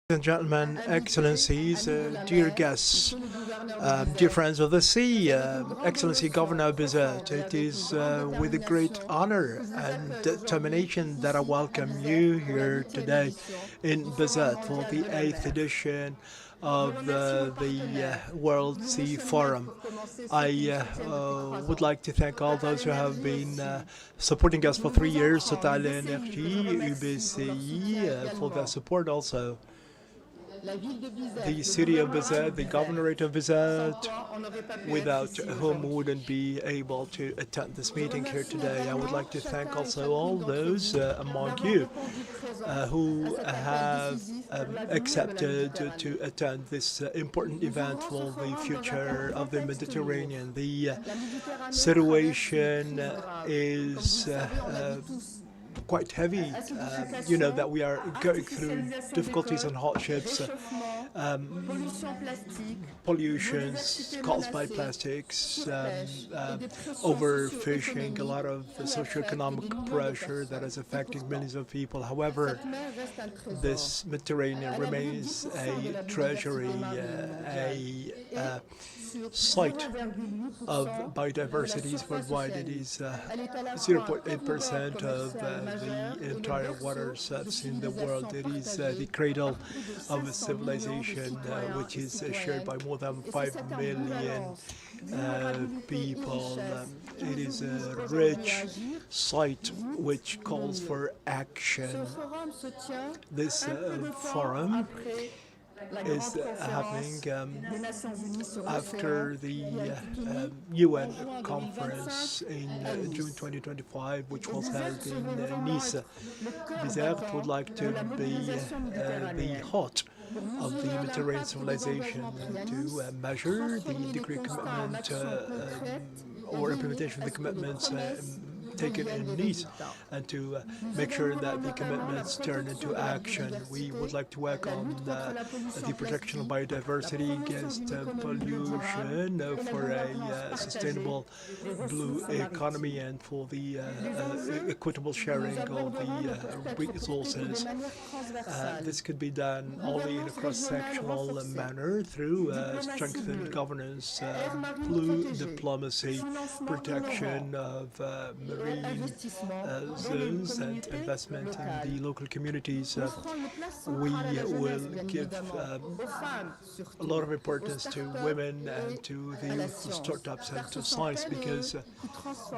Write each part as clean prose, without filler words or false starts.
And gentlemen, excellencies, dear guests, dear friends of the sea, Excellency Governor Bizerte, it is with a great honor and determination that I welcome you here today in Bizerte for the 8th edition of the World Sea Forum. I would like to thank all those who have been supporting us for 3 years, Total Energy, UBCI, for their support also. The city of Bizerte, the governorate of Bizerte, without whom we wouldn't be able to attend this meeting here today. I would like to thank also all those among you who have accepted to attend this important event for the future of the Mediterranean. The situation is quite heavy. You know that we are going through difficulties and hardships, pollutions caused by plastics, overfishing, a lot of socioeconomic pressure that is affecting millions of people. However, this Mediterranean remains a treasury, a site of biodiversity worldwide. It is 0.8% of the entire water surface in the world. It is the cradle of a civilization which is shared by more than 5 million people. It is a rich site which calls for action. This forum is happening after the UN conference in June 2025, which was held in Nice. Bizerte would like to be the heart of the Mediterranean civilization to measure the degree of commitment or implementation of the commitments taken in Nice, and to make sure that the commitments turn into action. We would like to work on the protection of biodiversity against pollution, for a sustainable blue economy, and for the equitable sharing of the resources. This could be done only in a cross-sectional manner through strengthened governance, blue diplomacy, protection of marine zones, and investment in the local communities. We will give a lot of importance to women and to the youth, to startups and to science, because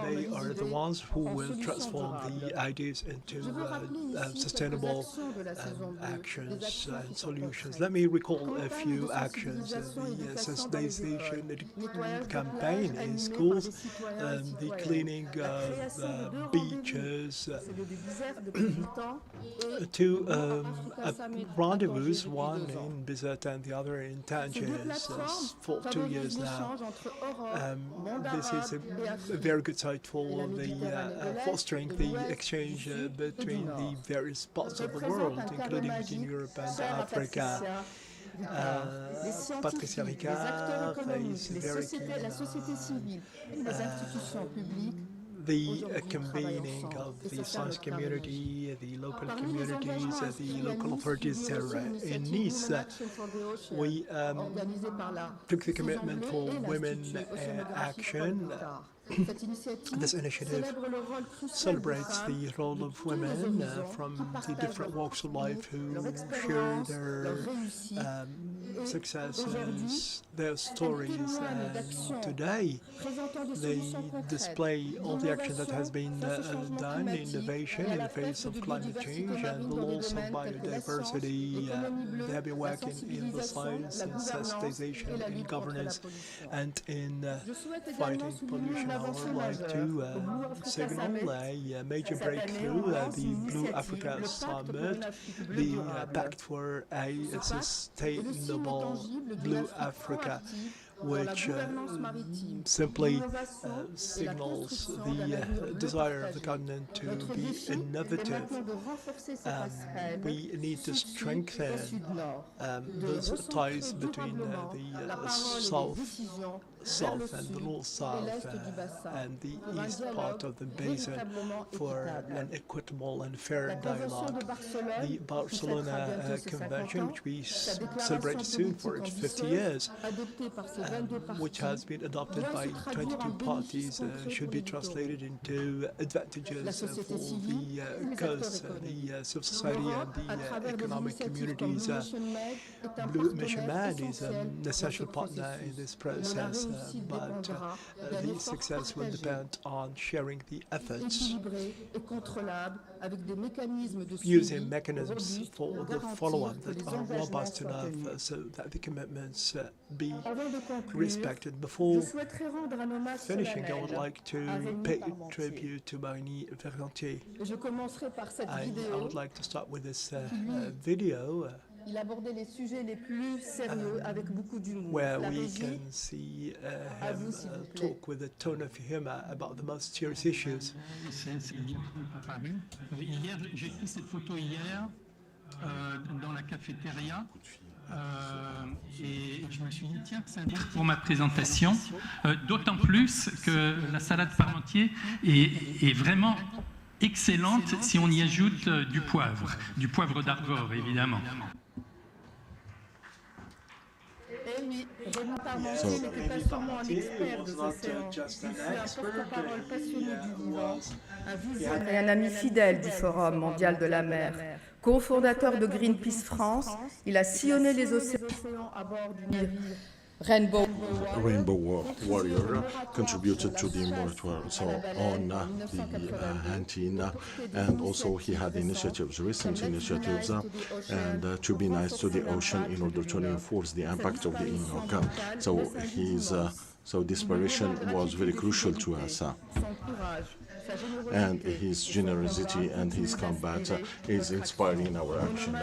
they are the ones who will transform the ideas into sustainable actions and solutions. Let me recall a few actions. The sensitization campaign in schools, the cleaning of beaches, two rendezvous, one in Bizerte and the other in Tangiers, for 2 years now. This is a very good site for the fostering the exchange between the various parts of the world, including between Europe and Africa. Patricia Ricard is very keen on the convening of the science community, the local communities, the local authorities, etc. In Nice, we took the commitment for women action. This initiative celebrates the role of women from the different walks of life who share their successes, their stories, and today they display all the action that has been done, innovation in the face of climate change and the loss of biodiversity. They have been working in the science, in sensitization, in governance, and in fighting pollution. I would like to signal a major breakthrough, the Blue Africa Summit, the Pact for a Sustainable Blue Africa. which simply signals the desire of the continent to be innovative. We need to strengthen those ties between the south and the north south and the east part of the basin for an equitable and fair dialogue. The Barcelona Convention, which we celebrate soon for its 50 years, which has been adopted by 22 parties, should be translated into advantages for the coast, the civil society and the economic communities. Blue Mission Man is an essential partner in this process, but the success will depend on sharing the efforts, using mechanisms for the follow-up that are robust enough so that the commitments be respected. Before finishing, I would like to pay tribute to Marnie Verlantier. I would like to start with this video where we can see him talk with a tone of humor about the most serious issues. Hier, j'ai pris cette photo hier dans la cafétéria et je me suis dit tiens c'est bon pour ma présentation, d'autant plus que la salade parmentier est vraiment excellente si on y ajoute du poivre d'Arvor évidemment. Et un ami fidèle du Forum Mondial de la mer, cofondateur de Greenpeace France, il a sillonné les océans à bord du navire Rainbow Warrior contributed to the moratorium on the hunting, and also he had initiatives, recent initiatives, and to be nice to the ocean in order to reinforce the impact of the INOC. So this inspiration was very crucial to us. And his generosity and his combat is inspiring our action.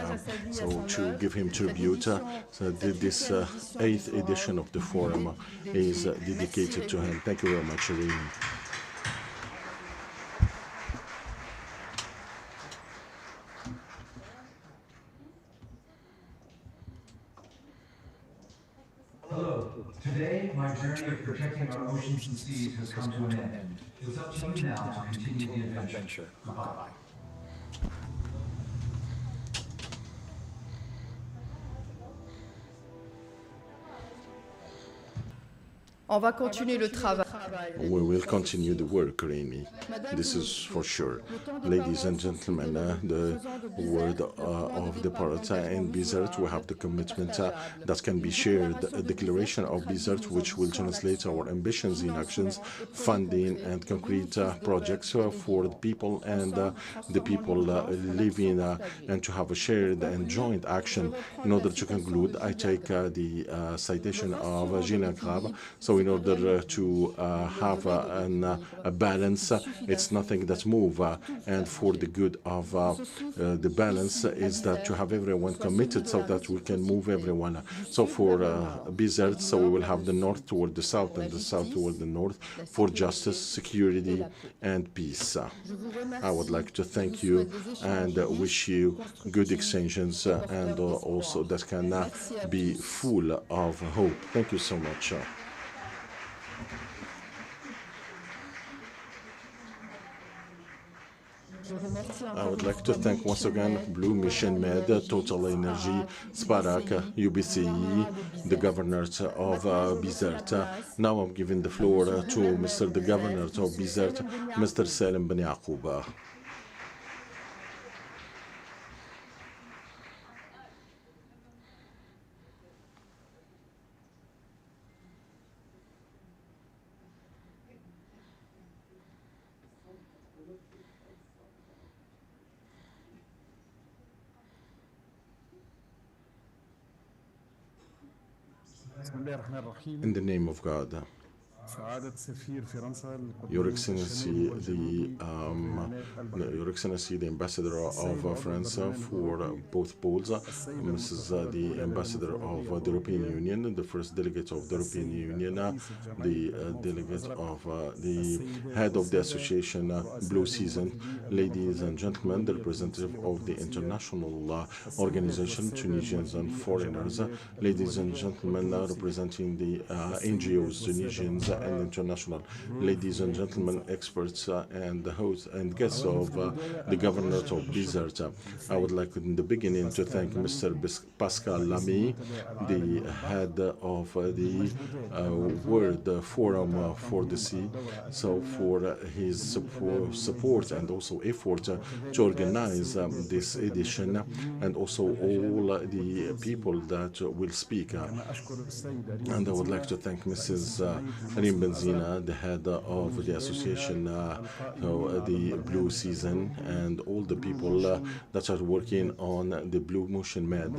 So to give him tribute, so this 8th edition of the forum is dedicated to him. Thank you very much, Irene. Hello. Today, my journey of protecting our oceans and seas has come to an end. It's up to you now to continue the adventure. Goodbye. On va continuer le travail. We will continue the work, Rémi. This is for sure. Ladies and gentlemen, the word of the part in Bizerte, we have the commitment that can be shared, a declaration of Bizerte which will translate our ambitions in actions, funding and concrete projects for the people and the people living and to have a shared and joint action. In order to conclude, I take the citation of Gillian Crabbe. So in order to have a balance, it's nothing that move, and for the good of the balance is that to have everyone committed so that we can move everyone. So for Bizerte, so we will have the north toward the south and the south toward the north for justice, security and peace. I would like to thank you and wish you good exchanges and also that can be full of hope. Thank you so much. I would like to thank once again Blue Mission Med, Total Energy, Sparak, UBCE, the governors of Bizerte. Now I'm giving the floor to Mr. the Governor of Bizerte, Mr. Salim Ben Yaqouba. In the name of God. Your Excellency, the Ambassador of France for both poles, Mrs. The Ambassador of the European Union, the first delegate of the European Union, the delegate of the head of the association Blue Season, ladies and gentlemen, the representative of the international organization Tunisians and Foreigners, ladies and gentlemen representing the NGOs, Tunisians and international, ladies and gentlemen, experts and the hosts and guests of the Governor of Bizerte. I would like in the beginning to thank Mr. Pascal Lamy, the head of the World Forum for the Sea, so for his support and also effort to organize this edition, and also all the people that will speak. And I would like to thank Mrs. Rim Benzina, the head of the association, the Blue Season, and all the people that are working on the Blue Motion Med,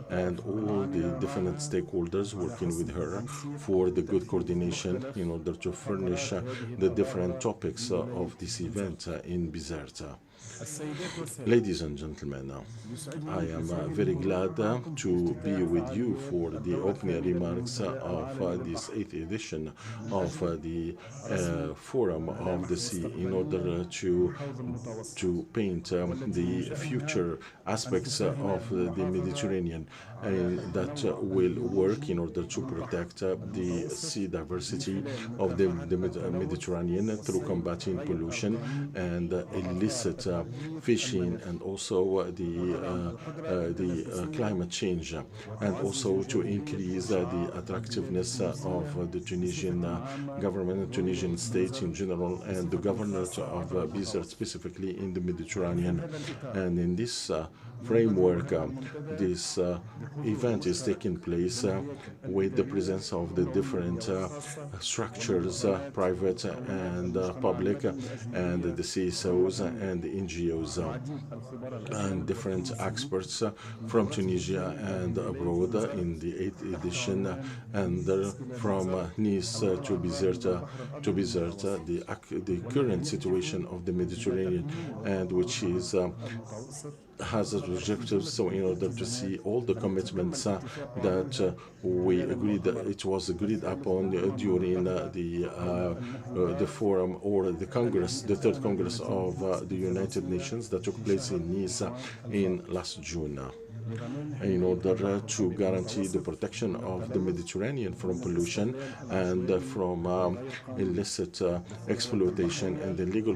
and all the different stakeholders working with her for the good coordination in order to furnish the different topics of this event in Bizerte. Ladies and gentlemen, I am very glad to be with you for the opening remarks of this 8th edition of the Forum of the Sea in order to paint the future aspects of the Mediterranean that will work in order to protect the sea diversity of the Mediterranean through combating pollution and illicit fishing, and also the climate change, and also to increase the attractiveness of the Tunisian government and Tunisian state in general, and the government of Bizerte specifically in the Mediterranean. And in this framework, this event is taking place with the presence of the different structures, private and public, and the CSOs and the NGOs, and different experts from Tunisia and abroad in the 8th edition, and from Nice to Bizerte, the current situation of the Mediterranean, and which is has as objectives, so in order to see all the commitments that we agreed, it was agreed upon during the forum or the Congress, the 3rd Congress of the United Nations that took place in Nice in last June, in order to guarantee the protection of the Mediterranean from pollution and from illicit exploitation and illegal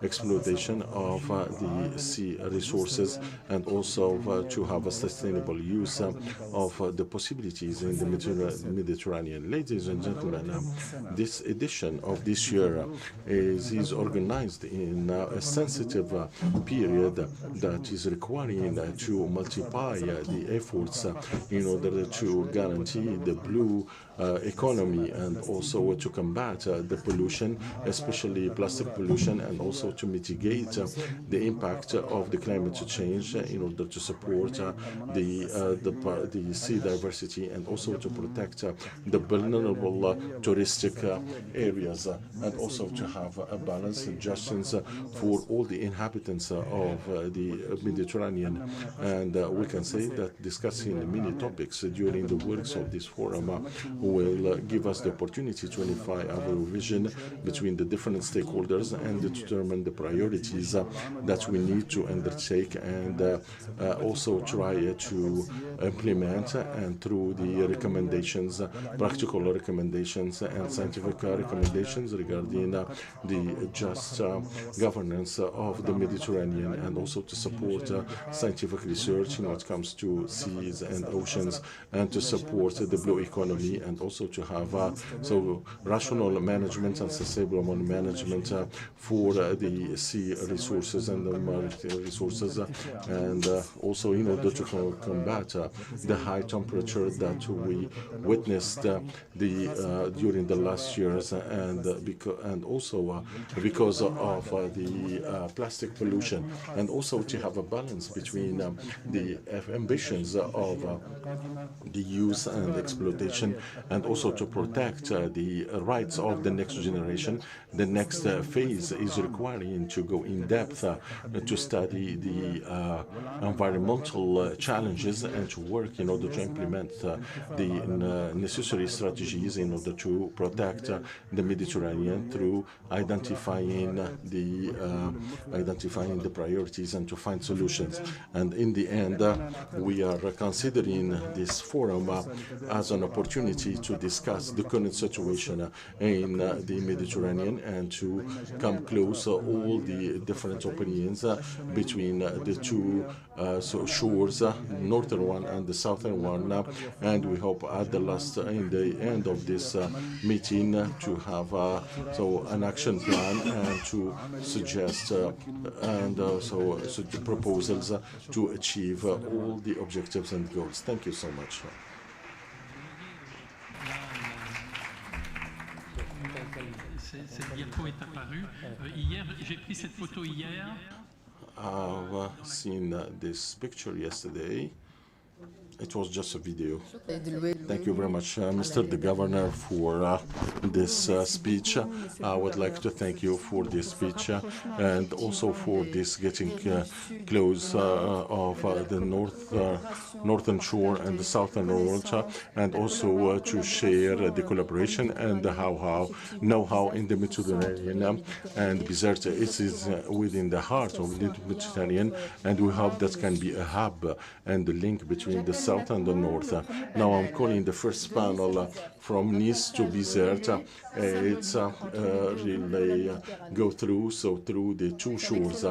exploitation of the sea resources, and also to have a sustainable use of the possibilities in the Mediterranean. Ladies and gentlemen, this edition of this year is organized in a sensitive period that is requiring to multiply the efforts in order to guarantee the blue economy, and also to combat the pollution, especially plastic pollution, and also to mitigate the impact of the climate change in order to support the sea diversity, and also to protect the vulnerable touristic areas, and also to have a balanced suggestions for all the inhabitants of the Mediterranean. And we can say that discussing many topics during the works of this forum will give us the opportunity to unify our vision between the different stakeholders and determine the priorities that we need to undertake, and also try to implement, and through the recommendations, practical recommendations and scientific recommendations regarding the just governance of the Mediterranean, and also to support scientific research in what comes to seas and oceans, and to support the blue economy, and also to have rational management and sustainable management for the sea resources and the maritime resources, and also in order to combat the high temperature that we witnessed during the last years, and also because of the plastic pollution, and also to have a balance between the ambitions of the use and exploitation, and also to protect the rights of the next generation. The next phase is requiring to go in depth to study the environmental challenges and to work in order to implement the necessary strategies in order to protect the Mediterranean through identifying the priorities and to find solutions. And in the end, we are considering this forum as an opportunity to discuss the current situation in the Mediterranean and to come close all the different opinions between the two shores, northern one and the southern one. And we hope at in the end of this meeting to have an action plan and to suggest proposals to achieve all the objectives and goals. Thank you so much. Cette diapo est apparue hier. J'ai pris cette photo hier. I've seen this picture yesterday. It was just a video. Thank you very much, Mr. the Governor, for this speech. I would like to thank you for this speech and also for this getting close of the northern shore and the southern world, and also to share the collaboration and the know-how in the Mediterranean. And Bizerte is within the heart of the Mediterranean, and we hope that can be a hub and the link between the south and the north. Now I'm calling the first panel from Nice to Bizerte. It's really go through the two shores.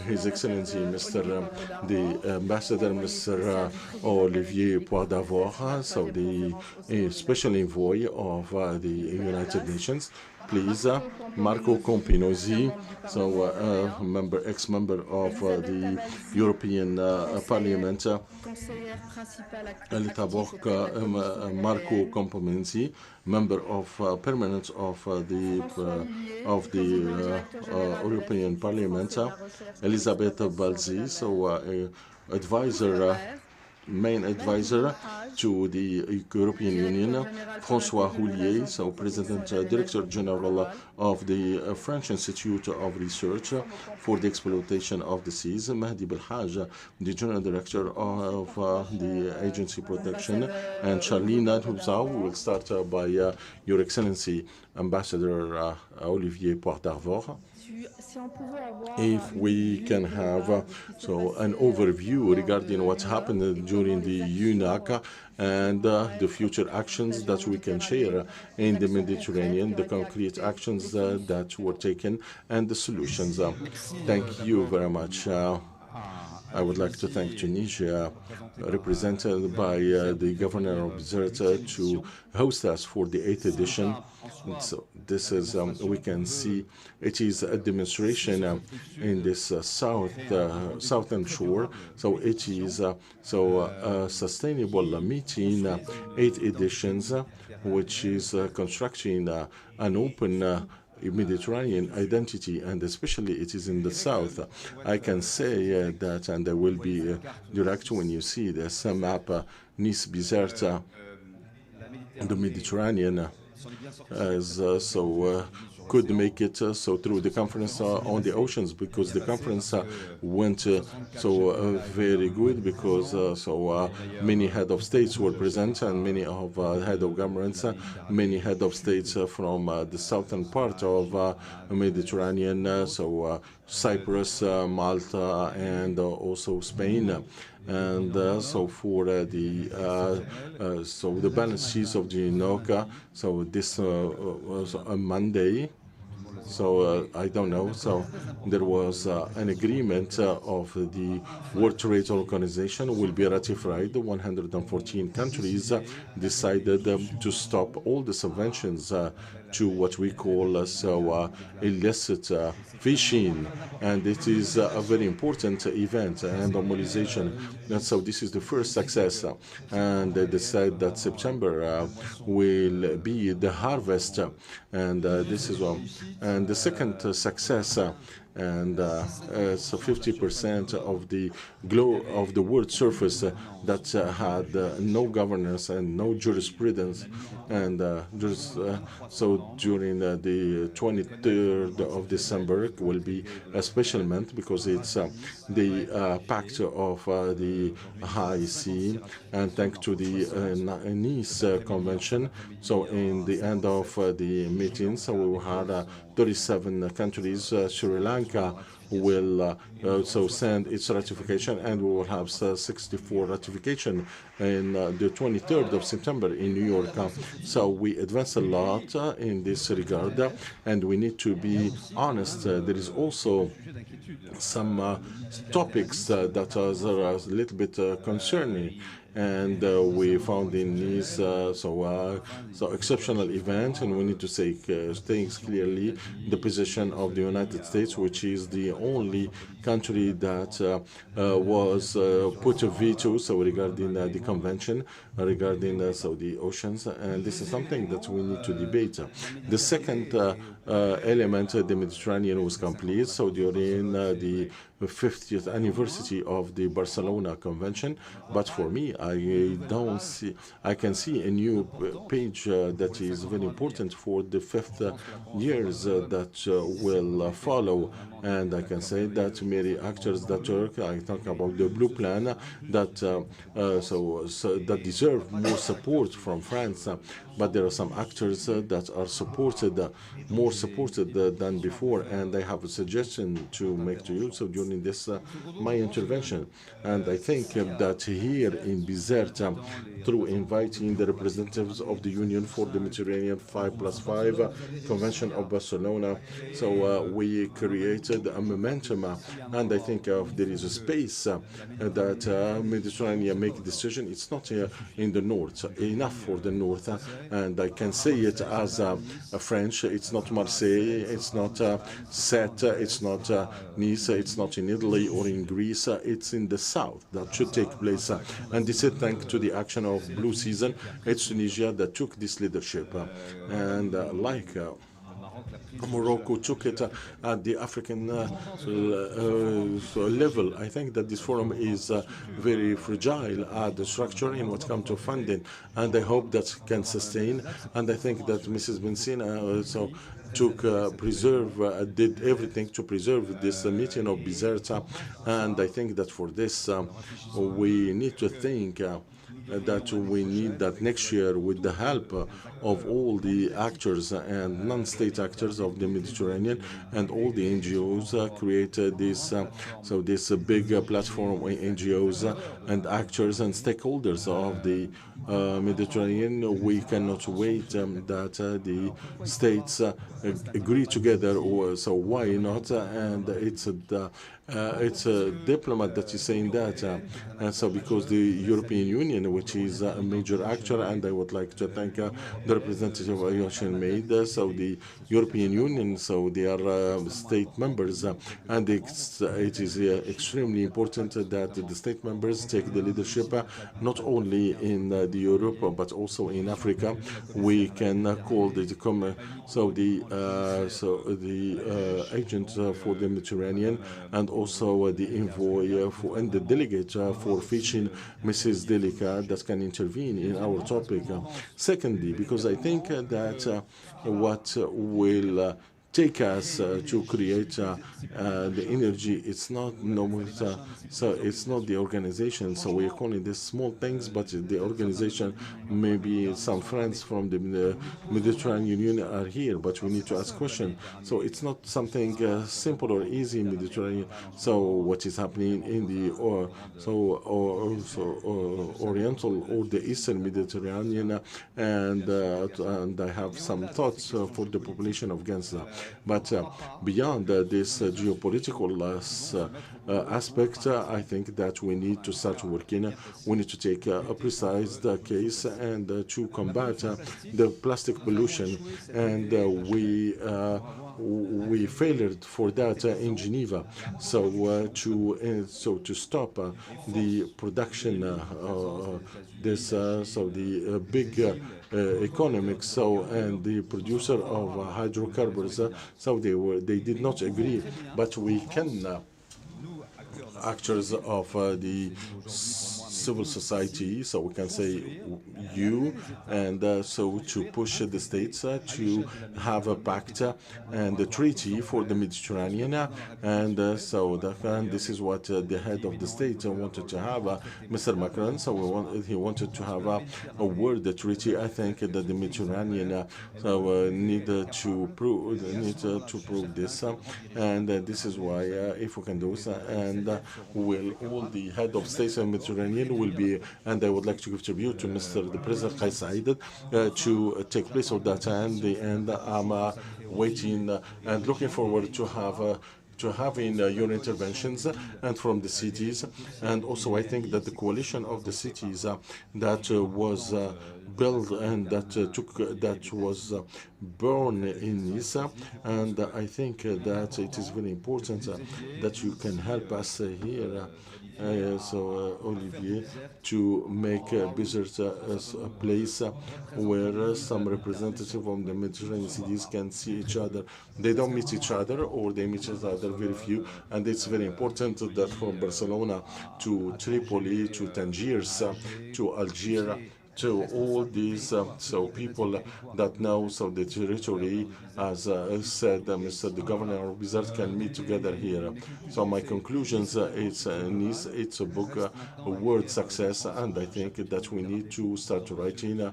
His Excellency the Ambassador Mr. Olivier Poix-d'Arvor, so the Special Envoy of the United Nations. Please, Marco Compinosi, ex-member of the European Parliament. Elita Borg, Marco Compinosi, member of permanent of the European Parliament. Elisabeth Balzi, main advisor to the European Union. François Houllier, President Director General of the French Institute of Research for the Exploitation of the Seas. Mahdi Belhaj, the General Director of the Agency Protection. And Charlina Houbzau. We will start by Your Excellency Ambassador Olivier Poix-d'Arvor. If we can have an overview regarding what happened during the UNAC and the future actions that we can share in the Mediterranean, the concrete actions that were taken and the solutions. Thank you very much. I would like to thank Tunisia, represented by the Governor of Bizerte, to host us for the 8th edition. So this is, we can see, it is a demonstration in this southern shore. So it is a sustainable meeting, 8 editions, which is constructing an open Mediterranean identity, and especially it is in the south. I can say that, and I will be direct when you see this map, Nice, Bizerte, the Mediterranean, as could make it through the conference on the oceans, because the conference went very good, because many head of states were present, and many of head of governments, many head of states from the southern part of Mediterranean, Cyprus, Malta, and also Spain. And for the balance sheets of the UNOCA, this was a Monday. I don't know. There was an agreement of the World Trade Organization will be ratified. 114 countries decided to stop all the subventions to what we call illicit fishing, and it is a very important event and a mobilization. And so this is the first success, and they decide that September will be the harvest, and this is one. And the second success and so 50% of the globe of the world surface that had no governance and no jurisprudence, and so during the 23rd of December will be a special month because it's the pact of the high sea, and thanks to the Nice Convention. So in the end of the meeting, so we had 37 countries. Sri Lanka will also send its ratification, and we will have 64 ratification in the 23rd of September in New York. So we advanced a lot in this regard, and we need to be honest. There is also some topics that are a little bit concerning, and we found in Nice so exceptional event, and we need to say things clearly. The position of the United States, which is the only country that was put a veto so regarding the convention regarding so the oceans, and this is something that we need to debate. The second element, the Mediterranean was complete. So during the 50th anniversary of the Barcelona Convention, but for me, I can see a new page that is very important for the 5th years that will follow, and I can say that many actors that work, I talk about the blue plan, that that deserve more support from France, but there are some actors that are supported, more supported than before, and I have a suggestion to make to you. So during this my intervention, and I think that here in Bizerte, through inviting the representatives of the Union for the Mediterranean 5+5 Convention of Barcelona, so we created a momentum, and I think there is a space that Mediterranean make a decision. It's not in the north, enough for the north, and I can say it as a French. It's not Marseille, it's not Sète, it's not Nice, it's not in Italy or in Greece. It's in the south that should take place, and this is thanks to the action of Blue Season. It's Tunisia that took this leadership, and like Morocco took it at the African level. I think that this forum is very fragile at the structure in what comes to funding, and I hope that can sustain. And I think that Mrs. Benzina also did everything to preserve this meeting of Bizerte, and I think that for this we need to think that we need that next year, with the help of all the actors and non-state actors of the Mediterranean and all the NGOs, create this big platform of NGOs and actors and stakeholders of the Mediterranean. We cannot wait that the states agree together, so why not? And it's a diplomat that is saying that, and so because the European Union, which is a major actor, and I would like to thank the representative Ayoshin made, so the European Union, so they are state members, and it is extremely important that the state members take the leadership, not only in the Europe but also in Africa. We can call the agent for the Mediterranean, and also the envoy and the delegate for fishing, Mrs. Delica, that can intervene in our topic. Secondly, because I think that what will take us to create the energy, it's not so it's not the organization. So we're calling this small things, but the organization, maybe some friends from the Mediterranean Union are here, but we need to ask questions. So it's not something simple or easy in Mediterranean. So what is happening in the Oriental or the Eastern Mediterranean, and I have some thoughts for the population of Gaza. But beyond this geopolitical aspect, I think that we need to start working. We need to take a precise case and to combat the plastic pollution, and we failed for that in Geneva. So to stop the production, the big economics, and the producer of hydrocarbons so they did not agree. But we can actors of the civil society, so we can say you, and so to push the states to have a pact and a treaty for the Mediterranean, and this is what the head of the state wanted to have, Mr. Macron. So he wanted to have a world treaty. I think that the Mediterranean need to prove this, and this is why if we can do so, and all the head of states in the Mediterranean will be, and I would like to give tribute to Mr. the President Qais Said to take place of that, and I'm waiting and looking forward to having your interventions and from the cities. And also I think that the coalition of the cities that was built and that was born in Nice, and I think that it is very important that you can help us here. Olivier, to make Bizerte a place where some representatives from the Mediterranean cities can see each other. They don't meet each other, or they meet each other very few, and it's very important that from Barcelona to Tripoli to Tangiers to Algiers to all these people that know the territory, as said Mr. the Governor of Bizerte, can meet together here. So my conclusions, it's a book, a word success, and I think that we need to start writing a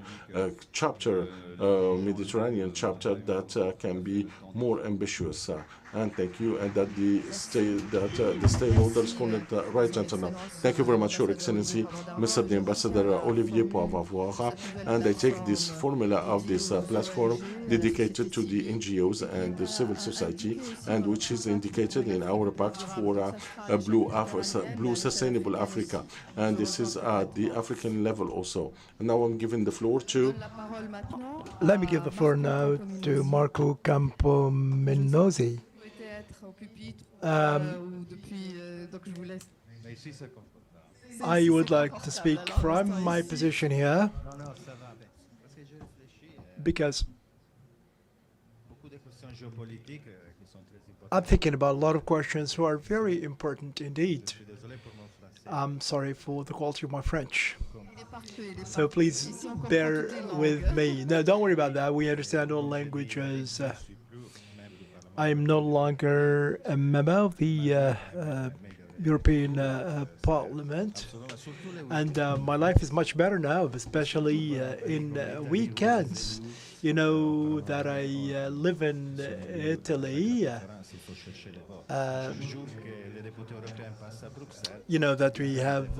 chapter, Mediterranean chapter that can be more ambitious. And thank you, and that the stakeholders couldn't right until now. Thank you very much, Your Excellency, Mr. the Ambassador Olivier Poivavoire, and I take this formula of this platform dedicated to the NGOs and the civil society, and which is indicated in our pact for a blue sustainable Africa, and this is at the African level also. And now I'm giving the floor to. Let me give the floor now to Marco Campomenosi. I would like to speak from my position here because I'm thinking about a lot of questions who are very important indeed. I'm sorry for the quality of my French, so please bear with me. No, don't worry about that. We understand all languages. I'm no longer a member of the European Parliament, and my life is much better now, especially in weekends. You know that I live in Italy. You know that we have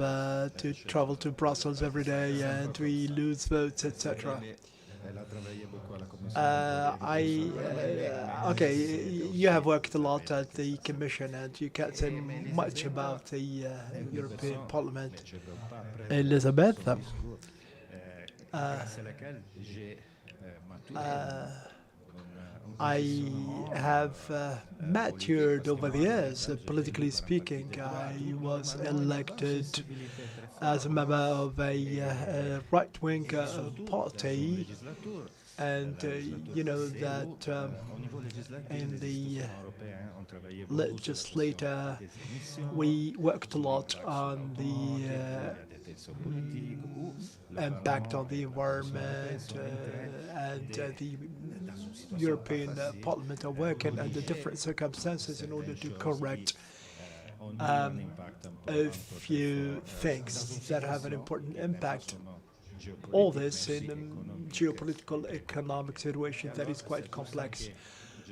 to travel to Brussels every day, and we lose votes, etc. Okay, you have worked a lot at the Commission, and you can't say much about the European Parliament. Elizabeth, I have matured over the years, politically speaking. I was elected as a member of a right-wing party, and you know that in the legislature we worked a lot on the impact on the environment, and the European Parliament are working under different circumstances in order to correct a few things that have an important impact. All this in a geopolitical economic situation that is quite complex.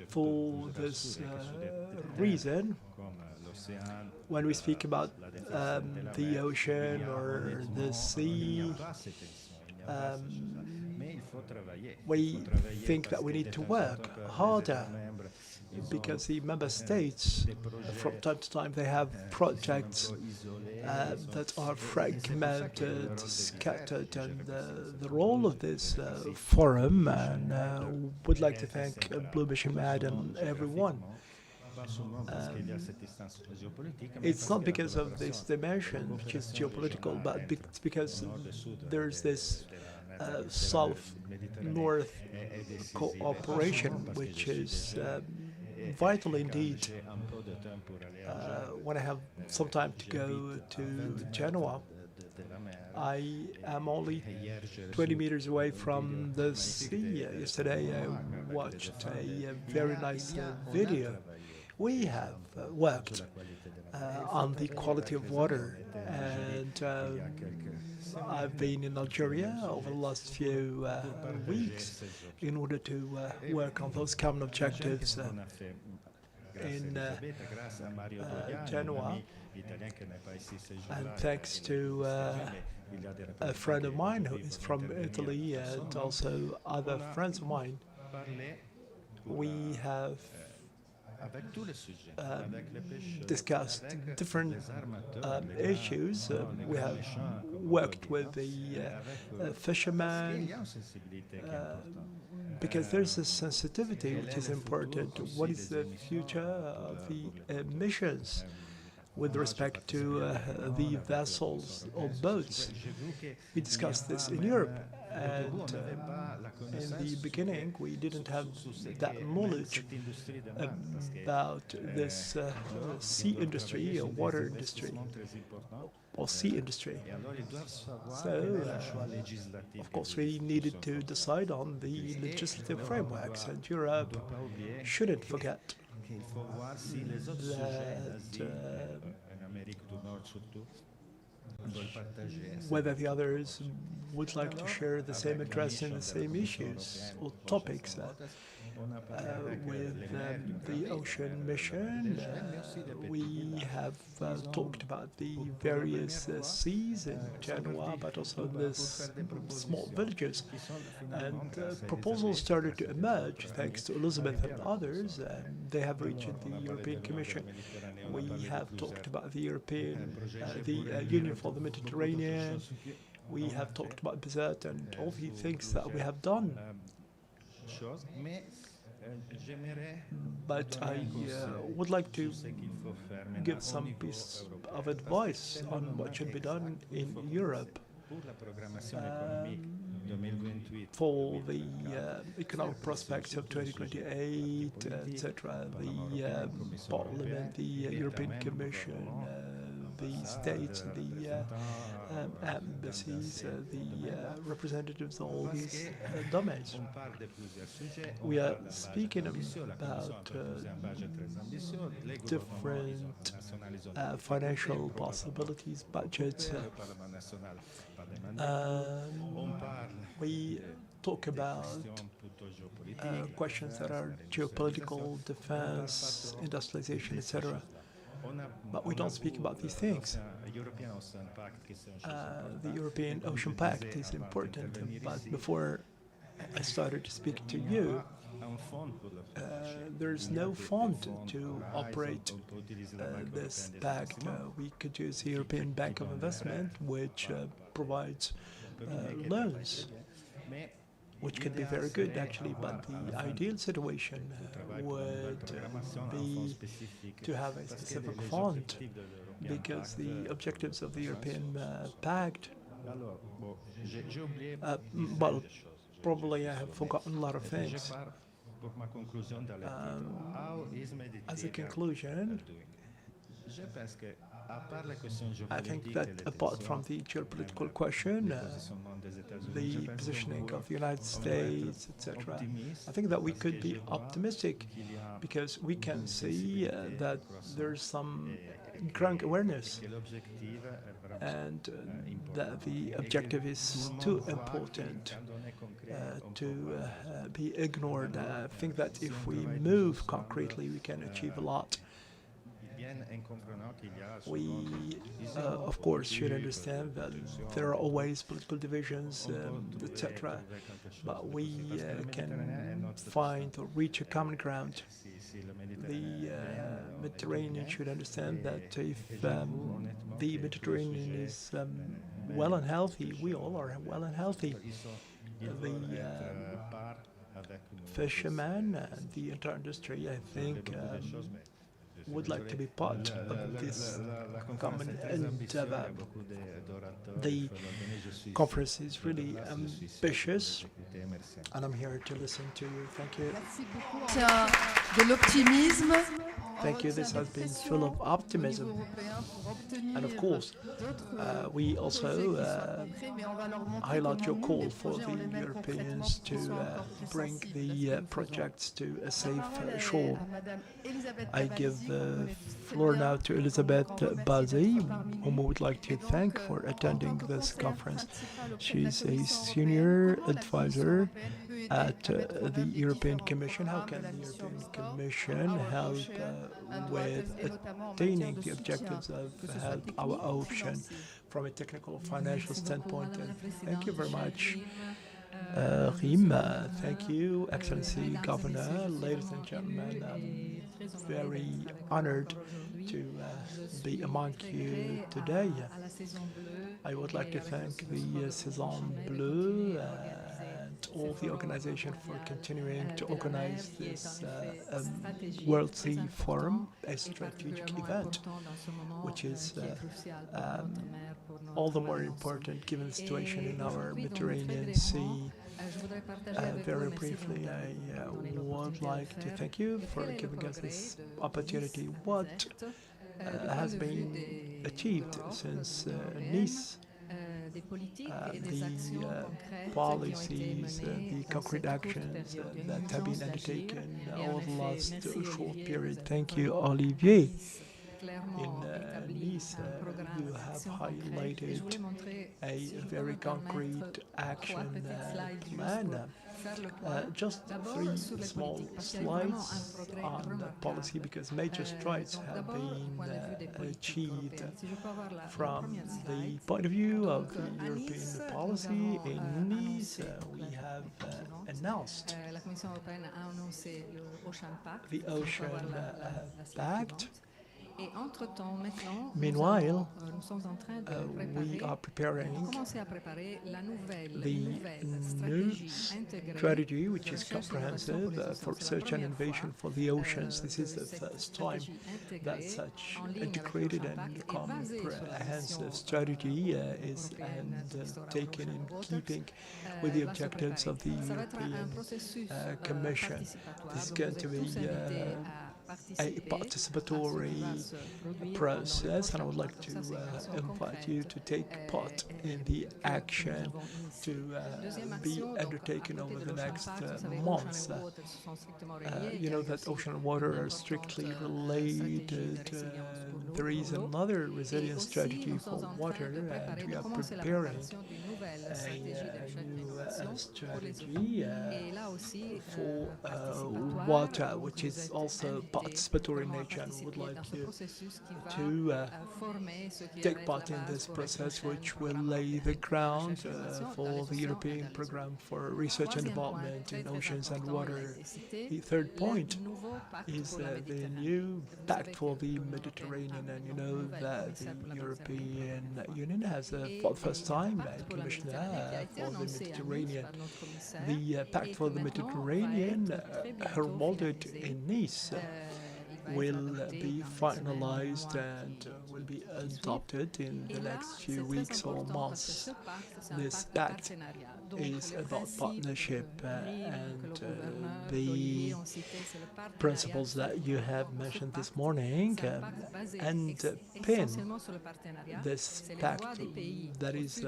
For this reason, when we speak about the ocean or the sea, we think that we need to work harder, because the member states, from time to time, they have projects that are fragmented, scattered, and the role of this forum, and would like to thank Blue Mission Mad and everyone. It's not because of this dimension, which is geopolitical, but it's because there's this South-North cooperation, which is vital indeed. When I have some time to go to Genoa, I am only 20 meters away from the sea. Yesterday I watched a very nice video. We have worked on the quality of water, and I've been in Algeria over the last few weeks in order to work on those common objectives in Genoa, and thanks to a friend of mine who is from Italy and also other friends of mine, we have discussed different issues. We have worked with the fishermen because there's a sensitivity which is important. What is the future of the emissions with respect to the vessels or boats? We discussed this in Europe, and in the beginning we didn't have that knowledge about this sea industry or water industry or sea industry. So, of course, we needed to decide on the legislative frameworks, and Europe shouldn't forget that whether the others would like to share the same interest in the same issues or topics. With the ocean mission, we have talked about the various seas in Genoa, but also the small villages. And proposals started to emerge thanks to Elizabeth and others. They have reached the European Commission. We have talked about the Union for the Mediterranean. We have talked about Bizerte and all the things that we have done. But I would like to give some piece of advice on what should be done in Europe for the economic prospects of 2028, etc. The Parliament, the European Commission, the states, the embassies, the representatives of all these domains. We are speaking about different financial possibilities, budgets. We talk about questions that are geopolitical, defense, industrialization, etc. But we don't speak about these things. The European Ocean Pact is important, but before I started to speak to you, there's no fund to operate this pact. We could use the European Bank of Investment, which provides loans, which could be very good, actually, but the ideal situation would be to have a specific fund, because the objectives of the European Pact, well, probably I have forgotten a lot of things. As a conclusion, I think that apart from the geopolitical question, the positioning of the United States, etc., I think that we could be optimistic because we can see that there's some growing awareness and that the objective is too important to be ignored. I think that if we move concretely, we can achieve a lot. We, of course, should understand that there are always political divisions, etc., but we can find or reach a common ground. The Mediterranean should understand that if the Mediterranean is well and healthy, we all are well and healthy. The fishermen and the entire industry, I think, would like to be part of this common endeavor. The conference is really ambitious, and I'm here to listen to you. Thank you. De l'optimisme. Thank you. This has been full of optimism. And of course, we also highlight your call for the Europeans to bring the projects to a safe shore. I give the floor now to Elisabeth Bazzi, whom we would like to thank for attending this conference. She's a senior advisor at the European Commission. How can the European Commission help with attaining the objectives of help our ocean from a technical financial standpoint? And thank you very much, Rim. Thank you, Excellency Governor, ladies and gentlemen. I'm very honored to be among you today. I would like to thank the Saison Bleue and all the organization for continuing to organize this World Sea Forum, a strategic event, which is all the more important given the situation in our Mediterranean Sea. Very briefly, I would like to thank you for giving us this opportunity. What has been achieved since Nice? The policies, the concrete actions that have been undertaken over the last short period. Thank you, Olivier. In Nice, you have highlighted a very concrete action plan. Just 3 small slides on the policy, because major strides have been achieved from the point of view of the European policy. In Nice, we have announced the Ocean Pact. Meanwhile, we are preparing the new strategy, which is comprehensive for research and innovation for the oceans. This is the first time that such integrated and comprehensive strategy is taken in keeping with the objectives of the European Commission. This is going to be a participatory process, and I would like to invite you to take part in the action to be undertaken over the next months. You know that ocean and water are strictly related. There is another resilience strategy for water, and we are preparing a new strategy for water, which is also participatory nature, and we would like you to take part in this process, which will lay the ground for the European Programme for Research and Development in Oceans and Water. The third point is the new Pact for the Mediterranean, and you know that the European Union has, for the first time, a commissioner for the Mediterranean. The Pact for the Mediterranean, heralded in Nice, will be finalized and will be adopted in the next few weeks or months. This pact is about partnership, and the principles that you have mentioned this morning underpin this pact, that is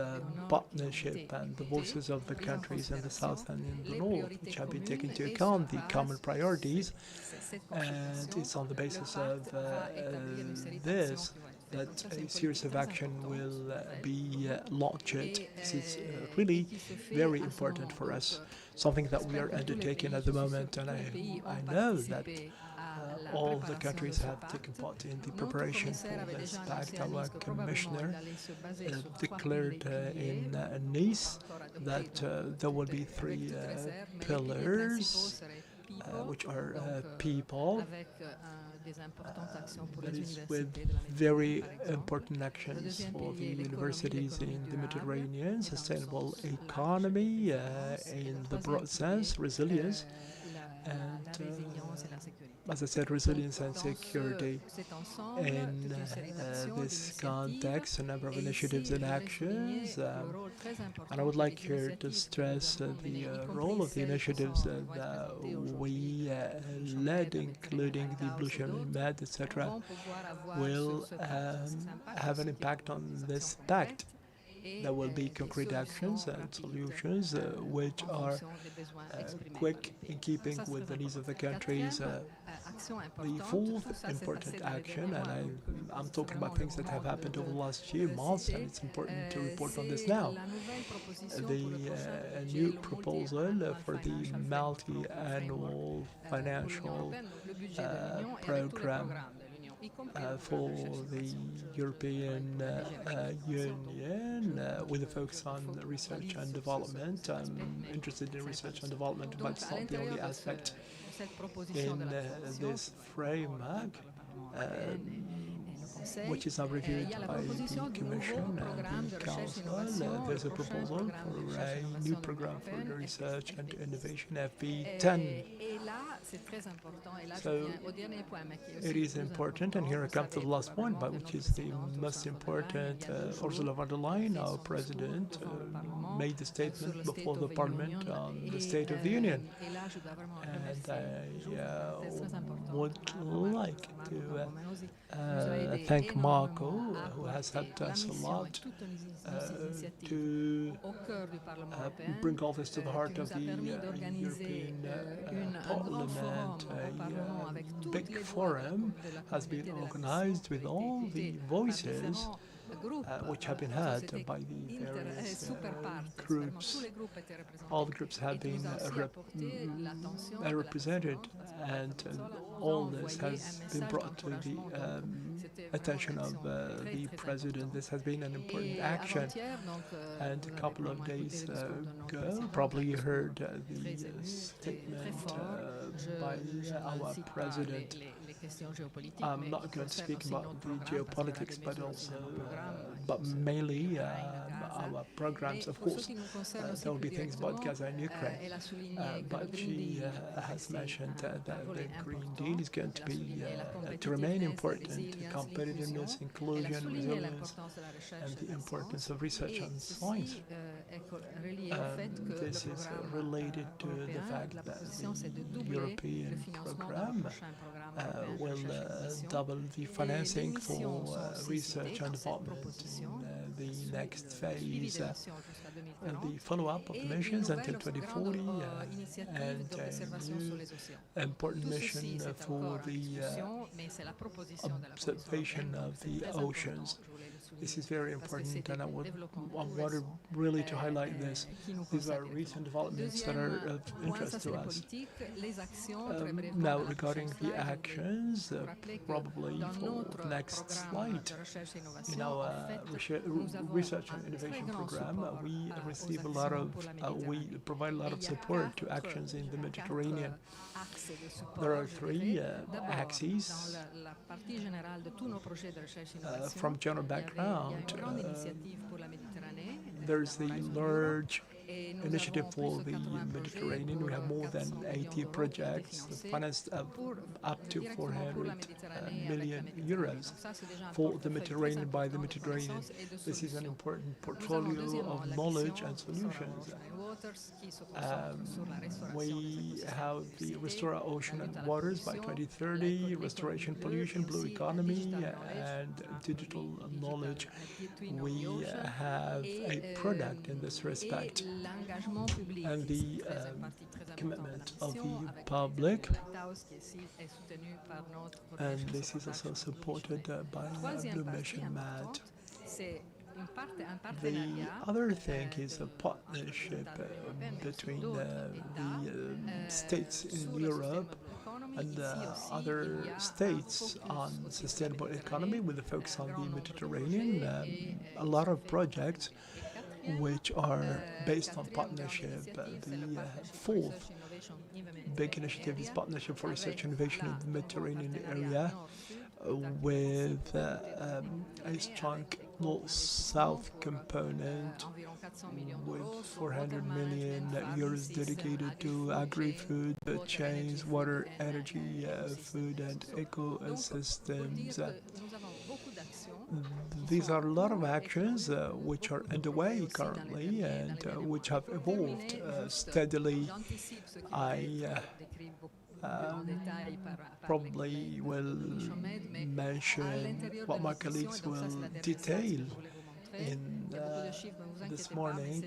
partnership and the voices of the countries in the south and in the north, which have been taken into account, the common priorities, and it's on the basis of this that a series of action will be launched. This is really very important for us, something that we are undertaking at the moment, and I know that all the countries have taken part in the preparation for this pact. Our commissioner declared in Nice that there will be 3 pillars, which are people, that is with very important actions for the universities in the Mediterranean, sustainable economy in the broad sense, resilience, and as I said, resilience and security. In this context, a number of initiatives and actions, and I would like here to stress the role of the initiatives that we led, including the Blue Sharing Med, etc., will have an impact on this pact. There will be concrete actions and solutions which are quick in keeping with the needs of the countries. The fourth important action, and I'm talking about things that have happened over the last few months, and it's important to report on this now. The new proposal for the multi-annual financial program for the European Union, with a focus on research and development. I'm interested in research and development, but it's not the only aspect in this framework, which is now reviewed by the Commission and the Council. There's a proposal for a new program for research and innovation, FP10. So it is important, and here I come to the last point, but which is the most important. Ursula von der Leyen, our president, made the statement before the Parliament on the State of the Union. And I would like to thank Marco, who has helped us a lot to bring all this to the heart of the European Parliament. A big forum has been organized with all the voices which have been heard by the various groups. All the groups have been represented, and all this has been brought to the attention of the President. This has been an important action. And a couple of days ago, probably you heard the statement by our President. I'm not going to speak about the geopolitics, but also, but mainly our programs. Of course, there will be things about Gaza and Ukraine, but she has mentioned that the Green Deal is going to be to remain important. Competitiveness, inclusion, resilience, and the importance of research and science. This is related to the fact that the European program will double the financing for research and development in the next phase. The follow-up of the missions until 2040 and a new important mission for the observation of the oceans. This is very important, and I wanted really to highlight this. These are recent developments that are of interest to us. Now, regarding the actions, probably for the next slide, in our research and innovation program, we receive a lot of, we provide a lot of support to actions in the Mediterranean. There are three axes from general background. There's the large initiative for the Mediterranean. We have more than 80 projects financed up to 400 million euros for the Mediterranean by the Mediterranean. This is an important portfolio of knowledge and solutions. We have the Restore Our Ocean and Waters by 2030, Restoration Pollution, Blue Economy, and Digital Knowledge. We have a product in this respect, and the commitment of the public, and this is also supported by Blue Mission Med. The other thing is a partnership between the states in Europe and other states on sustainable economy with a focus on the Mediterranean. A lot of projects which are based on partnership. The fourth big initiative is Partnership for Research and Innovation in the Mediterranean area, with a strong north-south component with 400 million euros dedicated to agri-food chains, water, energy, food and ecosystems. These are a lot of actions which are underway currently and which have evolved steadily. I probably will mention what my colleagues will detail in this morning.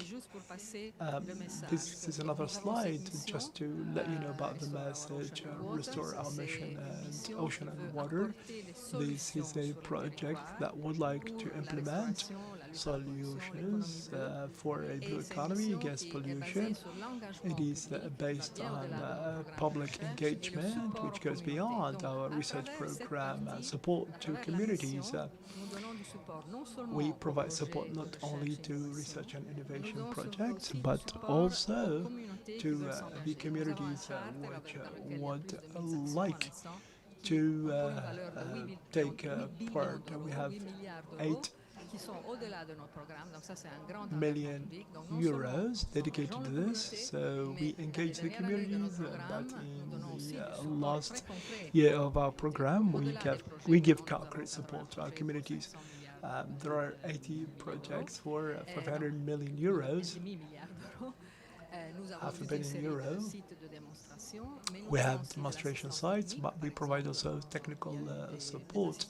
This is another slide just to let you know about the message, restore our mission and ocean and water. This is a project that would like to implement solutions for a blue economy against pollution. It is based on public engagement, which goes beyond our research program and support to communities. We provide support not only to research and innovation projects, but also to the communities which would like to take part. We have 8 million euros dedicated to this, so we engage the communities, but in the last year of our program we give concrete support to our communities. There are 80 projects for 500 million euros, €500 million. We have demonstration sites, but we provide also technical support.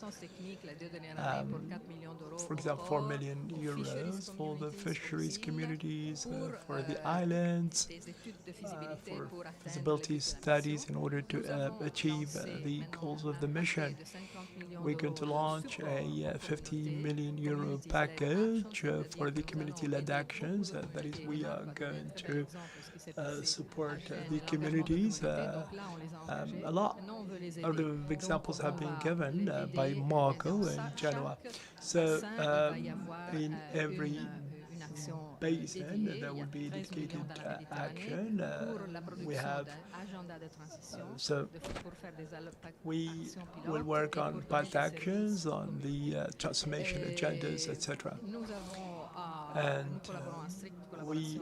For example, 4 million euros for the fisheries communities, for the islands, for feasibility studies in order to achieve the goals of the mission. We're going to launch a 50 million euro package for the community-led actions. That is, we are going to support the communities. A lot of examples have been given by Marco and Genoa. So in every basin there will be dedicated action. We have so we will work on path actions, on the transformation agendas, etc. And we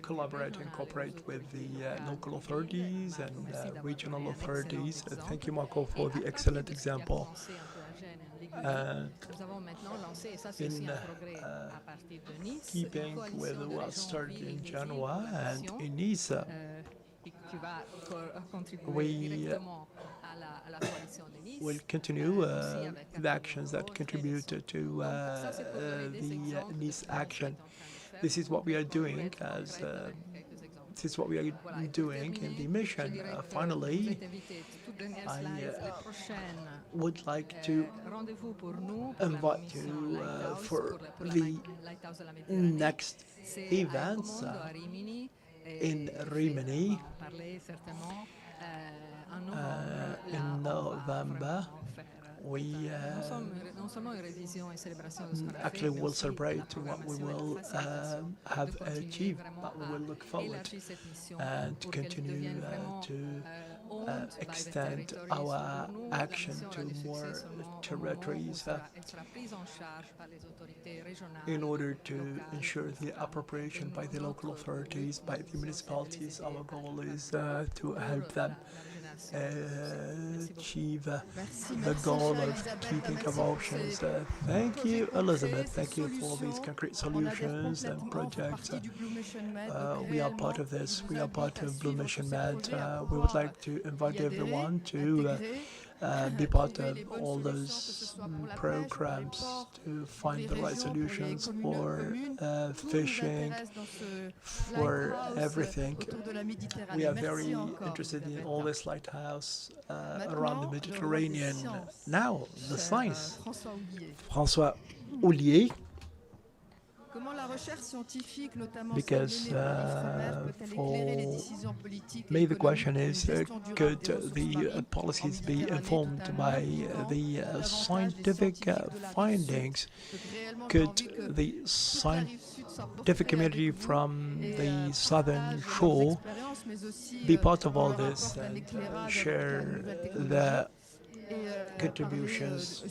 collaborate and cooperate with the local authorities and regional authorities. Thank you, Marco, for the excellent example. In keeping with what started in Genoa and in Nice, we will continue the actions that contribute to the Nice action. This is what we are doing this is what we are doing in the mission. Finally, I would like to invite you for the next events in Rimini in November. We actually will celebrate what we will have achieved, but we will look forward and continue to extend our action to more territories in order to ensure the appropriation by the local authorities, by the municipalities. Our goal is to help them achieve the goal of keeping of oceans. Thank you, Elizabeth. Thank you for these concrete solutions and projects. We are part of this. We are part of Blue Mission Med. We would like to invite everyone to be part of all those programs to find the right solutions for fishing, for everything. We are very interested in all this lighthouse around the Mediterranean. Now, the science. François Houllier. Because for me the question is, could the policies be informed by the scientific findings? Could the scientific community from the southern shore be part of all this and share the contributions.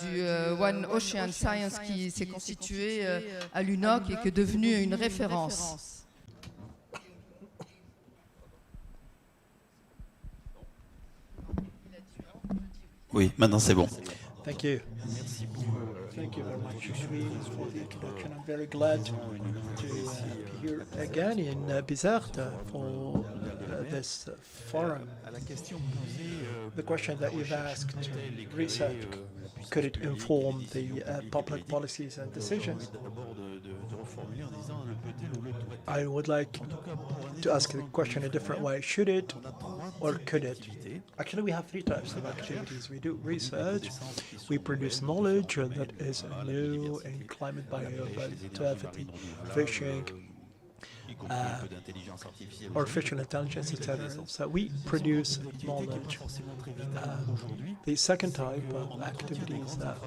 Du One Ocean Science qui s'est constitué à l'UNOC et qui est devenu une référence. Oui, maintenant c'est bon. Thank you. Thank you very much for the introduction. I'm very glad to be here again in Bizerte for this forum. The question that you've asked, research, could it inform the public policies and decisions? I would like to ask the question a different way. Should it or could it? Actually, we have three types of activities. We do research, we produce knowledge that is new in climate, biodiversity, fishing, artificial intelligence, etc. So we produce knowledge. The second type of activities that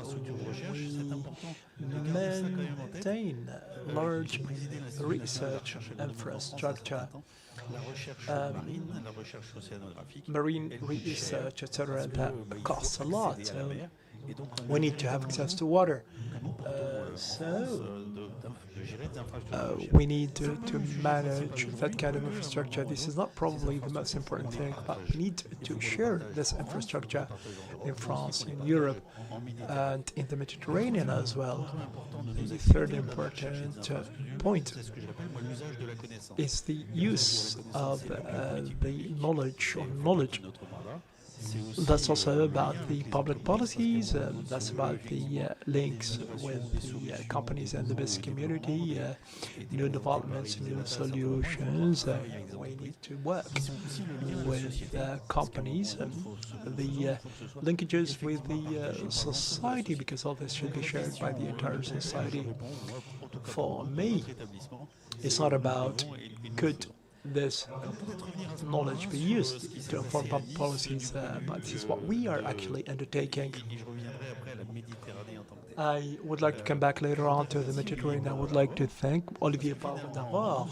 we maintain large research infrastructure, marine research, etc. that costs a lot. So we need to have access to water. We need to manage that kind of infrastructure. This is not probably the most important thing, but we need to share this infrastructure in France, in Europe, and in the Mediterranean as well. The third important point is the use of the knowledge. That's also about the public policies, that's about the links with the companies and the business community, new developments, new solutions. We need to work with companies, the linkages with the society, because all this should be shared by the entire society. For me, it's not about could this knowledge be used to inform public policies, but this is what we are actually undertaking. I would like to come back later on to the Mediterranean. I would like to thank Olivier Parvenard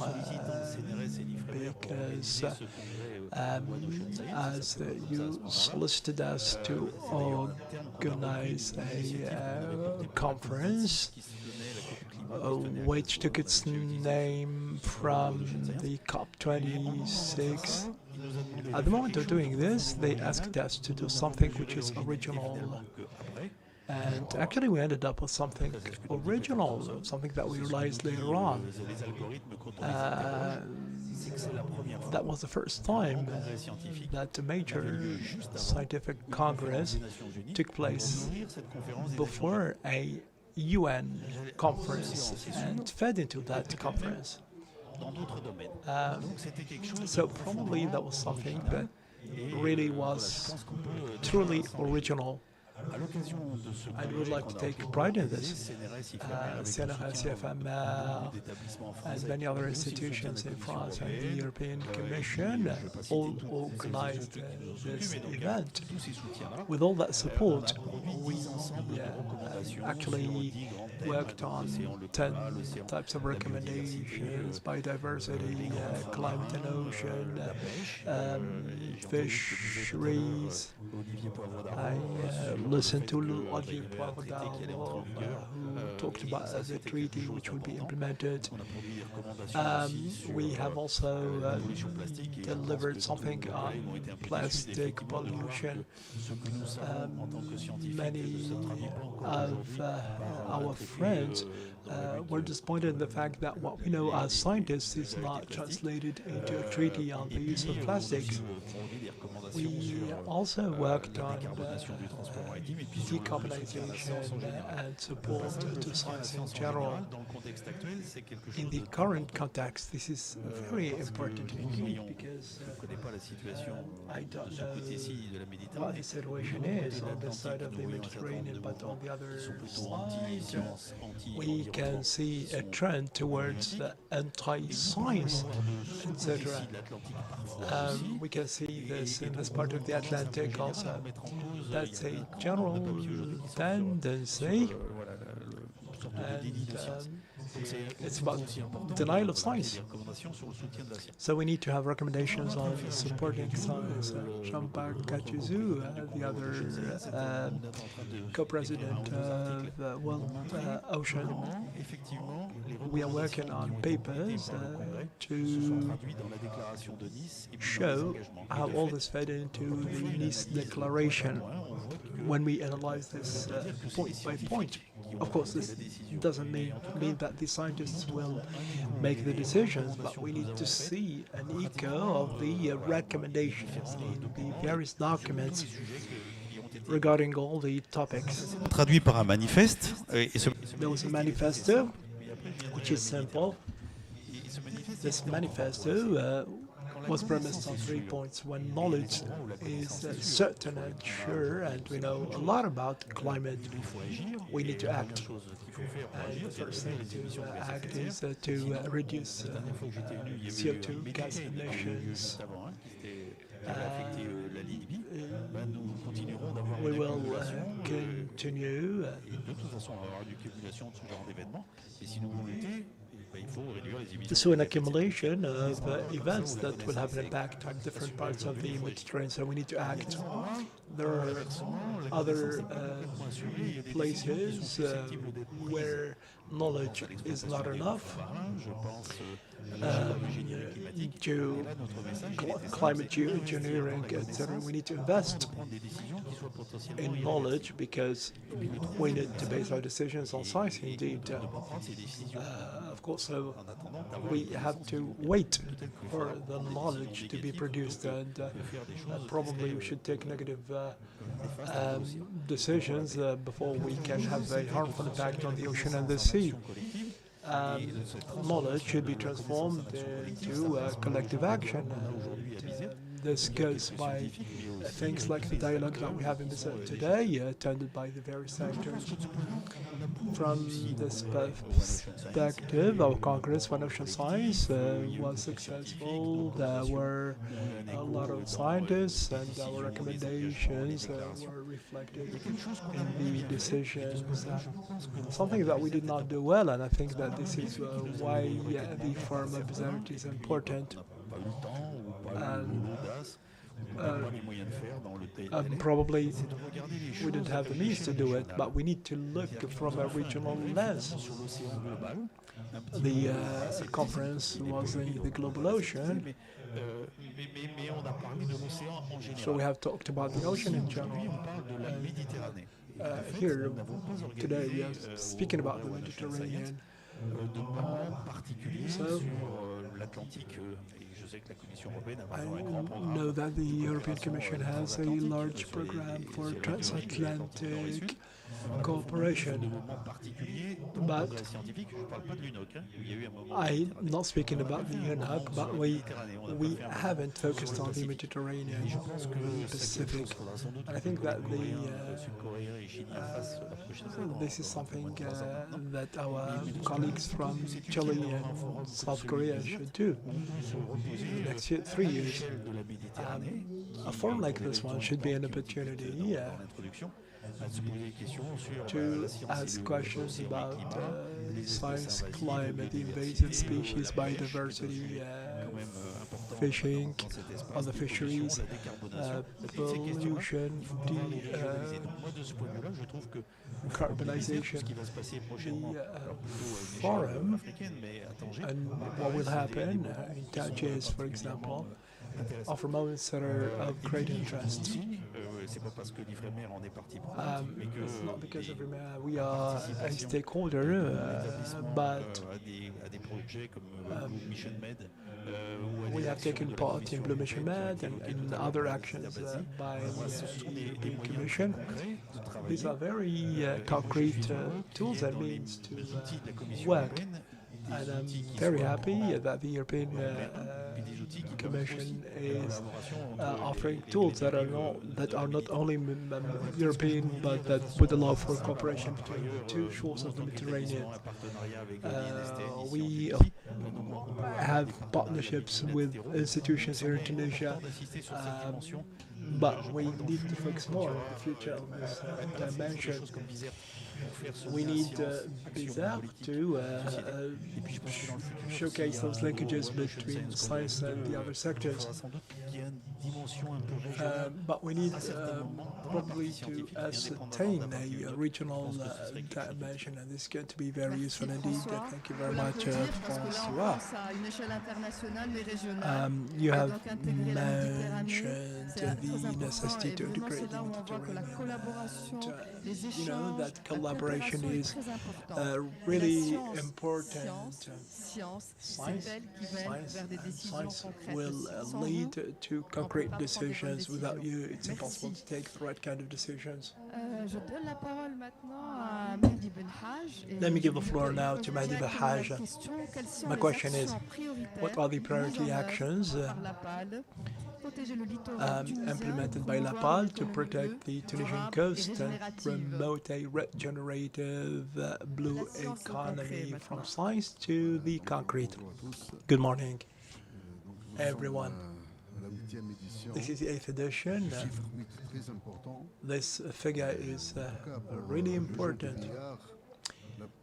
because as you solicited us to organize a conference which took its name from the COP26. At the moment of doing this, they asked us to do something which is original. And actually we ended up with something original, something that we realized later on. That was the first time that a major scientific congress took place before a UN conference and fed into that conference. So probably that was something that really was truly original. I would like to take pride in this. CNRS, CFMR, and many other institutions in France and the European Commission all organized this event. With all that support, we actually worked on 10 types of recommendations: biodiversity, climate and ocean, fisheries. I listened to Olivier Parvenard, who talked about the treaty which will be implemented. We have also delivered something on plastic pollution. Many of our friends were disappointed in the fact that what we know as scientists is not translated into a treaty on the use of plastics. We also worked on decarbonization and support to science in general. In the current context, this is very important indeed, because I don't know what the situation is on this side of the Mediterranean, but on the other side, we can see a trend towards the anti-science, etc. We can see this in this part of the Atlantic also. That's a general tendency, and It's about denial of science. So we need to have recommendations on supporting science. Jean-Marc Gattuso, the other co-president of World Ocean, we are working on papers to show how all this fed into the Nice Declaration. When we analyze this point by point, of course, this doesn't mean that the scientists will make the decisions, but we need to see an echo of the recommendations in the various documents regarding all the topics. Traduit par un manifeste. There was a manifesto, which is simple. This manifesto was premised on 3 points. When knowledge is certain and sure, and we know a lot about climate, we need to act. And the first thing to act is to reduce CO2 gas emissions. We will continue. So an accumulation of events that will have an impact on different parts of the Mediterranean, so we need to act. There are other places where knowledge is not enough. To climate engineering, etc. We need to invest in knowledge because we need to base our decisions on science indeed. Of course, so we have to wait for the knowledge to be produced, and probably we should take negative decisions before we can have a harmful impact on the ocean and the sea. Knowledge should be transformed into collective action. This goes by things like the dialogue that we have in Bizerte today, attended by the various actors. From this perspective, our Congress for Ocean Science was successful. There were a lot of scientists, and our recommendations were reflected in the decisions. Something that we did not do well, and I think that this is why the Forum of Bizerte is important. Probably we didn't have the means to do it, but we need to look from a regional lens. The conference was in the global ocean, so we have talked about the ocean in general. Here today we are speaking about the Mediterranean. So, I know that the European Commission has a large program for transatlantic cooperation, but I'm not speaking about the UNOC, but we haven't focused on the Mediterranean Pacific, and I think that this is something that our colleagues from Chile and South Korea should do. In the next 3 years, a forum like this one should be an opportunity to ask questions about science, climate, invasive species, biodiversity, fishing, other fisheries, pollution, carbonization. The forum and what will happen in Tagiers, for example, offer moments that are of great interest. It's not because of we are a stakeholder, but we have taken part in Blue Mission Med and other actions by the European Commission. These are very concrete tools and means to work. And I'm very happy that the European Commission is offering tools that are not only European, but that would allow for cooperation between the two shores of the Mediterranean. We have partnerships with institutions here in Tunisia, but we need to focus more in the future on this dimension. We need Bizerte to showcase those linkages between science and the other sectors. But we need probably to ascertain a regional dimension, and this is going to be very useful indeed. Thank you very much, François. You have mentioned the necessity to integrate the Mediterranean, and you know that collaboration is really important. Science will lead to concrete decisions. Without you, it's impossible to take the right kind of decisions. Let me give the floor now to Mehdi Belhaj. My question is, what are the priority actions implemented by LAPAL to protect the Tunisian coast and promote a regenerative blue economy from science to the concrete? Good morning, everyone. This is the 8th edition. This figure is really important.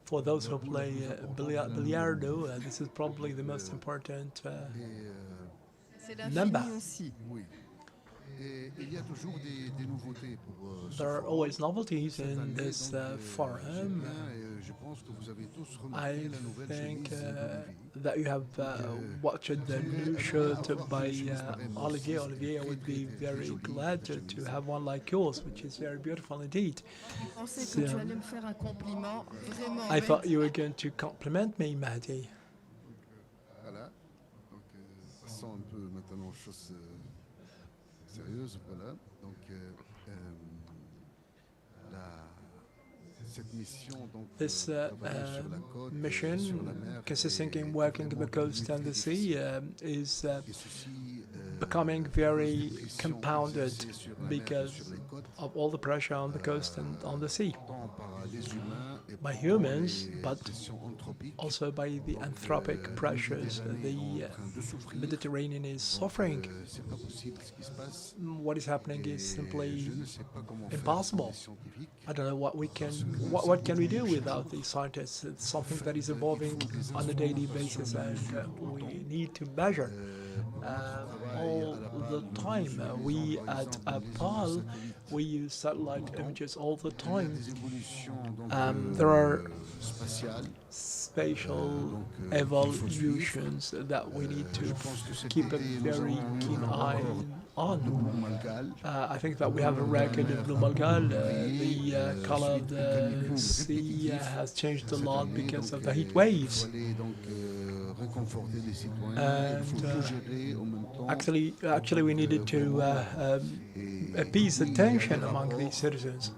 For those who play Billiardo, this is probably the most important number. There are always novelties in this forum. I think that you have watched the new shirt by Olivier. Olivier, I would be very glad to have one like yours, which is very beautiful indeed. So, I thought you were going to compliment me, Mehdi. This mission, consisting in working the coast and the sea, is becoming very compounded because of all the pressure on the coast and on the sea. By humans, but also by the anthropic pressures. The Mediterranean is suffering. What is happening is simply impossible. I don't know what can we do without the scientists. It's something that is evolving on a daily basis, and we need to measure all the time. We at APAL, we use satellite images all the time. There are spatial evolutions that we need to keep a very keen eye on. I think that we have a record of Blue Malgal. The color of the sea has changed a lot because of the heat waves. And actually, we needed to appease the tension among the citizens.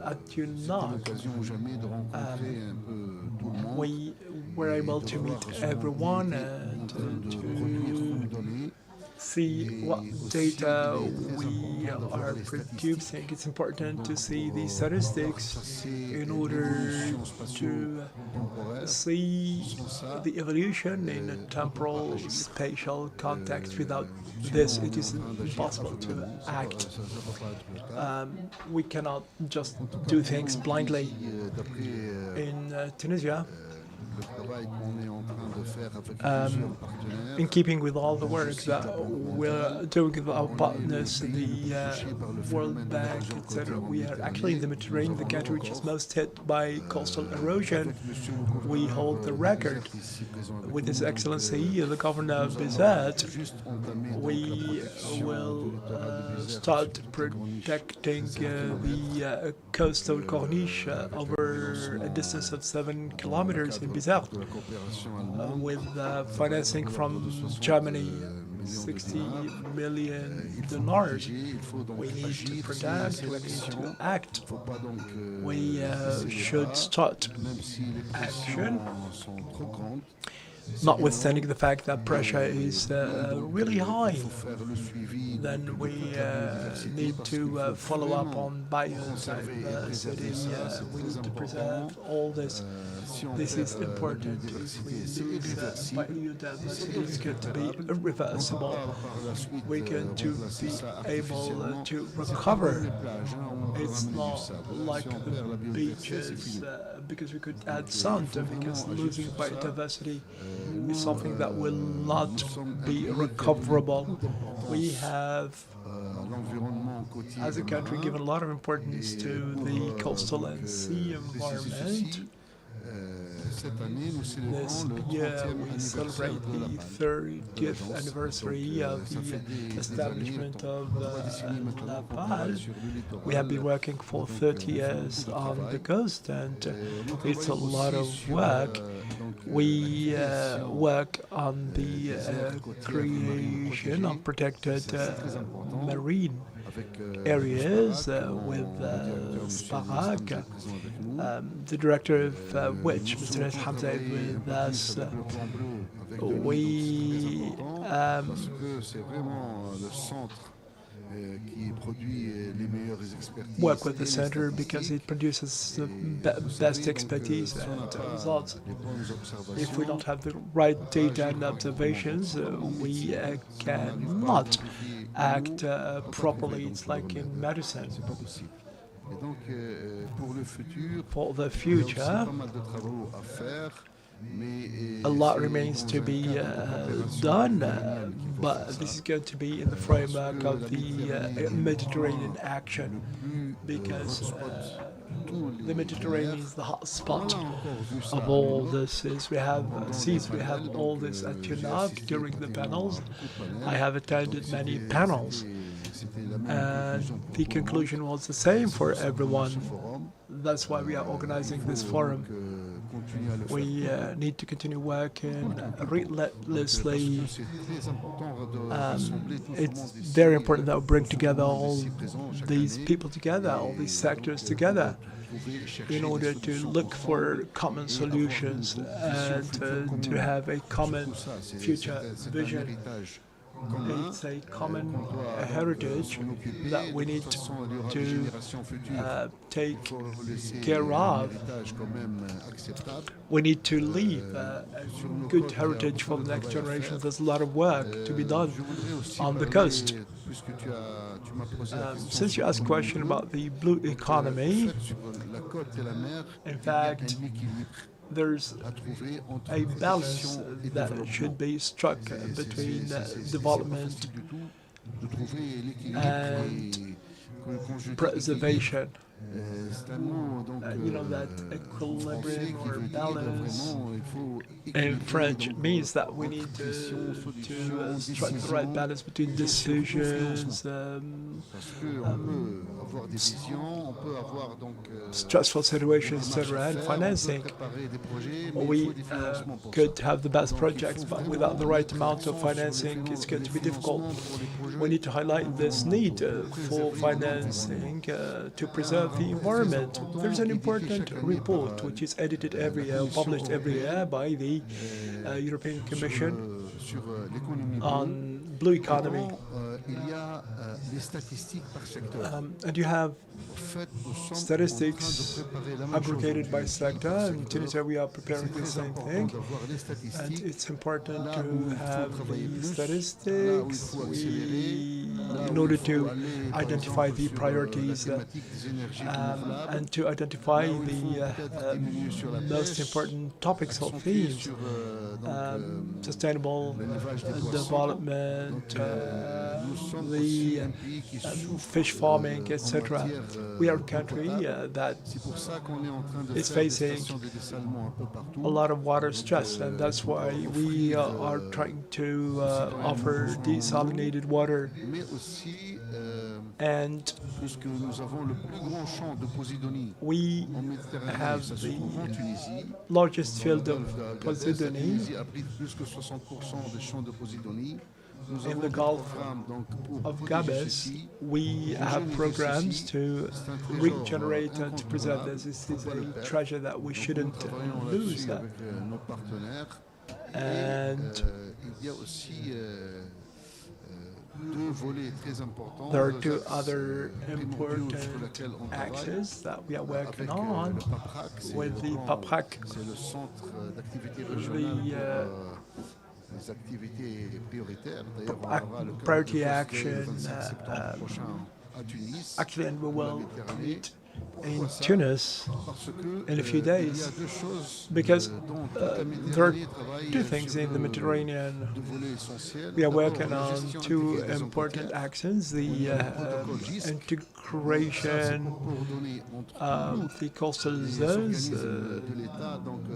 At UNOC, we were able to meet everyone and to see what data we are producing. It's important to see the statistics in order to see the evolution in a temporal, spatial context. Without this, it is impossible to act. We cannot just do things blindly. In Tunisia, in keeping with all the work that we're doing with our partners, the World Bank, etc., we are actually in the Mediterranean, the country which is most hit by coastal erosion. We hold the record. With His Excellency, the Governor Bizerte, we will start protecting the coastal corniche over a distance of 7 kilometers in Bizerte. With financing from Germany, $60 million. We need to protect, we need to act. We should start action. notwithstanding the fact that pressure is really high, then we need to follow up on biodiversity. We need to preserve all this. This is important. If we lose biodiversity, it's going to be irreversible. We're going to be able to recover. It's not like the beaches, because we could add sand, because losing biodiversity is something that will not be recoverable. We have, as a country, given a lot of importance to the coastal and sea environment. This year we celebrate the 30th anniversary of the establishment of La Pal. We have been working for 30 years on the coast, and it's a lot of work. We work on the creation of protected marine areas with SPARAG, the director of which, Mr. Hamza, is with us. We work with the center because it produces the best expertise and results. If we don't have the right data and observations, we cannot act properly. It's like in medicine. For the future, a lot remains to be done, but this is going to be in the framework of the Mediterranean action, because the Mediterranean is the hot spot of all this. We have seas, we have all this at UNAV during the panels. I have attended many panels, and the conclusion was the same for everyone. That's why we are organizing this forum. We need to continue working relentlessly. It's very important that we bring together all these people together, all these sectors together, in order to look for common solutions and to have a common future vision. It's a common heritage that we need to take care of. We need to leave a good heritage for the next generation. There's a lot of work to be done on the coast. Since you asked a question about the blue economy, in fact, there's a balance that should be struck between development and preservation. That equilibrium or balance in French means that we need to strike the right balance between decisions, stressful situations, etc., and financing. We could have the best projects, but without the right amount of financing, it's going to be difficult. We need to highlight this need for financing to preserve the environment. There's an important report which is edited every year, published every year by the European Commission on blue economy. And you have statistics aggregated by sector. In Tunisia, we are preparing the same thing. And it's important to have the statistics in order to identify the priorities and to identify the most important topics or themes. Sustainable development, the fish farming, etc. We are a country that is facing a lot of water stress, and that's why we are trying to offer desalinated water. And we have the largest field of Posidonie in the Gulf of Gabes. We have programs to regenerate and to preserve this. This is a treasure that we shouldn't lose. And there are two other important axes that we are working on with the PAPRAC, the priority action. Actually, and we will meet in Tunis in a few days, because there are two things in the Mediterranean. We are working on two important actions: the integration of the coastal zones,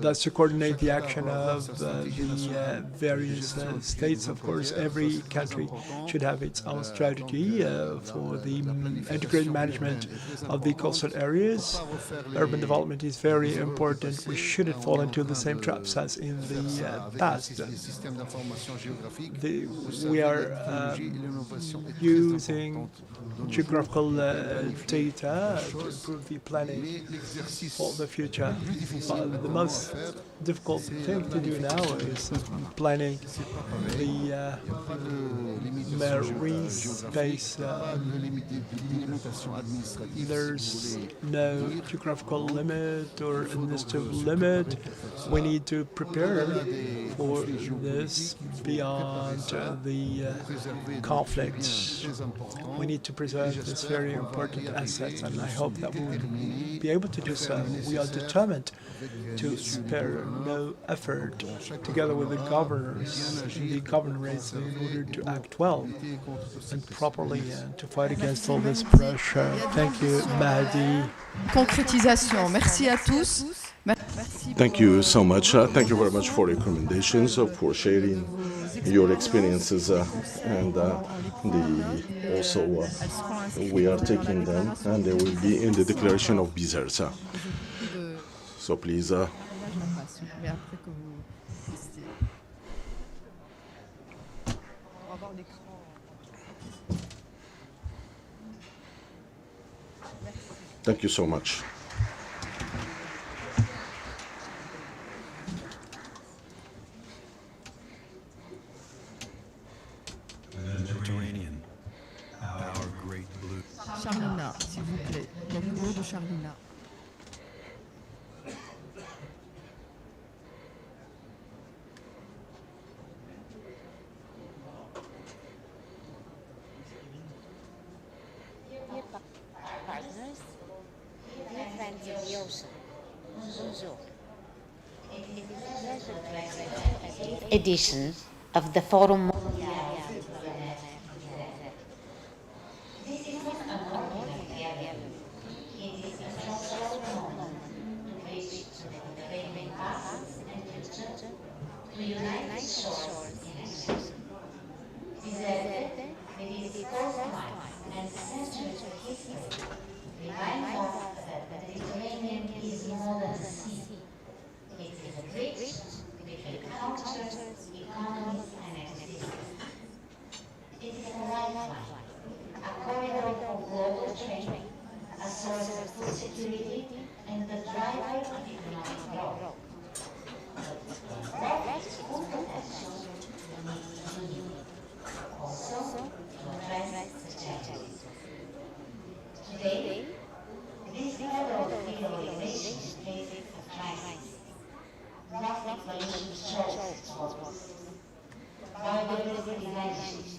that's to coordinate the action of the various states. Of course, every country should have its own strategy for the integrated management of the coastal areas. Urban development is very important. We shouldn't fall into the same traps as in the past. We are using geographical data to improve the planning for the future. But the most difficult thing to do now is planning the marine space. There's no geographical limit or administrative limit. We need to prepare for this beyond the conflicts. We need to preserve this very important assets, and I hope that we will be able to do so. We are determined to spare no effort, together with the governors and the governorates, in order to act well and properly and to fight against all this pressure. Thank you, Mahdi. Concrétisation. Merci à tous. Thank you so much. Thank you very much for your recommendations, for sharing your experiences, and also we are taking them, and they will be in the declaration of Bizerte. So please. Thank you so much. Mediterranean, our great blue. Charlina, s'il vous plaît. Le bureau de Charlina. Partners, dear friends of the ocean, bonjour. It is a pleasure to present the 8th edition of the Forum Mondial. This is not an ordinary gathering. It is a transformative moment to reach the Mediterranean past and future, to unite the shores in action. Bizerte, with its coastline and centuries of history, reminds us that the Mediterranean is more than a sea. It is a bridge between cultures, economies, and existence. It is a lifeline, a corridor of global trade, a source of food security, and the driver of economic growth. That is full potential to meet the need, also to address the challenges. Today, this level of globalization faces a crisis. Rapid pollution shows its woes. Biodiversity vanishes.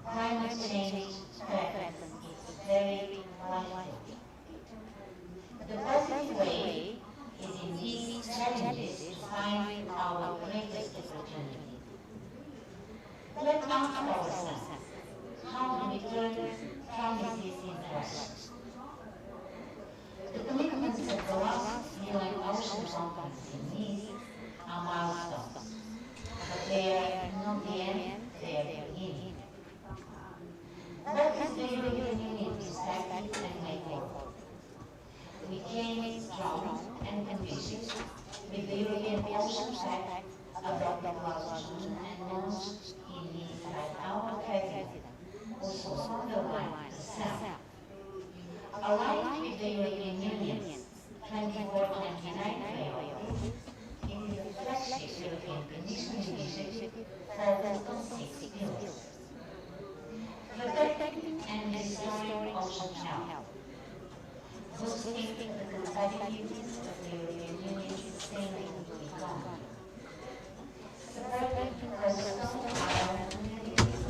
Climate change threatens its very livelihood. The positive way is in these challenges to find our greatest opportunity. Let's ask ourselves, how do we turn promises into action? The commitments of the last UN Ocean Conference in Nice are milestones, but they are not the end, they are the beginning. What is the European Union perspective and way forward? We came strong and ambitious with the European Ocean Pact adopted last June and launched in Nice by our President, Ursula von der Leyen herself. Aligned with the European Union's 24-29 priorities, it is the flagship European Commission boosting the competitiveness of the European Union's sustainable economy. Supporting coastal island communities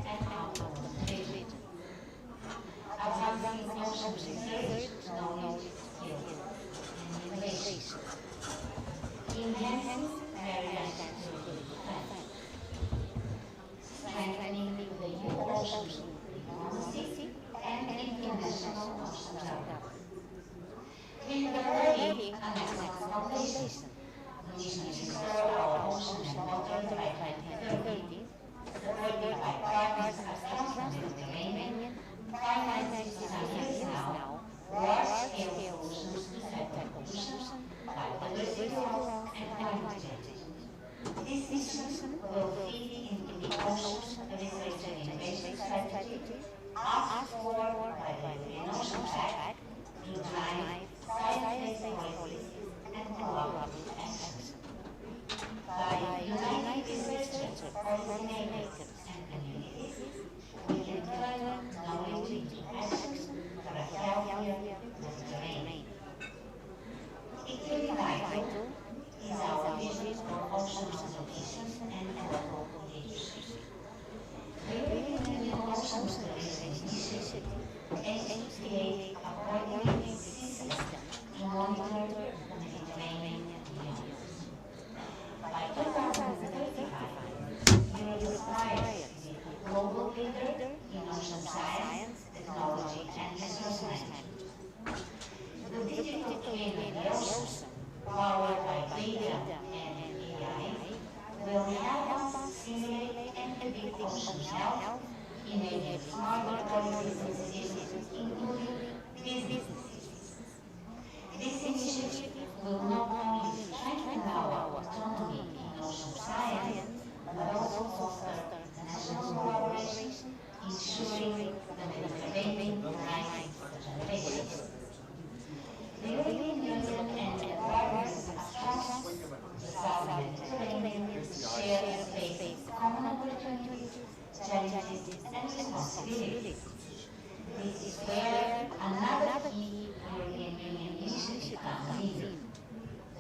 and outdoor trade. Advancing ocean research, knowledge, skills, and innovation. Enhancing maritime security defense. Strengthening the EU ocean diplomacy and international ocean governance. Preparing a next foundation, which will restore our ocean and water by 2030, supported by partners across the Mediterranean, financing years now, large-scale solutions to tackle pollution, biodiversity loss, and climate change. This mission will feed into the Ocean Research and Innovation Strategy, asked for by the European Ocean Pact, to drive science-based policies and collaborative action. By uniting researchers, policymakers, and communities, we can turn knowledge into action for a healthier Mediterranean. Equally vital is our vision for ocean solutions and global leadership. The European Union Ocean Solutions Initiative aims to create a coordinated system to monitor the Mediterranean region. By 2035, Europe aspires to be a global leader in ocean science, technology, and resource management. The digital twin in the ocean, powered by data and AI, will help us simulate and predict ocean health, enable smarter policies and decisions, including businesses. This initiative will not only strengthen our autonomy in ocean science, but also foster international collaboration, ensuring the Mediterranean thrives for generations. The European Union and the partners across the South Mediterranean share a space of common opportunities, challenges, and responsibilities. This is where another key European Union initiative comes in.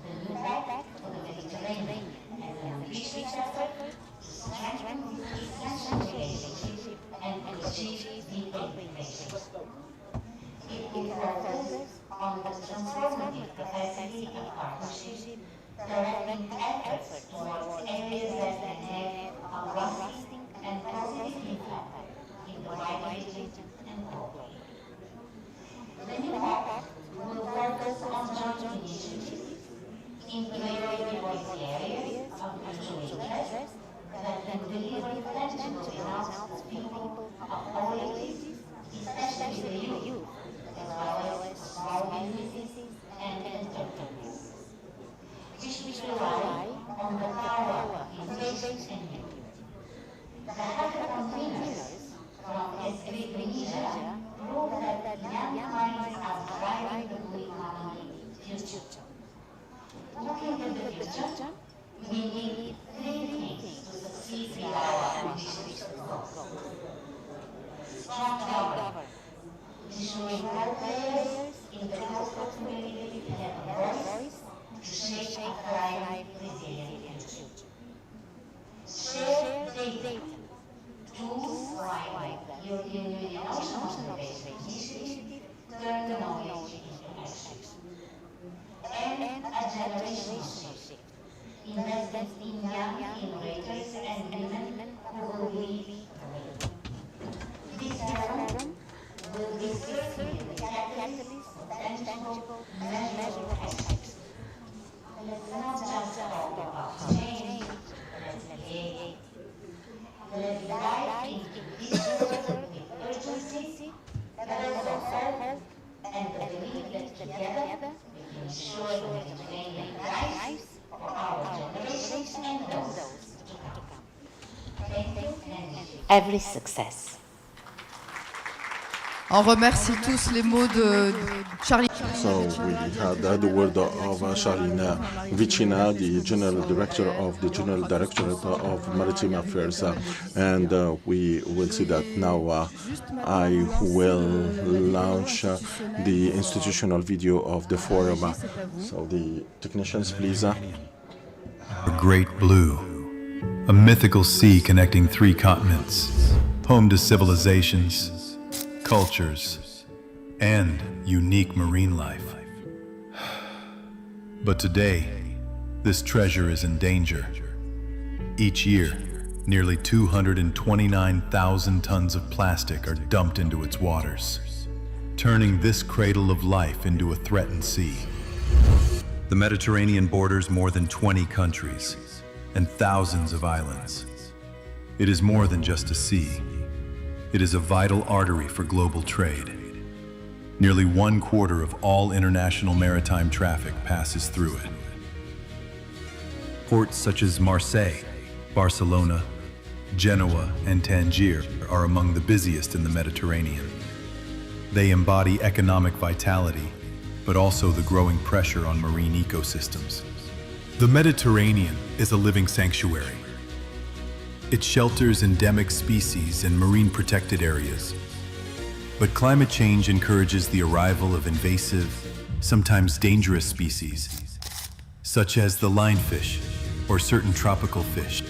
The new Pact for the Mediterranean and the ambitious effort to strengthen its essential relationship and to achieve deeper integration. It will focus on the transformative capacity of partnership, directing effort towards areas that can have a lasting and positive impact in the wider region and globally. The new Pact will focus on joint initiatives, integrating policy areas of mutual interest that can deliver tangible results for people of all ages, especially the youth, as well as small businesses and enterprises, which rely on the power of innovation and youth. The hackathon winners from S3 Tunisia proved that young minds are driving the economy future. Looking at the future, we need three things to succeed with our ambitious goals. Strong governance, ensuring all players in the local community have a voice to shape a thriving, resilient future. Share data. Tools like the European Union Ocean Observation Initiative turn knowledge into action. And a generational shift. Invest in young innovators and women who will lead the way. This forum will be certainly a catalyst for tangible, measurable action. Let's not just talk about change, let's create. Let's dive into this work with urgency, but also hope and the belief that together we can ensure the Mediterranean thrives for our generation and those to come. Thank you and every success. On remercie tous les mots de Charlie. So we had the word of Charlene Vicina, the General Director of the General Directorate of Maritime Affairs, and we will see that now I will launch the institutional video of the forum. So the technicians, please. A great blue, a mythical sea connecting 3 continents, home to civilizations, cultures, and unique marine life. But today, this treasure is in danger. Each year, nearly 229,000 tons of plastic are dumped into its waters, turning this cradle of life into a threatened sea. The Mediterranean borders more than 20 countries and thousands of islands. It is more than just a sea. It is a vital artery for global trade. Nearly 1/4 of all international maritime traffic passes through it. Ports such as Marseille, Barcelona, Genoa, and Tangier are among the busiest in the Mediterranean. They embody economic vitality, but also the growing pressure on marine ecosystems. The Mediterranean is a living sanctuary. It shelters endemic species and marine protected areas. But climate change encourages the arrival of invasive, sometimes dangerous species, such as the lionfish or certain tropical fish.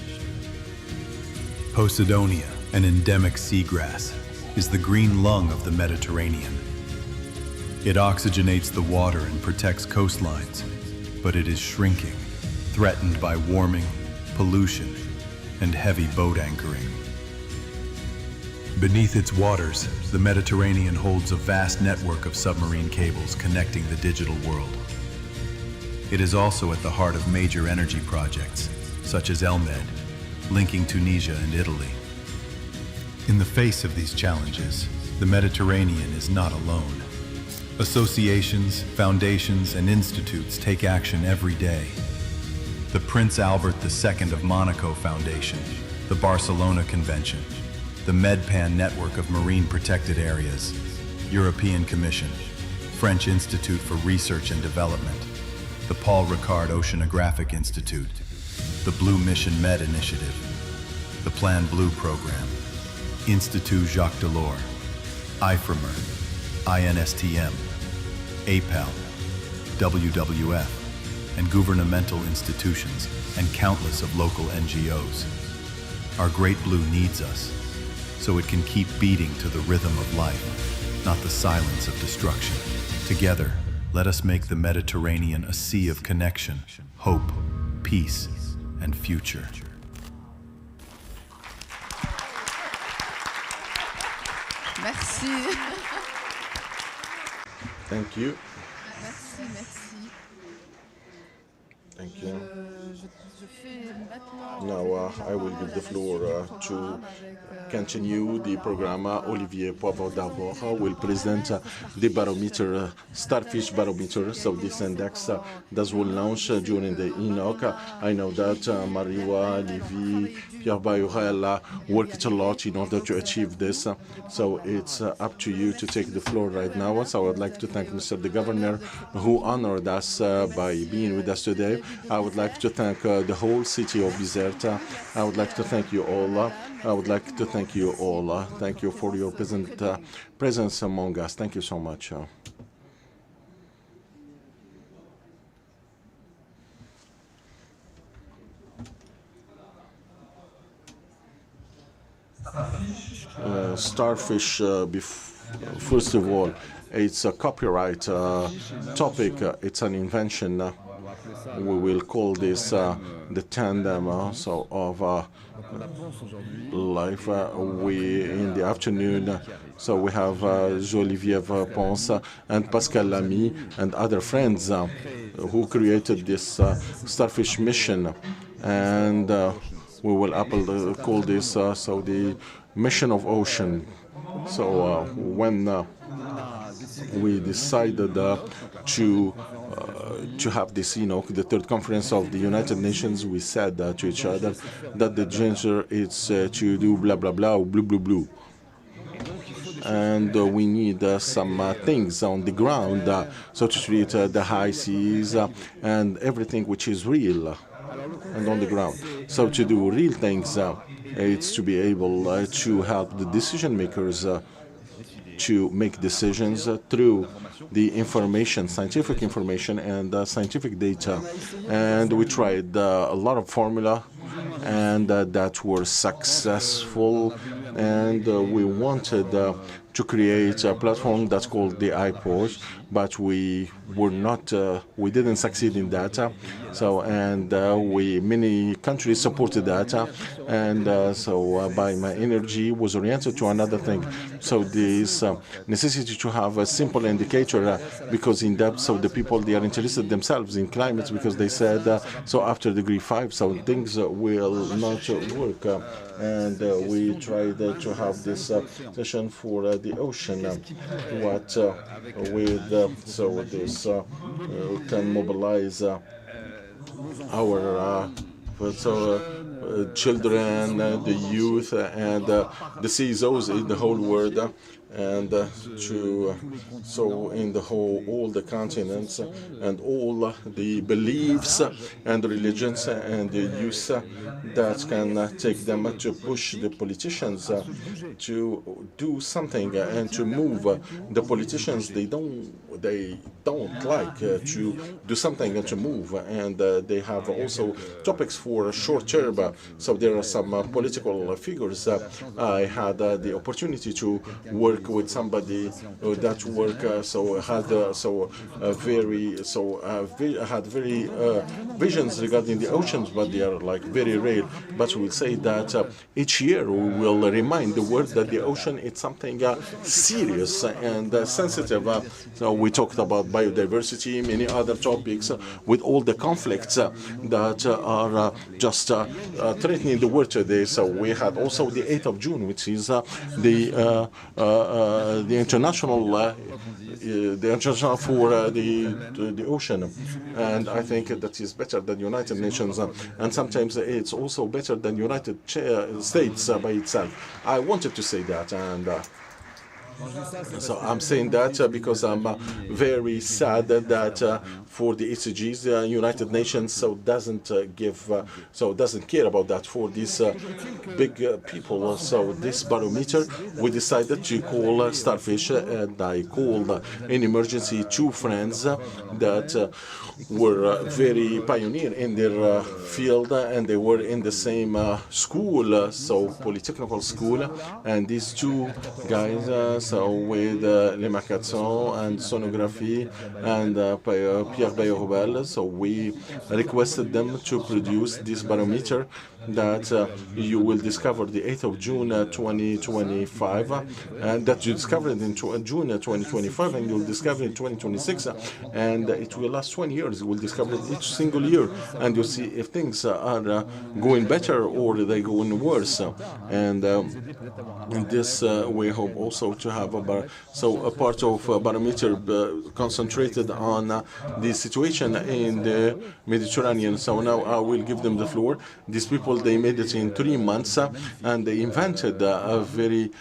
Posidonia, an endemic seagrass, is the green lung of the Mediterranean. It oxygenates the water and protects coastlines, but it is shrinking, threatened by warming, pollution, and heavy boat anchoring. Beneath its waters, the Mediterranean holds a vast network of submarine cables connecting the digital world. It is also at the heart of major energy projects, such as ELMED, linking Tunisia and Italy. In the face of these challenges, the Mediterranean is not alone. Associations, foundations, and institutes take action every day. The Prince Albert II of Monaco Foundation, the Barcelona Convention, the MedPan Network of Marine Protected Areas, European Commission, French Institute for Research and Development, the Paul Ricard Oceanographic Institute, the Blue Mission Med Initiative, the Plan Blue Program, Institut Jacques Delors, IFREMER, INSTM, APAL, WWF, and governmental institutions, and countless of local NGOs. Our Great Blue needs us, so it can keep beating to the rhythm of life, not the silence of destruction. Together, let us make the Mediterranean a sea of connection, hope, peace, and future. Merci. Thank you. Merci, merci. Thank you. Je fais maintenant... Now I will give the floor to continue the program. Olivier Poivre d'Arvor will present the barometer, Starfish Barometer. So this index that will launch during the ENOC. I know that Mariwa, Livy, Pierre Bayorel worked a lot in order to achieve this. So it's up to you to take the floor right now. So I would like to thank Mr. the Governor who honored us by being with us today. I would like to thank the whole city of Bizerte. I would like to thank you all. I would like to thank you all. Thank you for your presence among us. Thank you so much. Starfish, first of all, it's a copyright topic. It's an invention. We will call this the tandem of life. We in the afternoon, so we have Olivier Ponce and Pascal Lamy and other friends who created this Starfish mission, and we will call this so the mission of ocean. So when we decided to have this, the third conference of the United Nations, we said to each other that the danger is to do blah blah blah or blue blue blue. and we need some things on the ground, so to treat the high seas and everything which is real and on the ground. So to do real things, it's to be able to help the decision makers to make decisions through the information, scientific information and scientific data. And we tried a lot of formula and that were successful, and we wanted to create a platform that's called the iPort, but we didn't succeed in that. So, and many countries supported that, and so by my energy was oriented to another thing. So this necessity to have a simple indicator, because in depth, so the people, they are interested themselves in climate, because they said, so after degree 5, so things will not work. And we tried to have this session for the ocean, so this can mobilize our children, the youth, and the CEOs in the whole world, and so in the whole, all the continents and all the beliefs and religions and the youth, that can take them to push the politicians to do something and to move. The politicians, they don't like to do something and to move, and they have also topics for short term. So there are some political figures. I had the opportunity to work with somebody that had very visions regarding the oceans, but they are like very rare. But we'll say that each year we will remind the world that the ocean is something serious and sensitive. So we talked about biodiversity, many other topics, with all the conflicts that are just threatening the world today. So we had also the 8th of June, which is the international for the ocean, and I think that is better than United Nations, and sometimes it's also better than United States by itself. I wanted to say that, and so I'm saying that because I'm very sad that for the SDGs, United Nations doesn't doesn't care about that for these big people. So this barometer, we decided to call starfish, and I called in emergency 2 friends that were very pioneer in their field, and they were in the same school, so polytechnical school, and these 2 guys, so with Les Macatons and sonography and Pierre Bayer-Robel, so we requested them to produce this barometer that you will discover the 8th of June 2025, and that you discovered in June 2025, and you'll discover in 2026, and it will last 20 years. You will discover it each single year, and you'll see if things are going better or they're going worse. And this we hope also to have a part of a barometer concentrated on the situation in the Mediterranean. So now I will give them the floor. These people, they made it in 3 months, and they invented a very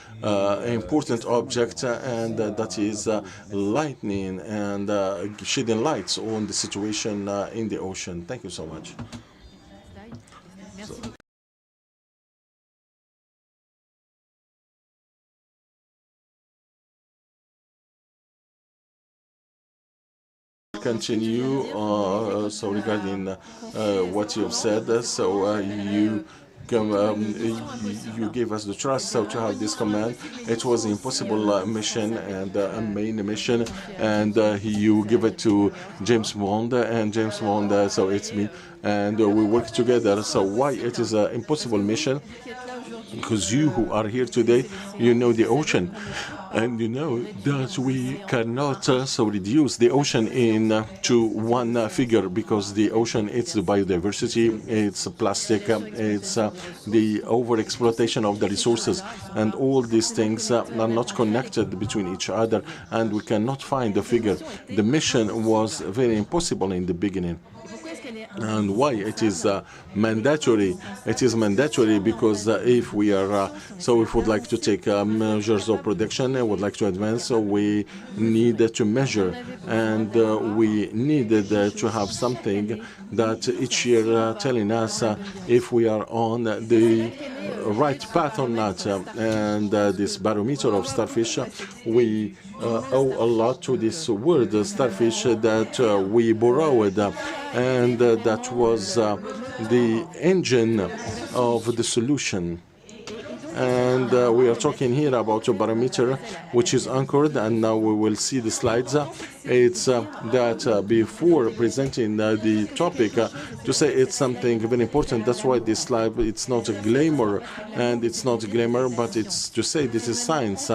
important object, and that is lightning and shedding lights on the situation in the ocean. Thank you so much. Continue so regarding what you have said, so you gave us the trust to have this command. It was an impossible mission and a main mission, and you give it to James Bond, and James Bond, so it's me, and we work together. So why it is an impossible mission? Because you who are here today, you know the ocean, and you know that we cannot reduce the ocean to one figure, because the ocean, it's the biodiversity, it's plastic, it's the overexploitation of the resources, and all these things are not connected between each other, and we cannot find a figure. The mission was very impossible in the beginning. And why it is mandatory? It is mandatory because if we are, so if we would like to take measures of production and would like to advance, so we need to measure, and we needed to have something that each year telling us if we are on the right path or not. And this barometer of starfish, we owe a lot to this word starfish that we borrowed, and that was the engine of the solution. And we are talking here about a barometer which is anchored, and now we will see the slides. It's that before presenting the topic, to say it's something very important. That's why this slide, it's not a glamour, and it's not a glamour, but it's to say this is science,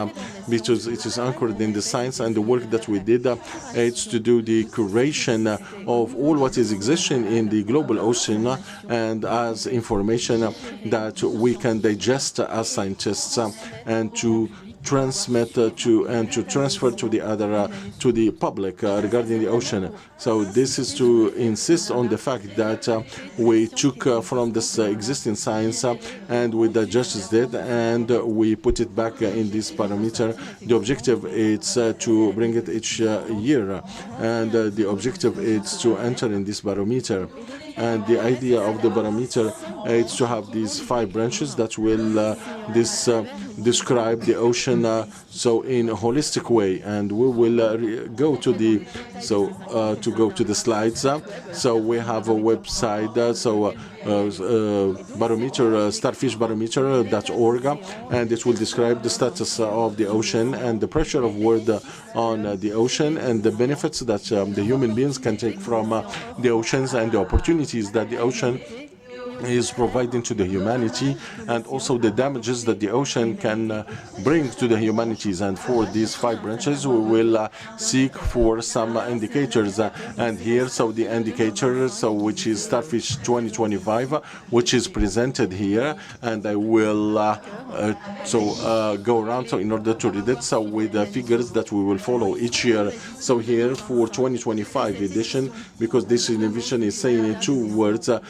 because it is anchored in the science and the work that we did. It's to do the curation of all what is existing in the global ocean, and as information that we can digest as scientists, and to transmit and to transfer to the other to the public regarding the ocean. So this is to insist on the fact that we took from this existing science and we digested it, and we put it back in this parameter. The objective is to bring it each year, and the objective is to enter in this barometer. And the idea of the barometer is to have these 5 branches that will describe the ocean so in a holistic way. And we will go to the to go to the slides. So we have a website, barometer, starfishbarometer.org, and it will describe the status of the ocean and the pressure of world on the ocean, and the benefits that the human beings can take from the oceans, and the opportunities that the ocean is providing to the humanity, and also the damages that the ocean can bring to the humanities. And for these 5 branches, we will seek for some indicators. And here, so the indicator, so which is Starfish 2025, which is presented here, and I will go around in order to read it. So with the figures that we will follow each year. So here for 2025 edition, because this edition is saying in 2 words, that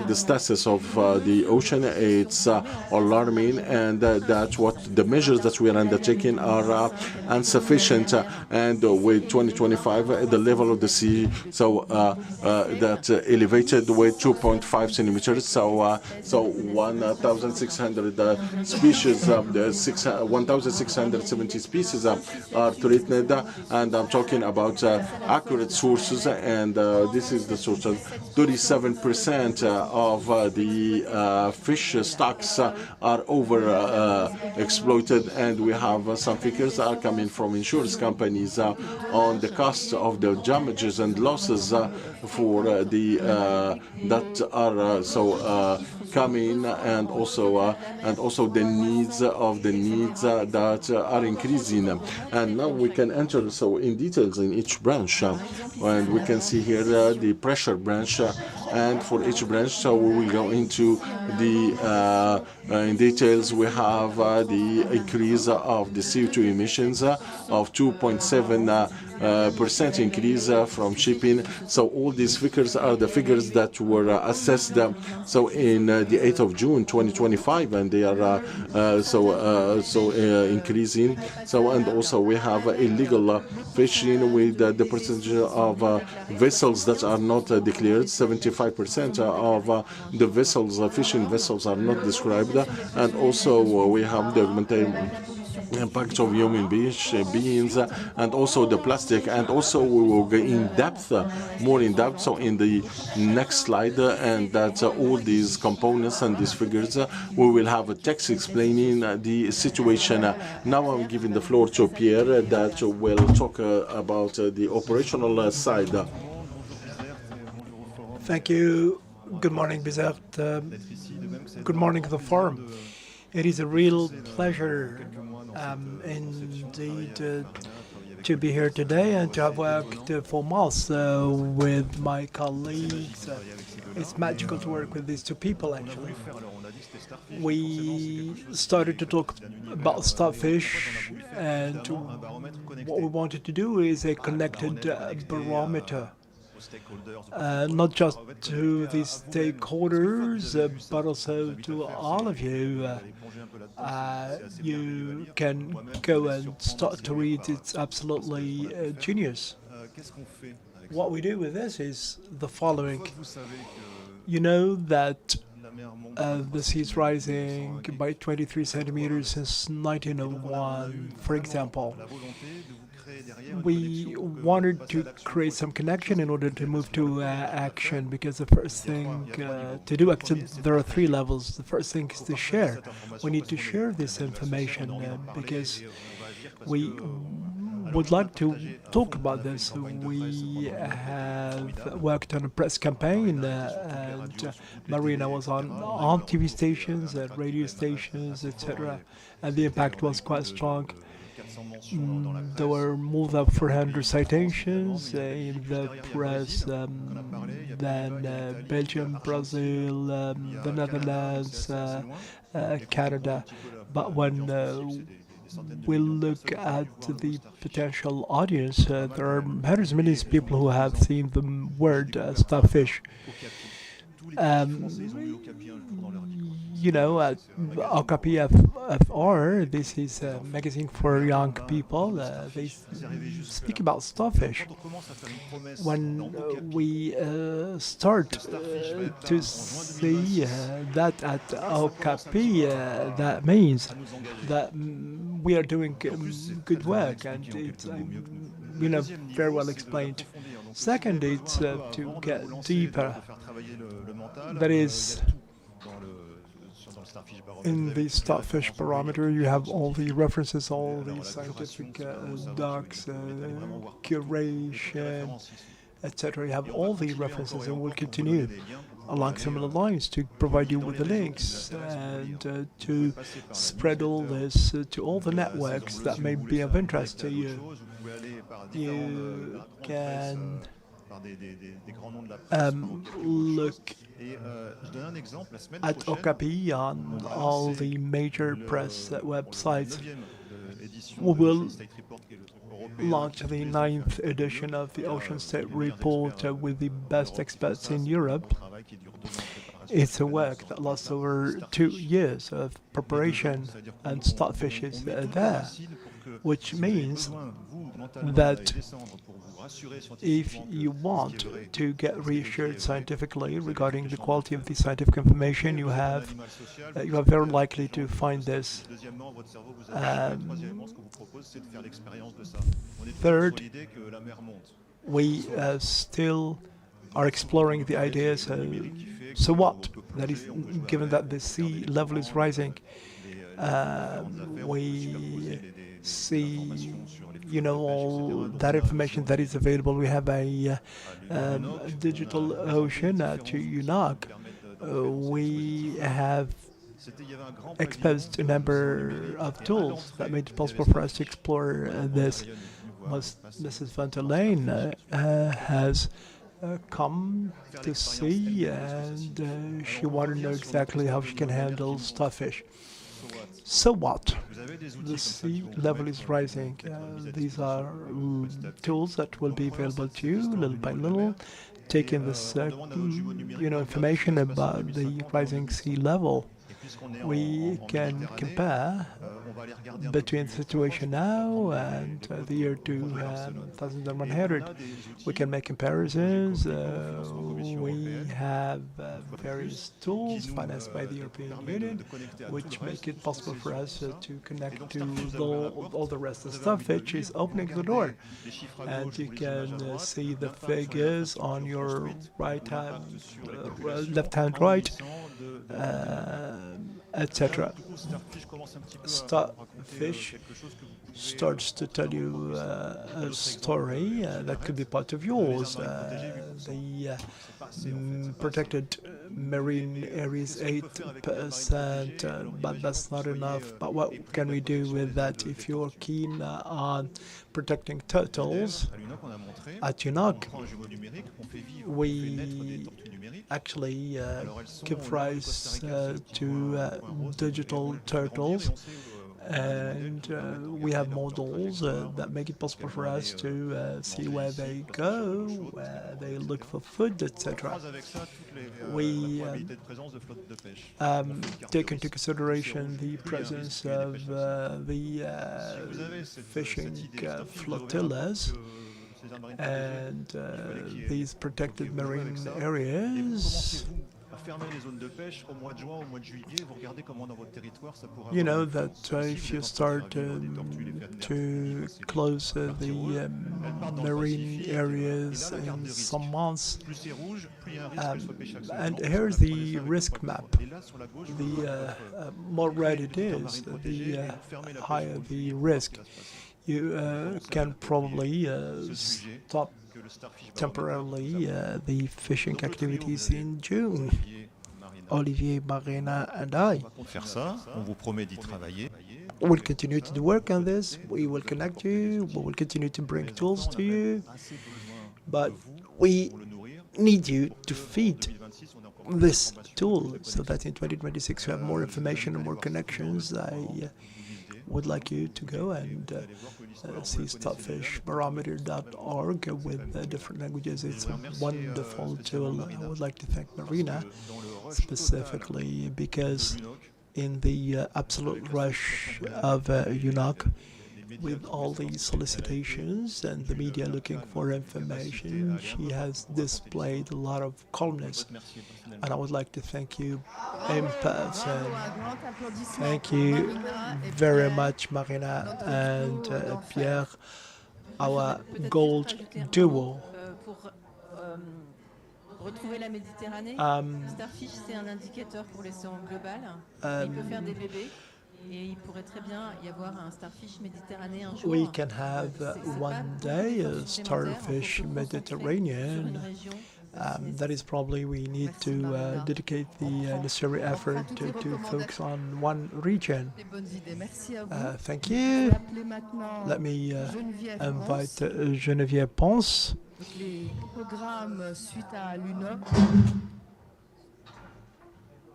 the status of the ocean, it's alarming, and that what the measures that we are undertaking are insufficient. And with 2025, the level of the sea, so that elevated with 2.5 centimeters. So 1,600 species, 1,670 species are threatened, and I'm talking about accurate sources, and this is the source of 37% of the fish stocks are over exploited, and we have some figures are coming from insurance companies on the cost of the damages and losses for the that are coming, and also the needs that are increasing. And now we can enter in details in each branch, and we can see here the pressure branch, and for each branch, so we will go into the in details. We have the increase of the CO2 emissions of 2.7% increase from shipping. So all these figures are the figures that were assessed in the 8th of June 2025, and they are increasing. So, and also we have illegal fishing with the percentage of vessels that are not declared. 75% of the vessels, fishing vessels, are not described, and also we have the impact of human beings, and also the plastic, and also we will go in depth, more in depth, so in the next slide, and that all these components and these figures, we will have a text explaining the situation. Now I'm giving the floor to Pierre that will talk about the operational side. Thank you. Good morning, Bizerte. Good morning to the forum. It is a real pleasure indeed to be here today and to have worked for months with my colleagues. It's magical to work with these 2 people, actually. We started to talk about starfish, and what we wanted to do is a connected barometer not just to the stakeholders, but also to all of you. You can go and start to read. It's absolutely genius. What we do with this is the following. You know that the sea is rising by 23 centimeters since 1901, for example. We wanted to create some connection in order to move to action, because the first thing to do, actually, there are 3 levels. The first thing is to share. We need to share this information because we would like to talk about this. We have worked on a press campaign, and Marina was on TV stations and radio stations, etc., and the impact was quite strong. There were more than 400 citations in the press, then Belgium, Brazil, the Netherlands, Canada. But when we look at the potential audience, there are hundreds of millions of people who have seen the word starfish. You know, at Okapi FR, this is a magazine for young people. They speak about starfish. When we start to see that at Okapi, that means that we are doing good work, and it's very well explained. Second, it's to get deeper. That is, in the starfish barometer, you have all the references, all the scientific docs, curation, etc. You have all the references, and we'll continue along similar lines to provide you with the links and to spread all this to all the networks that may be of interest to you. You can look at Okapi on all the major press websites. We will launch the 9th edition of the Ocean State Report with the best experts in Europe. It's a work that lasts over 2 years of preparation, and starfish is there, which means that if you want to get reassured scientifically regarding the quality of the scientific information you are very likely to find this. Third, we still are exploring the ideas. So what? That is, given that the sea level is rising, we see, all that information that is available. We have a digital ocean to UNOC. We have exposed a number of tools that made it possible for us to explore this. Mrs. van der Leyen has come to see, and she wanted to know exactly how she can handle starfish. So what? The sea level is rising. These are tools that will be available to you little by little, taking this information about the rising sea level. We can compare between the situation now and the year 2100. We can make comparisons. We have various tools financed by the European Union, which make it possible for us to connect to all the rest of the stuff, which is opening the door. And you can see the figures on your left-hand right, etc. Starfish starts to tell you a story that could be part of yours. The protected marine area is 8%, but that's not enough. But what can we do with that? If you're keen on protecting turtles, at UNOC, we actually give rise to digital turtles, and we have models that make it possible for us to see where they go, where they look for food, etc. We take into consideration the presence of the fishing flotillas and these protected marine areas. You know that if you start to close the marine areas in some months, and here's the risk map. The more red it is, the higher the risk. You can probably stop temporarily the fishing activities in June. Olivier, Marina, and I will continue to do work on this. We will connect you. We will continue to bring tools to you. But we need you to feed this tool so that in 2026 we have more information and more connections. I would like you to go and see stopfishbarometer.org with different languages. It's a wonderful tool. I would like to thank Marina specifically because in the absolute rush of UNOC, with all these solicitations and the media looking for information, she has displayed a lot of calmness. And I would like to thank you in person. Thank you very much, Marina and Pierre, our gold duo. Retrouver la Méditerranée. Starfish, c'est un indicateur pour l'océan global. Il peut faire des bébés. Et il pourrait très bien y avoir un starfish méditerranéen un jour. We can have one day a starfish Mediterranean. That is probably we need to dedicate the necessary effort to focus on one region. Thank you. Let me invite Geneviève Ponce.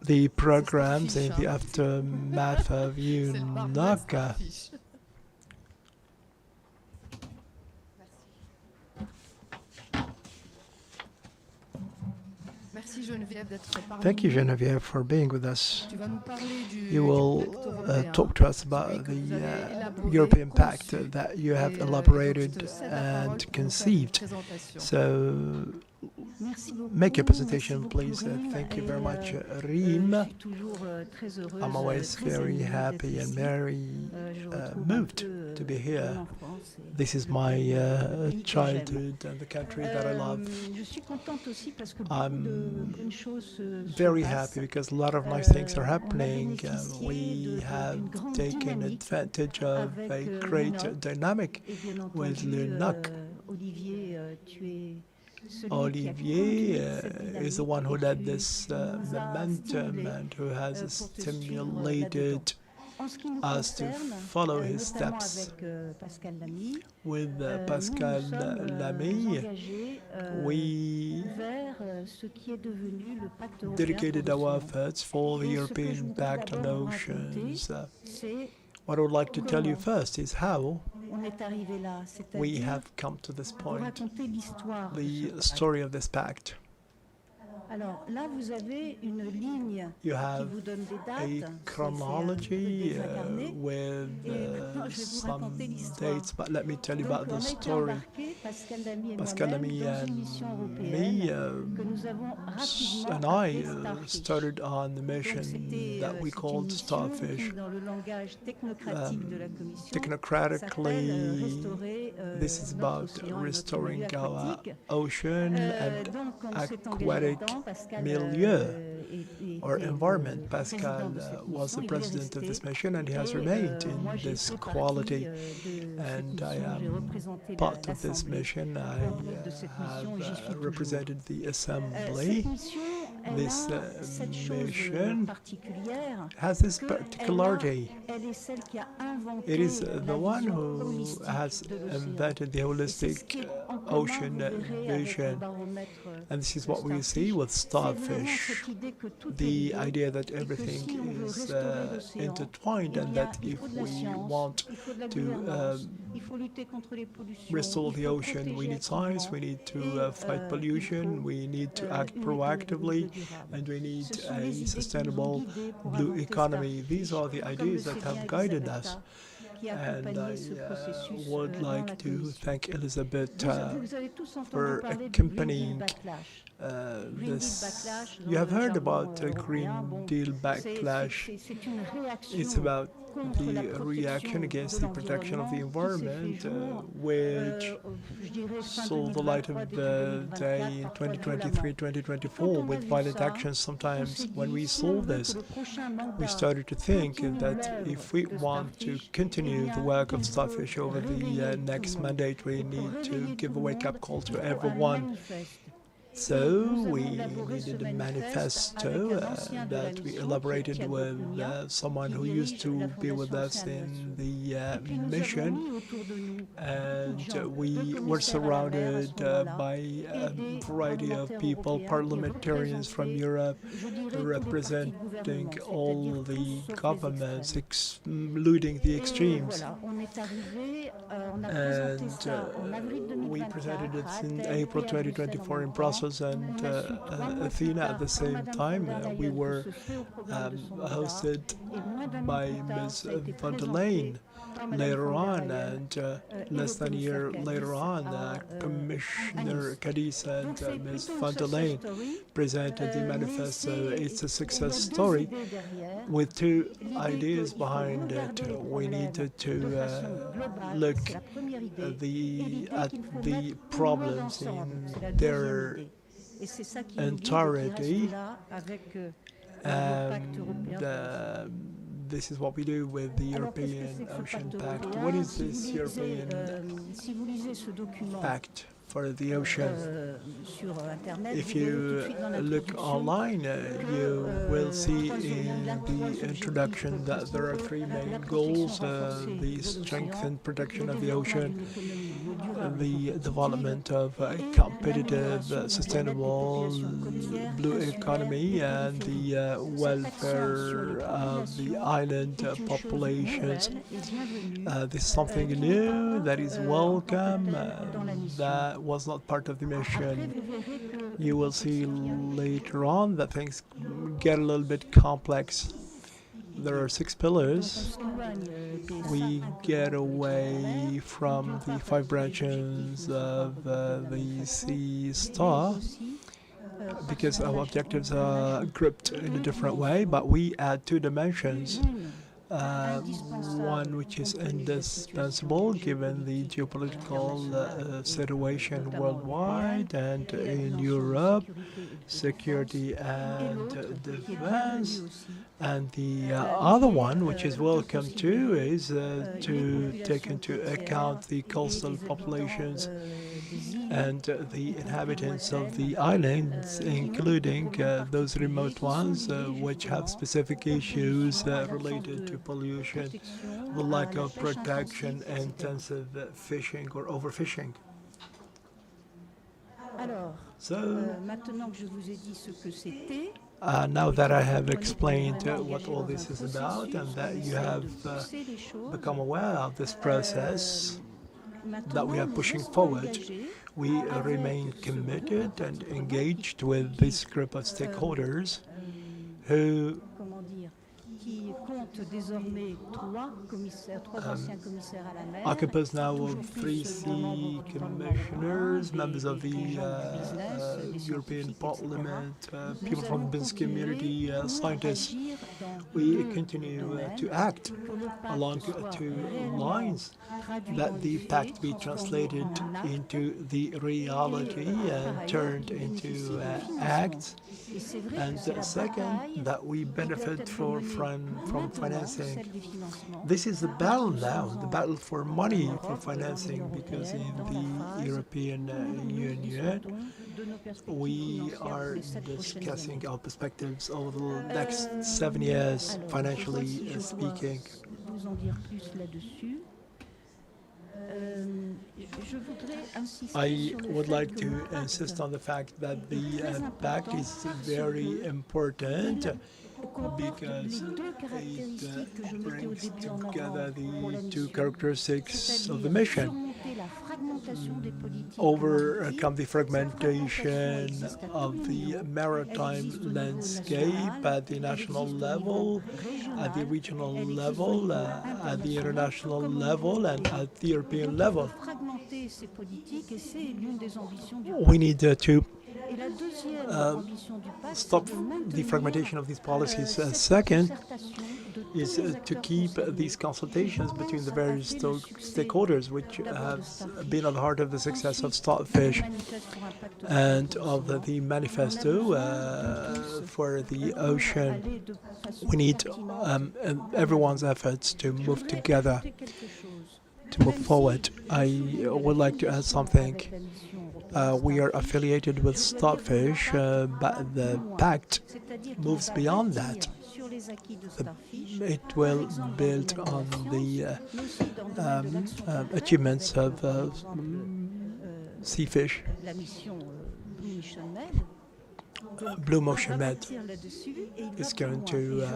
The programs in the aftermath of UNOC. Thank you, Geneviève, for being with us. You will talk to us about the European Pact that you have elaborated and conceived. So, make your presentation, please. Thank you very much, Rim. I'm always very happy and very moved to be here. This is my childhood and the country that I love. I'm very happy because a lot of nice things are happening. We have taken advantage of a great dynamic with UNOC. Olivier is the one who led this momentum and who has stimulated us to follow his steps. With Pascal Lamy, we dedicated our efforts for the European Pact on Oceans. What I would like to tell you first is how we have come to this point, the story of this pact. You have a chronology with some dates, but let me tell you about the story. Pascal Lamy and me and I started on the mission that we called Starfish. Technocratically, this is about restoring our ocean and aquatic milieu or environment. Pascal was the president of this mission and he has remained in this quality, and I am part of this mission. I have represented the assembly. This mission has this particularity. It is the one who has invented the holistic ocean vision. And this is what we see with starfish. The idea that everything is intertwined, and that if we want to restore the ocean, we need science, we need to fight pollution, we need to act proactively, and we need a sustainable blue economy. These are the ideas that have guided us. And I would like to thank Elizabeth for accompanying this. You have heard about the Green Deal backlash. It's about the reaction against the protection of the environment, which saw the light of the day in 2023-2024 with violent actions. Sometimes when we saw this, we started to think that if we want to continue the work of Starfish over the next mandate, we need to give a wake-up call to everyone. So we needed a manifesto that we elaborated with someone who used to be with us in the mission, and we were surrounded by a variety of people, parliamentarians from Europe, representing all the governments, excluding the extremes. And we presented it in April 2024 in Brussels and Athena at the same time. We were hosted by Ms. von der Leyen later on, and less than a year later on, Commissioner Cadiz and Ms. von der Leyen presented the manifesto. It's a success story with two ideas behind it. We needed to look at the problems in their entirety, and this is what we do with the European Ocean Pact. What is this European Pact for the ocean? If you look online, you will see in the introduction that there are three main goals: the strengthened protection of the ocean, the development of a competitive, sustainable blue economy, and the welfare of the island populations. This is something new that is welcome, that was not part of the mission. You will see later on that things get a little bit complex. There are 6 pillars. We get away from the 5 branches of the sea star because our objectives are grouped in a different way, but we add 2 dimensions. One which is indispensable given the geopolitical situation worldwide and in Europe, security and defense. And the other one, which is welcome too, is to take into account the coastal populations and the inhabitants of the islands, including those remote ones which have specific issues related to pollution, the lack of protection, intensive fishing or overfishing. So, now that I have explained what all this is about and that you have become aware of this process that we are pushing forward, we remain committed and engaged with this group of stakeholders who are composed now of 3 sea commissioners, members of the European Parliament, people from the business community, scientists. We continue to act along 2 lines: that the pact be translated into the reality and turned into acts, and second, that we benefit from financing. This is the battle now, the battle for money for financing, because in the European Union we are discussing our perspectives over the next 7 years, financially speaking. I would like to insist on the fact that the pact is very important because it brings together the two characteristics of the mission. Overcome the fragmentation of the maritime landscape at the national level, at the regional level, at the international level, and at the European level. We need to stop the fragmentation of these policies. Second is to keep these consultations between the various stakeholders, which have been at the heart of the success of Starfish and of the manifesto for the ocean. We need everyone's efforts to move together, to move forward. I would like to add something. We are affiliated with Starfish, but the pact moves beyond that. It will build on the achievements of Sea Fish. Blue Motion Med is going to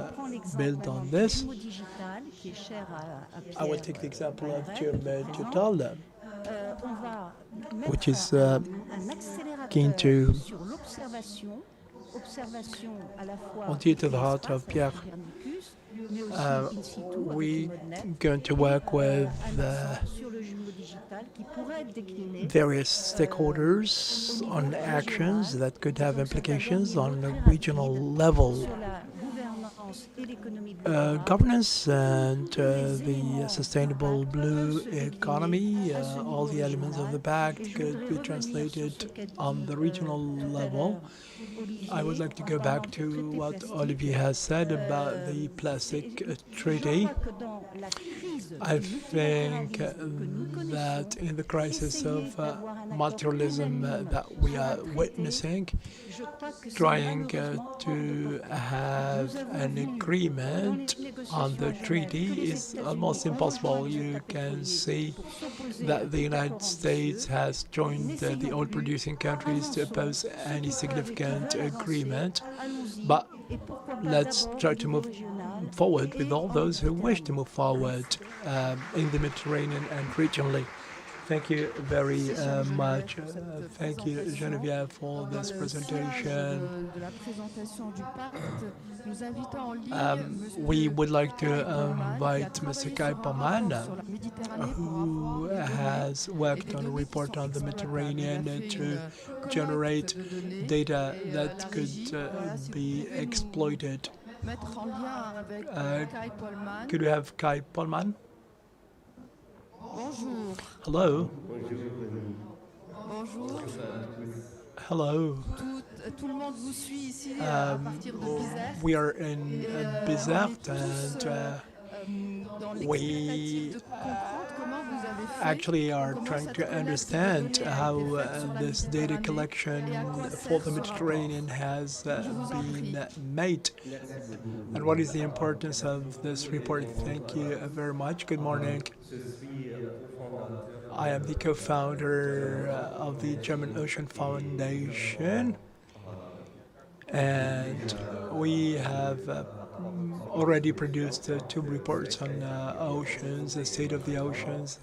build on this. I will take the example of Geopolitical, which is keen to adhere to the heart of Pierre. We're going to work with various stakeholders on actions that could have implications on a regional level. Governance and the sustainable blue economy, all the elements of the pact could be translated on the regional level. I would like to go back to what Olivier has said about the plastic treaty. I think that in the crisis of multilateralism that we are witnessing, trying to have an agreement on the treaty is almost impossible. You can see that the United States has joined the oil-producing countries to oppose any significant agreement, but let's try to move forward with all those who wish to move forward in the Mediterranean and regionally. Thank you very much. Thank you, Geneviève, for this presentation. We would like to invite Mr. Kai Palman, who has worked on a report on the Mediterranean to generate data that could be exploited. Could we have Kai Palman? Bonjour. Hello. Bonjour. Hello. Tout le monde vous suit ici à partir de Bizerte. We are in Bizerte and we actually are trying to understand how this data collection for the Mediterranean has been made and what is the importance of this report. Thank you very much. Good morning. I am the co-founder of the German Ocean Foundation, and we have already produced 2 reports on oceans, the state of the oceans,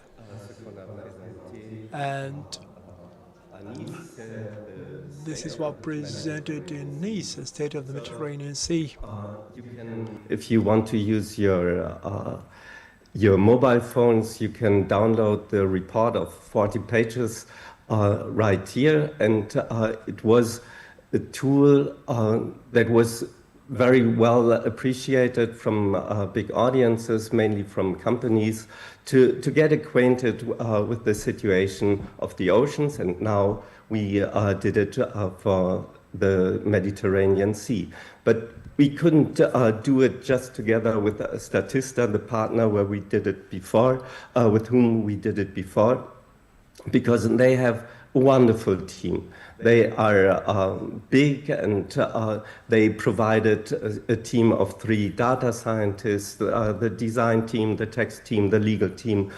and this is what presented in Nice, the state of the Mediterranean Sea. If you want to use your mobile phones, you can download the report of 40 pages right here, and it was a tool that was very well appreciated from big audiences, mainly from companies, to get acquainted with the situation of the oceans, and now we did it for the Mediterranean Sea. But we couldn't do it just together with Statista, the partner where we did it before, with whom we did it before, because they have a wonderful team. They are big, and they provided a team of 3 data scientists, the design team, the text team, the legal team.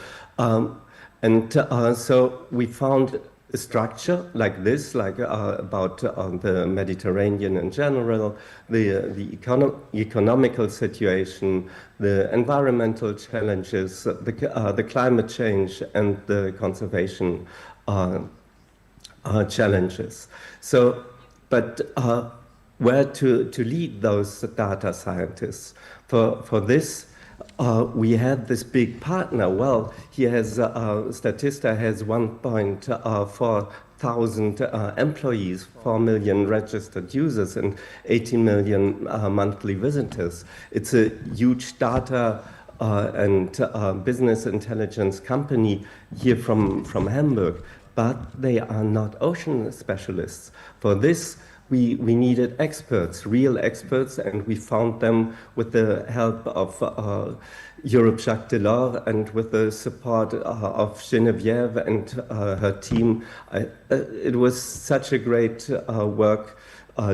And so we found a structure like this, like about the Mediterranean in general, the economical situation, the environmental challenges, the climate change, and the conservation challenges. So, but where to lead those data scientists? For this, we had this big partner. Well, he has, Statista has 1.4 thousand employees, 4 million registered users, and 18 million monthly visitors. It's a huge data and business intelligence company here from Hamburg, but they are not ocean specialists. For this, we needed experts, real experts, and we found them with the help of Europe Jacques Delors and with the support of Geneviève and her team. It was such a great work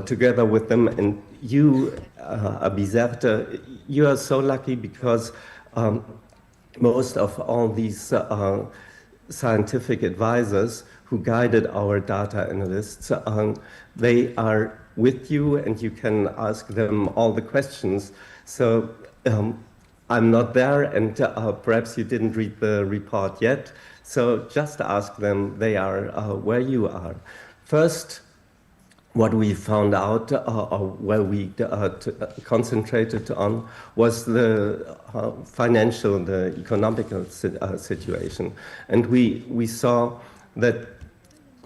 together with them. And you, Bizerte, you are so lucky because most of all these scientific advisors who guided our data analysts, they are with you and you can ask them all the questions. So I'm not there and perhaps you didn't read the report yet. So just ask them, they are where you are. First, what we found out, or where we concentrated on, was the financial, the economical situation. And we saw that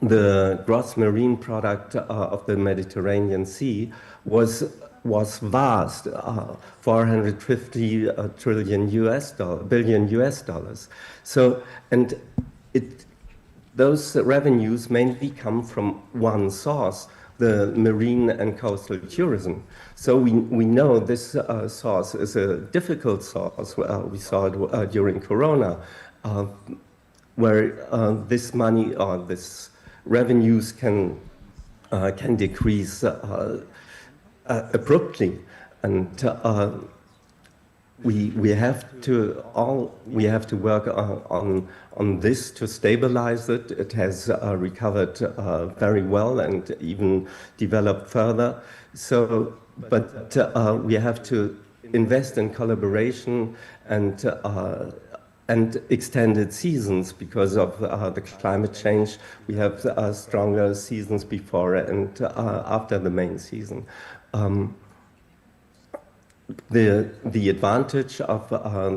the gross marine product of the Mediterranean Sea was vast, 450 billion US dollars. So, and those revenues mainly come from one source, the marine and coastal tourism. So we know this source is a difficult source. We saw it during Corona, where this money or this revenues can decrease abruptly, and we have to work on this to stabilize it. It has recovered very well and even developed further. So, but we have to invest in collaboration and extended seasons because of the climate change. We have stronger seasons before and after the main season. The advantage of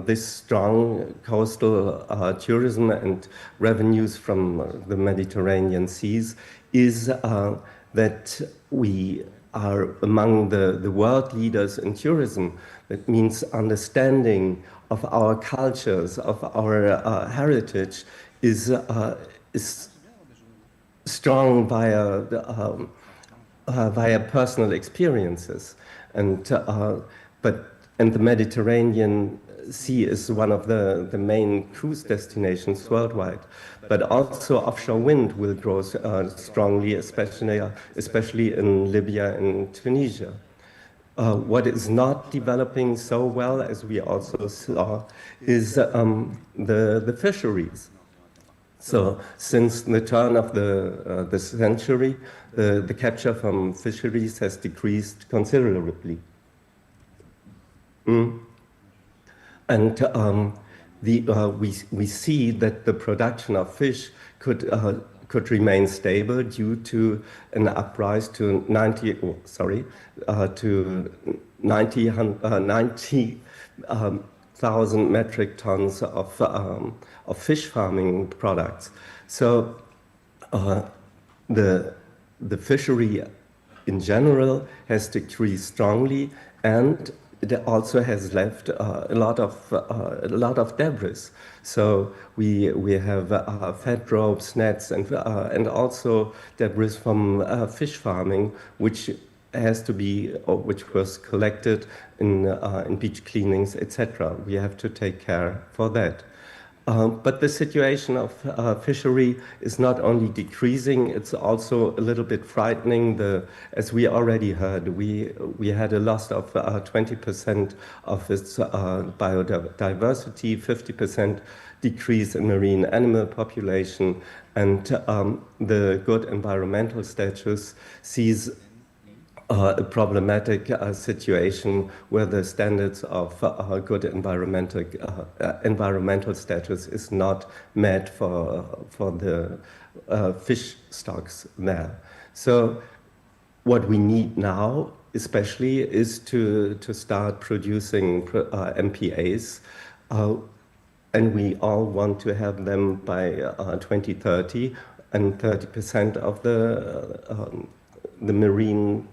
this strong coastal tourism and revenues from the Mediterranean seas is that we are among the world leaders in tourism. That means understanding of our cultures, of our heritage, is strong via personal experiences, and the Mediterranean Sea is one of the main cruise destinations worldwide. But also offshore wind will grow strongly, especially in Libya and Tunisia. What is not developing so well, as we also saw, is the fisheries. So since the turn of the century, the capture from fisheries has decreased considerably. And we see that the production of fish could remain stable due to an uprise to 90,000 metric tons of fish farming products. So the fishery in general has decreased strongly, and it also has left a lot of debris. So we have fed ropes, nets, and also debris from fish farming, which has to be, or which was collected in beach cleanings, etc. We have to take care for that. But the situation of fishery is not only decreasing, it's also a little bit frightening. As we already heard, we had a loss of 20% of its biodiversity, 50% decrease in marine animal population, and the good environmental status sees a problematic situation where the standards of good environmental status is not met for the fish stocks there. So what we need now especially is to start producing MPAs, and we all want to have them by 2030, and 30% of the marine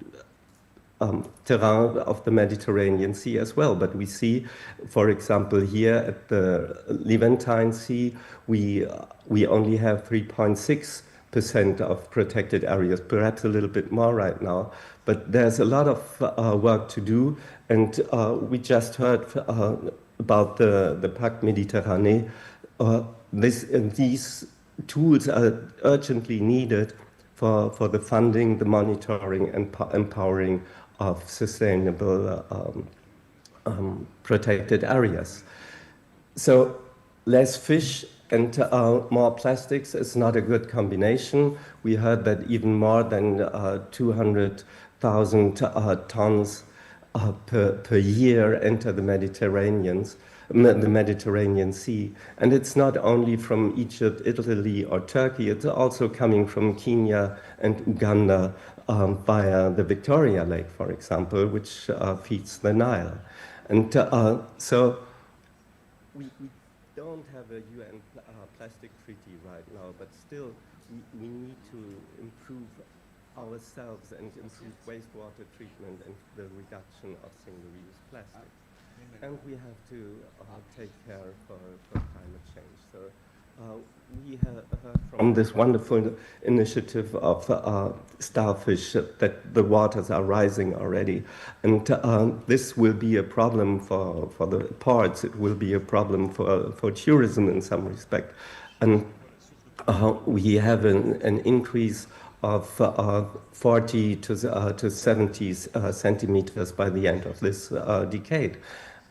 terrain of the Mediterranean Sea as well. But we see, for example, here at the Levantine Sea, we only have 3.6% of protected areas, perhaps a little bit more right now. But there's a lot of work to do, and we just heard about the Pact Méditerranée. These tools are urgently needed for the funding, the monitoring, and empowering of sustainable protected areas. So less fish and more plastics is not a good combination. We heard that even more than 200,000 tons per year enter the Mediterranean Sea. And it's not only from Egypt, Italy, or Turkey, it's also coming from Kenya and Uganda via the Victoria Lake, for example, which feeds the Nile. And so we don't have a UN plastic treaty right now, but still we need to improve ourselves and improve wastewater treatment and the reduction of single-use plastic. And we have to take care for climate change. So we have heard from this wonderful initiative of starfish that the waters are rising already. And this will be a problem for the ports. It will be a problem for tourism in some respect. And we have an increase of 40 to 70 centimeters by the end of this decade.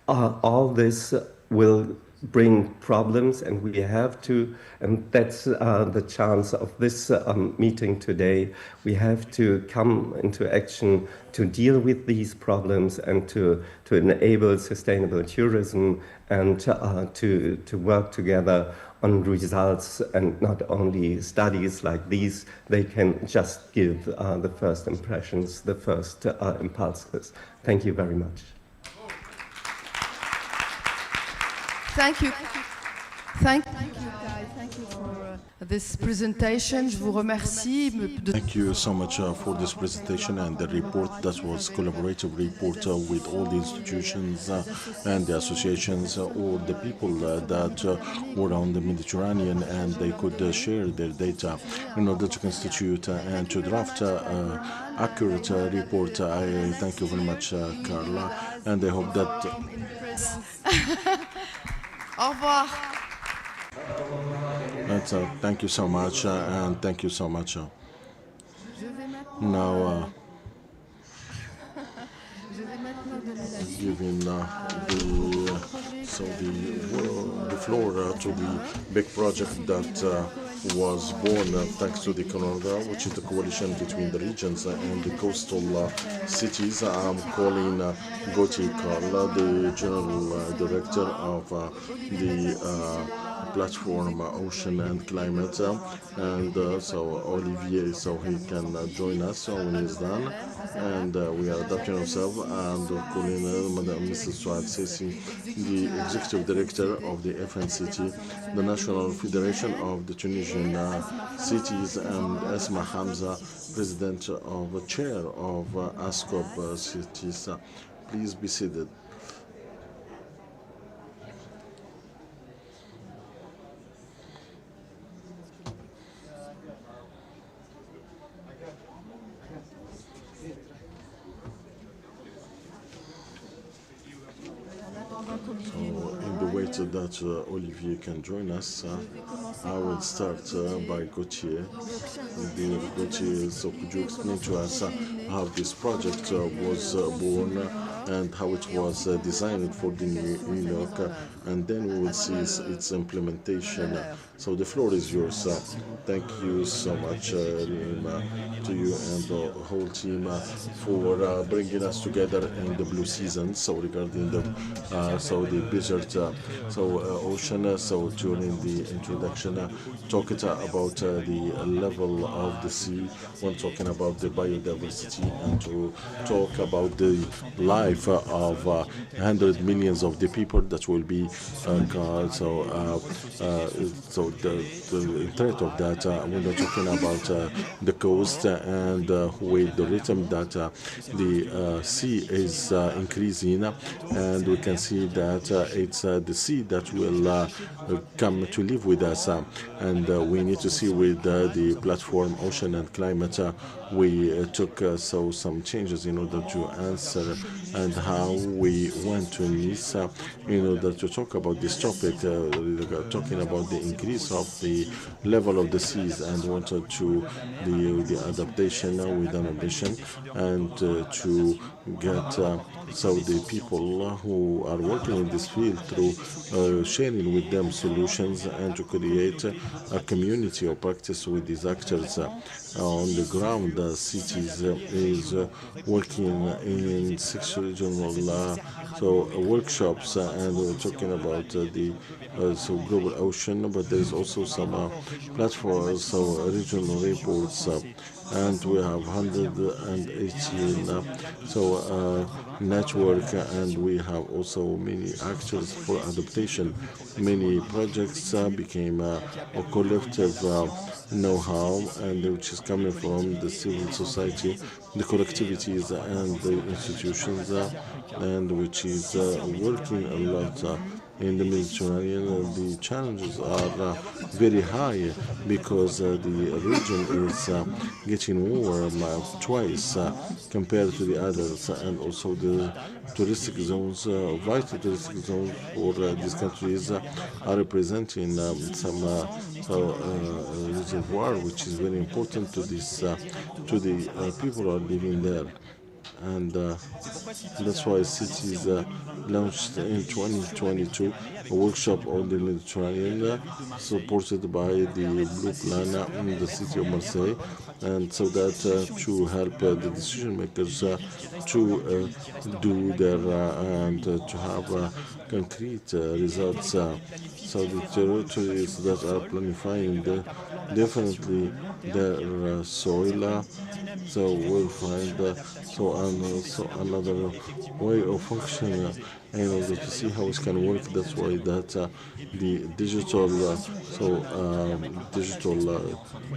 All this will bring problems, and we have to, and that's the chance of this meeting today. We have to come into action to deal with these problems and to enable sustainable tourism and to work together on results, and not only studies like these. They can just give the first impressions, the first impulses. Thank you very much. Thank you. Thank you, guys. Thank you for this presentation. Je vous remercie. Thank you so much for this presentation and the report. That was collaborative report with all the institutions and the associations, or the people that were on the Mediterranean, and they could share their data in order to constitute and to draft accurate report. I thank you very much, Carla, and I hope that. Au revoir. Thank you so much, and thank you so much. Now, giving the floor to the big project that was born thanks to the Canada, which is the coalition between the regions and the coastal cities. I'm calling Geopolitical, the General Director of the Platform Ocean and Climate, and so Olivier, so he can join us when he's done. And we are adapting ourselves, and calling Madame Mrs. Suad Sessi, the Executive Director of the FNCT, the National Federation of the Tunisian Cities, and Esma Hamza, President of Chair of ASCOP Cities. Please be seated. that Olivier can join us. I will start by Gauthier. Gauthier, so could you explain to us how this project was born and how it was designed for the New York, and then we will see its implementation. So the floor is yours. Thank you so much, Rima, to you and the whole team for bringing us together in the blue season. So regarding the Bizerte, ocean. So during the introduction, talked about the level of the sea when talking about the biodiversity, and to talk about the life of 100 millions of the people that will be the threat of that when we're talking about the coast and with the rhythm that the sea is increasing, and we can see that it's the sea that will come to live with us, and we need to see with the platform Ocean and Climate we took some changes in order to answer, and how we went to Nice in order to talk about this topic, talking about the increase of the level of the seas, and wanted to the adaptation with an ambition, and to get the people who are working in this field through sharing with them solutions, and to create a community of practice with these actors on the ground. Cities is working in 6 regional workshops, and we're talking about the global ocean, but there is also some platforms, regional reports, and we have 118 network, and we have also many actors for adaptation. Many projects became a collective know-how, and which is coming from the civil society, the collectivities and the institutions, and which is working a lot in the Mediterranean. The challenges are very high because the region is getting warm twice compared to the others, and also the touristic zones, vital touristic zones for these countries are representing some reservoir, which is very important to this to the people who are living there. And that's why cities launched in 2022 a workshop on the Mediterranean, supported by the Blue Plan in the city of Marseille, and so that to help the decision makers to do their and to have concrete results. So the territories that are planifying definitely their soil, so we'll find another way of functioning in order to see how it can work. That's why that the digital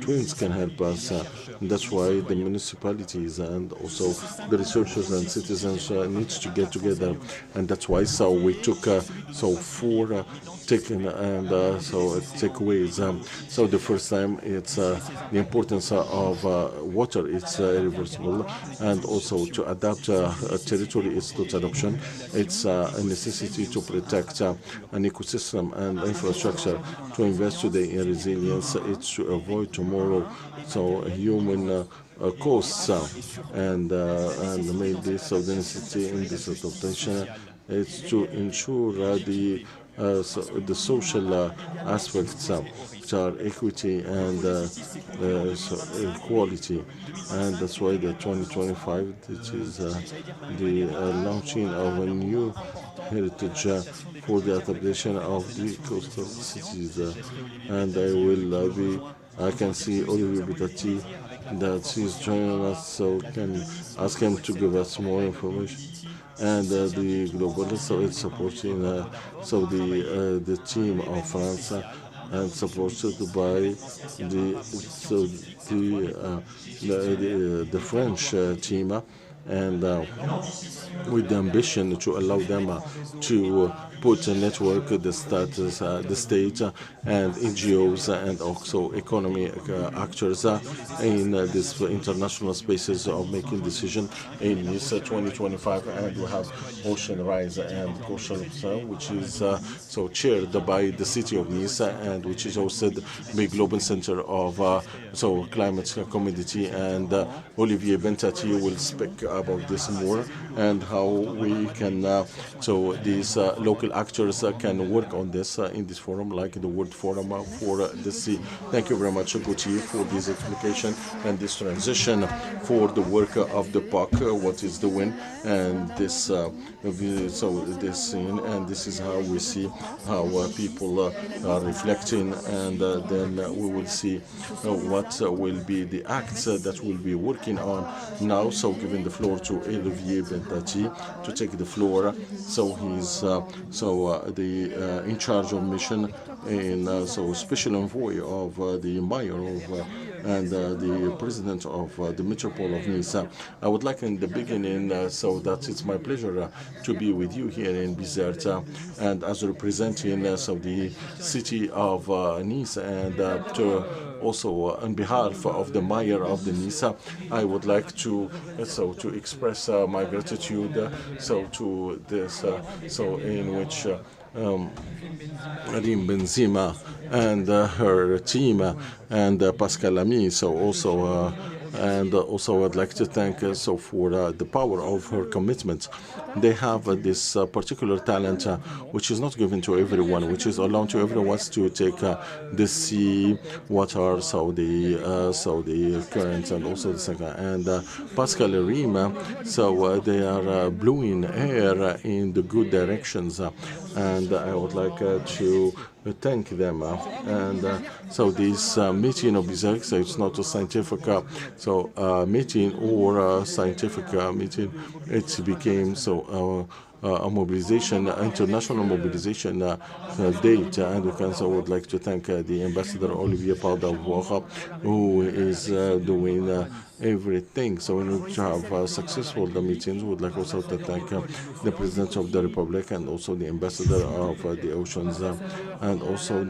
twins can help us. That's why the municipalities and also the researchers and citizens need to get together, and that's why we took 4 taken and takeaways. So the first time it's the importance of water, it's irreversible, and also to adapt a territory is total adoption. It's a necessity to protect an ecosystem and infrastructure, to invest today in resilience. It's to avoid tomorrow human costs, and made this the necessity in this adaptation. It's to ensure the social aspects, which are equity and equality, and that's why the 2025, which is the launching of a new heritage for the adaptation of the coastal cities, and I can see Olivier Bitati that he's joining us, so can ask him to give us more information. And the global, so it's supporting the team of France, and supported by the French team, and with the ambition to allow them to put a network, the status, the state, and NGOs, and also economy actors in these international spaces of making decisions in this 2025. And we have Ocean Rise and Coastal, which is so chaired by the city of Nice, and which is hosted by Global Center of so Climate Commodity, and Olivier Bentati will speak about this more and how we can so these local actors can work on this in this forum, like the World Forum for the Sea. Thank you very much, Gauthier, for this explication and this transition for the work of the POC, what is doing, and this so this scene, and this is how we see how people are reflecting, and then we will see what will be the acts that we'll be working on now. So giving the floor to Olivier Bentati to take the floor. So he's the in charge of mission in so special envoy of the mayor of and the president of the metropole of Nice. I would like in the beginning so that it's my pleasure to be with you here in Bizerte, and as representing so the city of Nice, and to also on behalf of the mayor of the Nice, I would like to to express my gratitude to this so in which Karim Benzema and her team and Pascal Lamy, so also and also I'd like to thank so for the power of her commitment. They have this particular talent which is not given to everyone, which is allowed to everyone to take the sea, water, so the currents, and also the second. And Pascal and Rima, so they are blowing air in the good directions, and I would like to thank them. And so this meeting of Bizerte, so it's not a scientific meeting or a scientific meeting. It became so a mobilization, international mobilization date, and we can so would like to thank the ambassador Olivier Pardavois, who is doing everything. So in order to have successful meetings, we would like also to thank the President of the Republic, and also the ambassador of the oceans, and also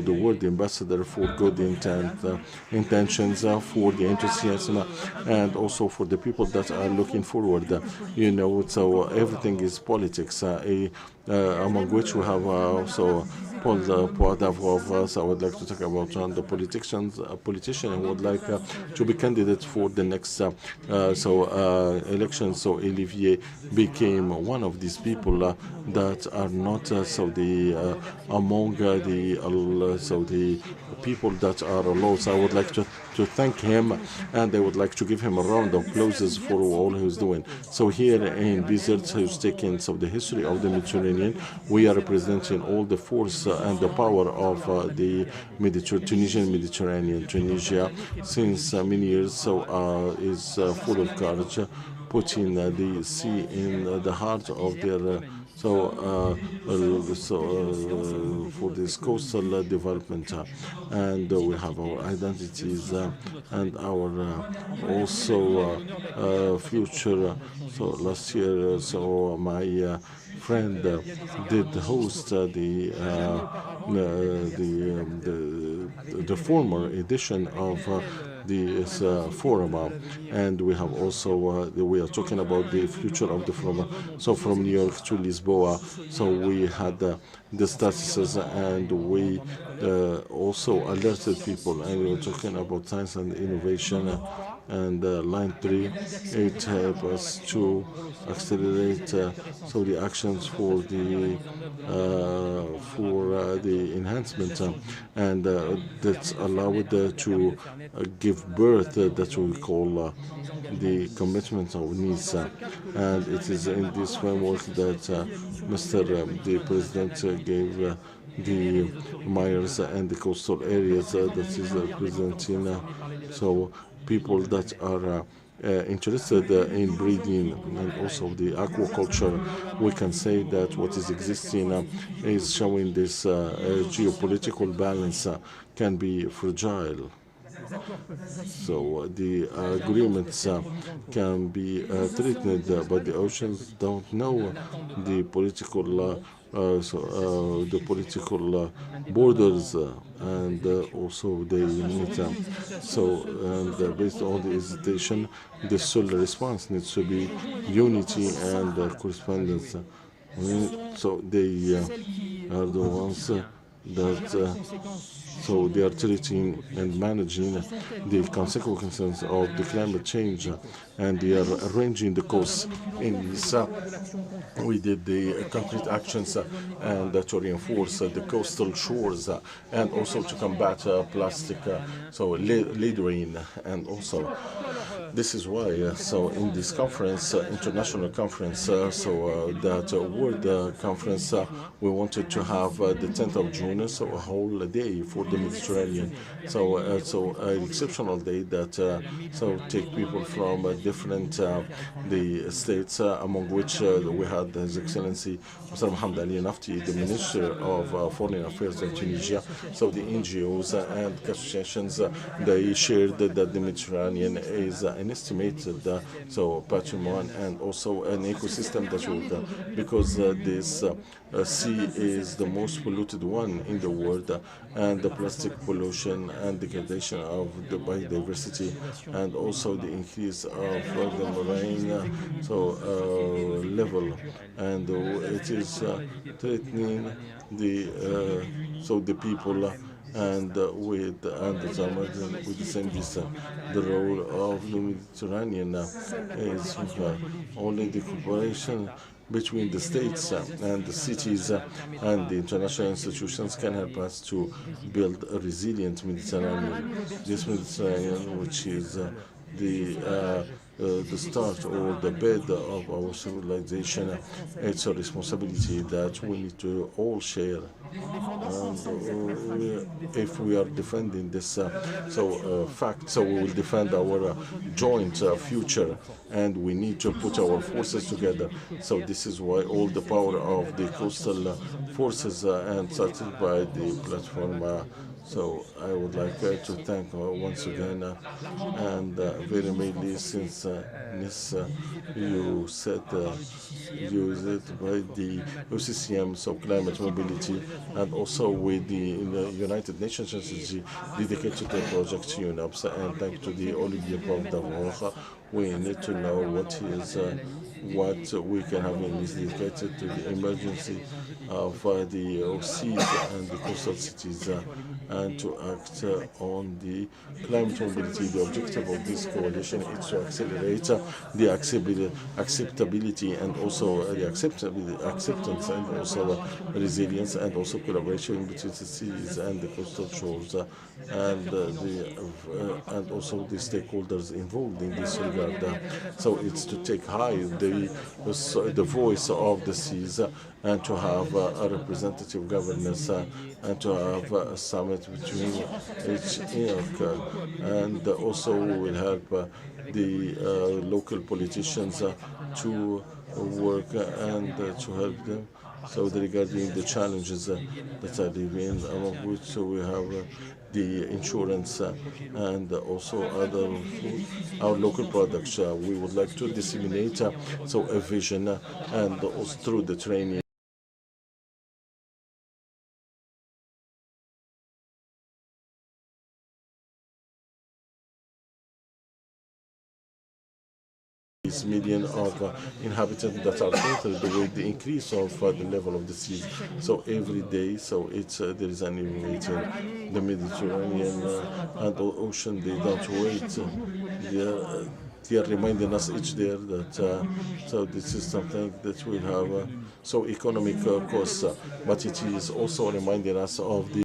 the world ambassador for good intentions, for the enthusiasm, and also for the people that are looking forward. So everything is politics, among which we have also Paul Poadavrov. So I would like to talk about the politician who would like to be candidate for the next election. So Olivier became one of these people that are not among the people that are alone. So I would like to thank him, and I would like to give him a round of applause for all he's doing. So here in Bizerte, who's taking the history of the Mediterranean, we are representing all the force and the power of the Tunisian Mediterranean. Tunisia, since many years, is full of courage, putting the sea in the heart of their for this coastal development, and we have our identities and our also future. So last year, my friend did host the former edition of this forum, and we have also we are talking about the future of the forum. So from New York to Lisboa, so we had the statuses, and we also alerted people, and we were talking about science and innovation. And line 3, it helps us to accelerate the actions for the enhancement, and that's allowed to give birth that we call the commitment of Nice. And it is in this framework that the President gave the mayors and the coastal areas that is representing people that are interested in breeding and also the aquaculture. We can say that what is existing is showing this geopolitical balance can be fragile. So the agreements can be threatened, but the oceans don't know the political the political borders, and also they need so, and based on the hesitation, the sole response needs to be unity and correspondence. So they are the ones that so they are treating and managing the consequences of the climate change, and they are arranging the costs in this. We did the concrete actions and to reinforce the coastal shores and also to combat plastic, so littering, and also this is why so in this conference, international conference, so that World Conference, we wanted to have the 10th of June, so a whole day for the Mediterranean. So so an exceptional day that so take people from different the states, among which we had His Excellency Mr. Mohamed Ali Nafti, the Minister of Foreign Affairs of Tunisia. So the NGOs and associations, they shared that the Mediterranean is an estimated so patrimoine and also an ecosystem that would, because this sea is the most polluted one in the world, and the plastic pollution and degradation of the biodiversity, and also the increase of the marine level, and it is threatening the so the people, and with the same visa. The role of the Mediterranean is only the cooperation between the states and the cities and the international institutions can help us to build a resilient Mediterranean. This Mediterranean, which is the start or the bed of our civilization, it's a responsibility that we need to all share. And if we are defending this fact, so we will defend our joint future, and we need to put our forces together. So this is why all the power of the coastal forces and started by the platform. So I would like to thank once again, and very mainly since you said use it by the OCCM, so climate mobility, and also with the United Nations strategy dedicated to project UNEPS, and thank to the Olivier Paul d'Avor. We need to know what we can have in this dedicated to the emergency of the seas and the coastal cities, and to act on the climate mobility. The objective of this coalition is to accelerate the acceptability and also the acceptance and also resilience and also collaboration between the cities and the coastal shores, and also the stakeholders involved in this regard. So it's to take high the voice of the seas, and to have a representative governance, and to have a summit between each and also we will help the local politicians to work and to help them. So regarding the challenges that are living, among which we have the insurance and also other food, our local products. We would like to disseminate so a vision, and also through the training. Million of inhabitants that are treated with the increase of the level of the seas. So every day, so it's there is an elevating the Mediterranean and the ocean. They don't wait. They are reminding us each day that so this is something that will have so economic costs, but it is also reminding us of the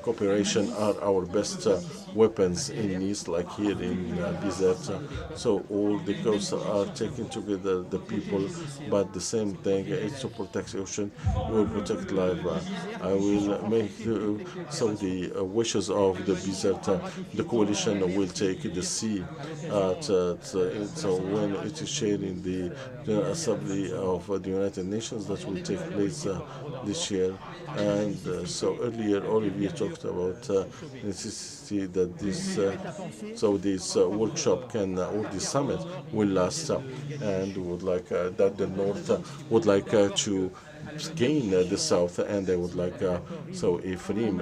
cooperation are our best weapons in Nice, like here in Bizerte. So all the coasts are taking together the people, but the same thing is to protect the ocean, will protect life. I will make the wishes of the Bizerte. The coalition will take the sea at so when it is shared in the General Assembly of the United Nations, that will take place this year. And so earlier Olivier talked about the necessity that this workshop can or this summit will last, and would like that the North would like to gain the South, and they would like so if RIM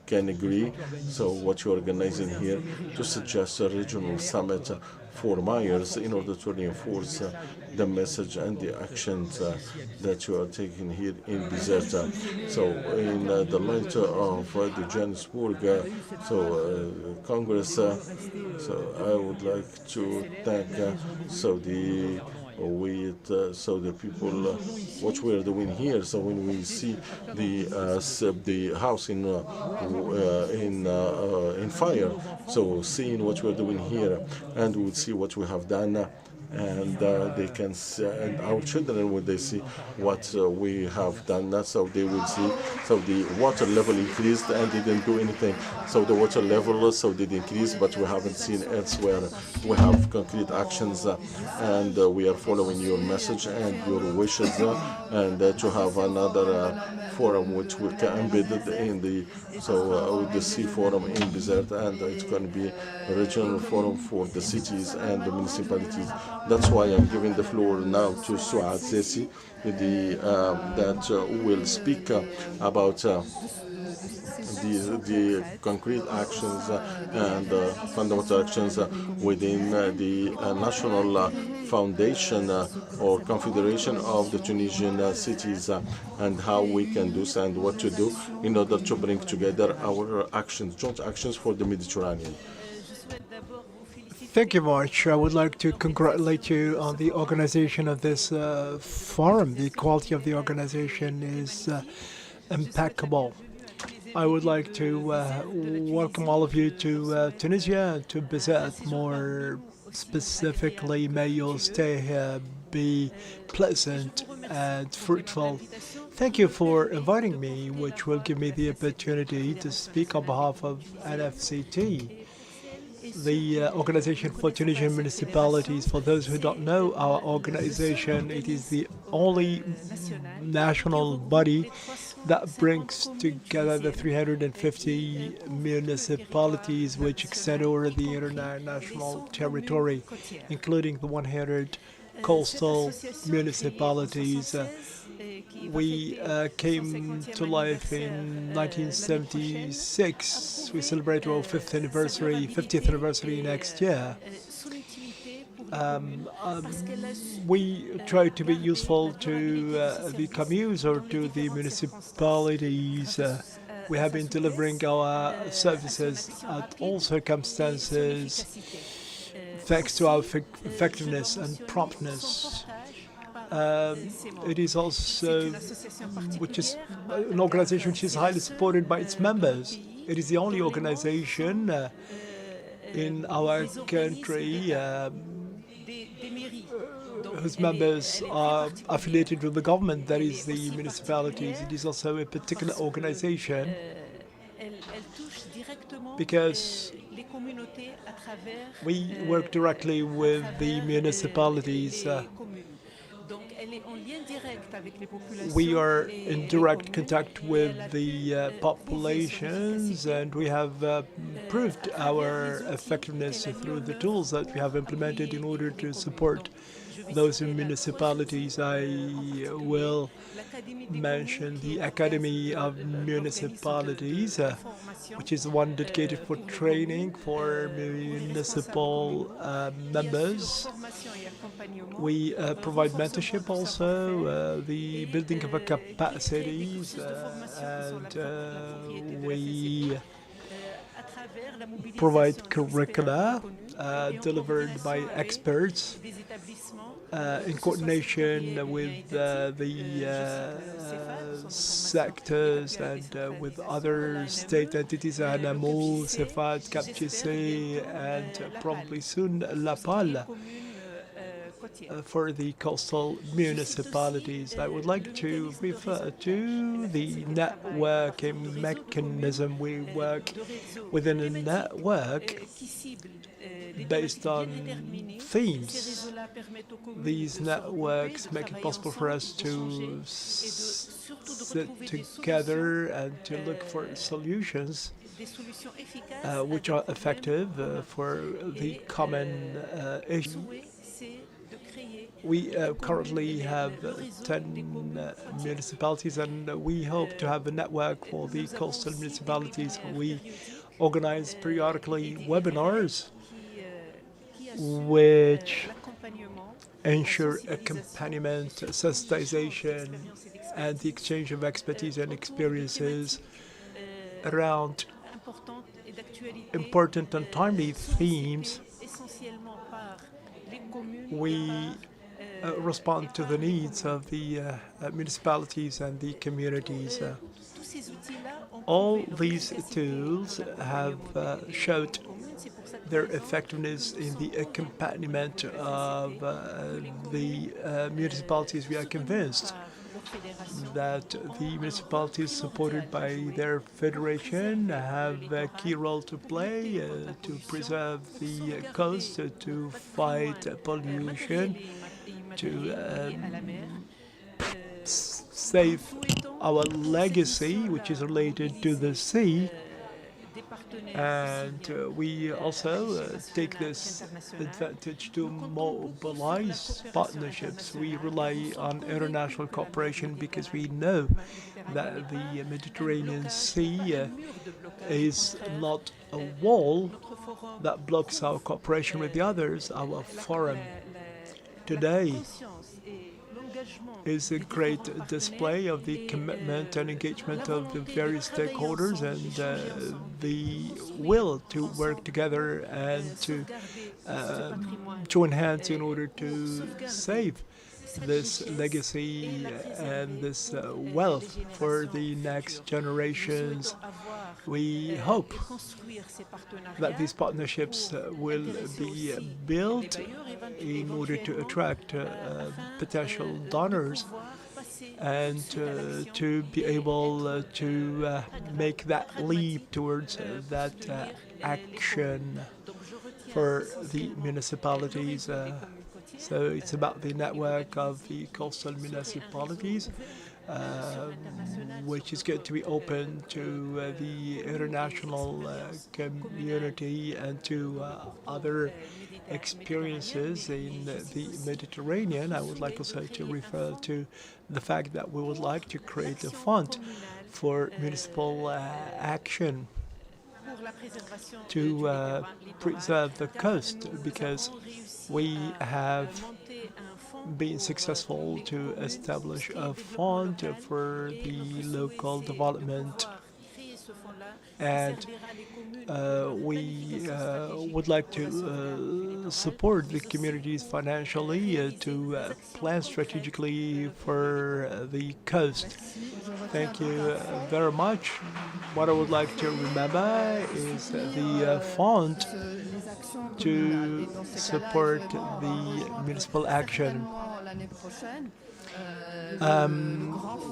can agree, so what you're organizing here, to suggest a regional summit for Myers in order to reinforce the message and the actions that you are taking here in Bizerte. So in the light of the Johannesburg Congress, so I would like to thank the people what we are doing here. So when we see the house in fire, so seeing what we are doing here, and we would see what we have done, and they can see, and our children, when they see what we have done, so they will see, so the water level increased and they didn't do anything. So the water level did increase, but we haven't seen elsewhere. We have concrete actions, and we are following your message and your wishes, and to have another forum which will be embedded in with the Sea Forum in Bizerte, and it's going to be a regional forum for the cities and the municipalities. That's why I'm giving the floor now to Suad Zessi, that will speak about the concrete actions and fundamental actions within the National Foundation or Confederation of the Tunisian Cities, and how we can do so and what to do in order to bring together our actions, joint actions for the Mediterranean. Thank you much. I would like to congratulate you on the organization of this forum. The quality of the organization is impeccable. I would like to welcome all of you to Tunisia, to Bizerte more specifically. May your stay here be pleasant and fruitful. Thank you for inviting me, which will give me the opportunity to speak on behalf of NFCT, the Organization for Tunisian Municipalities. For those who don't know our organization, it is the only national body that brings together the 350 municipalities which extend over the international territory, including the 100 coastal municipalities. We came to life in 1976. We celebrate our 50th anniversary next year. We try to be useful to the communes or to the municipalities. We have been delivering our services at all circumstances thanks to our effectiveness and promptness. It is also an organization which is highly supported by its members. It is the only organization in our country whose members are affiliated with the government, that is the municipalities. It is also a particular organization because we work directly with the municipalities. We are in direct contact with the populations, and we have proved our effectiveness through the tools that we have implemented in order to support those municipalities. I will mention the Academy of Municipalities, which is the one dedicated for training for municipal members. We provide mentorship also, the building of capacities, and we provide curricula delivered by experts in coordination with the sectors and with other state entities, ANAMO, CEFAT, CAPGC, and probably soon LAPAL. For the coastal municipalities, I would like to refer to the networking mechanism. We work within a network based on themes. These networks make it possible for us to sit together and to look for solutions which are effective for the common issue. We currently have 10 municipalities, and we hope to have a network for the coastal municipalities. We organize periodically webinars which ensure accompaniment, sensitization, and the exchange of expertise and experiences around important and timely themes. We respond to the needs of the municipalities and the communities. All these tools have showed their effectiveness in the accompaniment of the municipalities. We are convinced that the municipalities supported by their federation have a key role to play to preserve the coast, to fight pollution, to save our legacy, which is related to the sea. And we also take this advantage to mobilize partnerships. We rely on international cooperation because we know that the Mediterranean Sea is not a wall that blocks our cooperation with the others. Our forum today is a great display of the commitment and engagement of the various stakeholders and the will to work together and to join hands in order to save this legacy and this wealth for the next generations. We hope that these partnerships will be built in order to attract potential donors and to be able to make that leap towards that action for the municipalities. So it's about the network of the coastal municipalities, which is going to be open to the international community and to other experiences in the Mediterranean. I would like also to refer to the fact that we would like to create a fund for municipal action to preserve the coast, because we have been successful to establish a fund for the local development, and we would like to support the communities financially to plan strategically for the coast. Thank you very much. What I would like to remember is the fund to support the municipal action.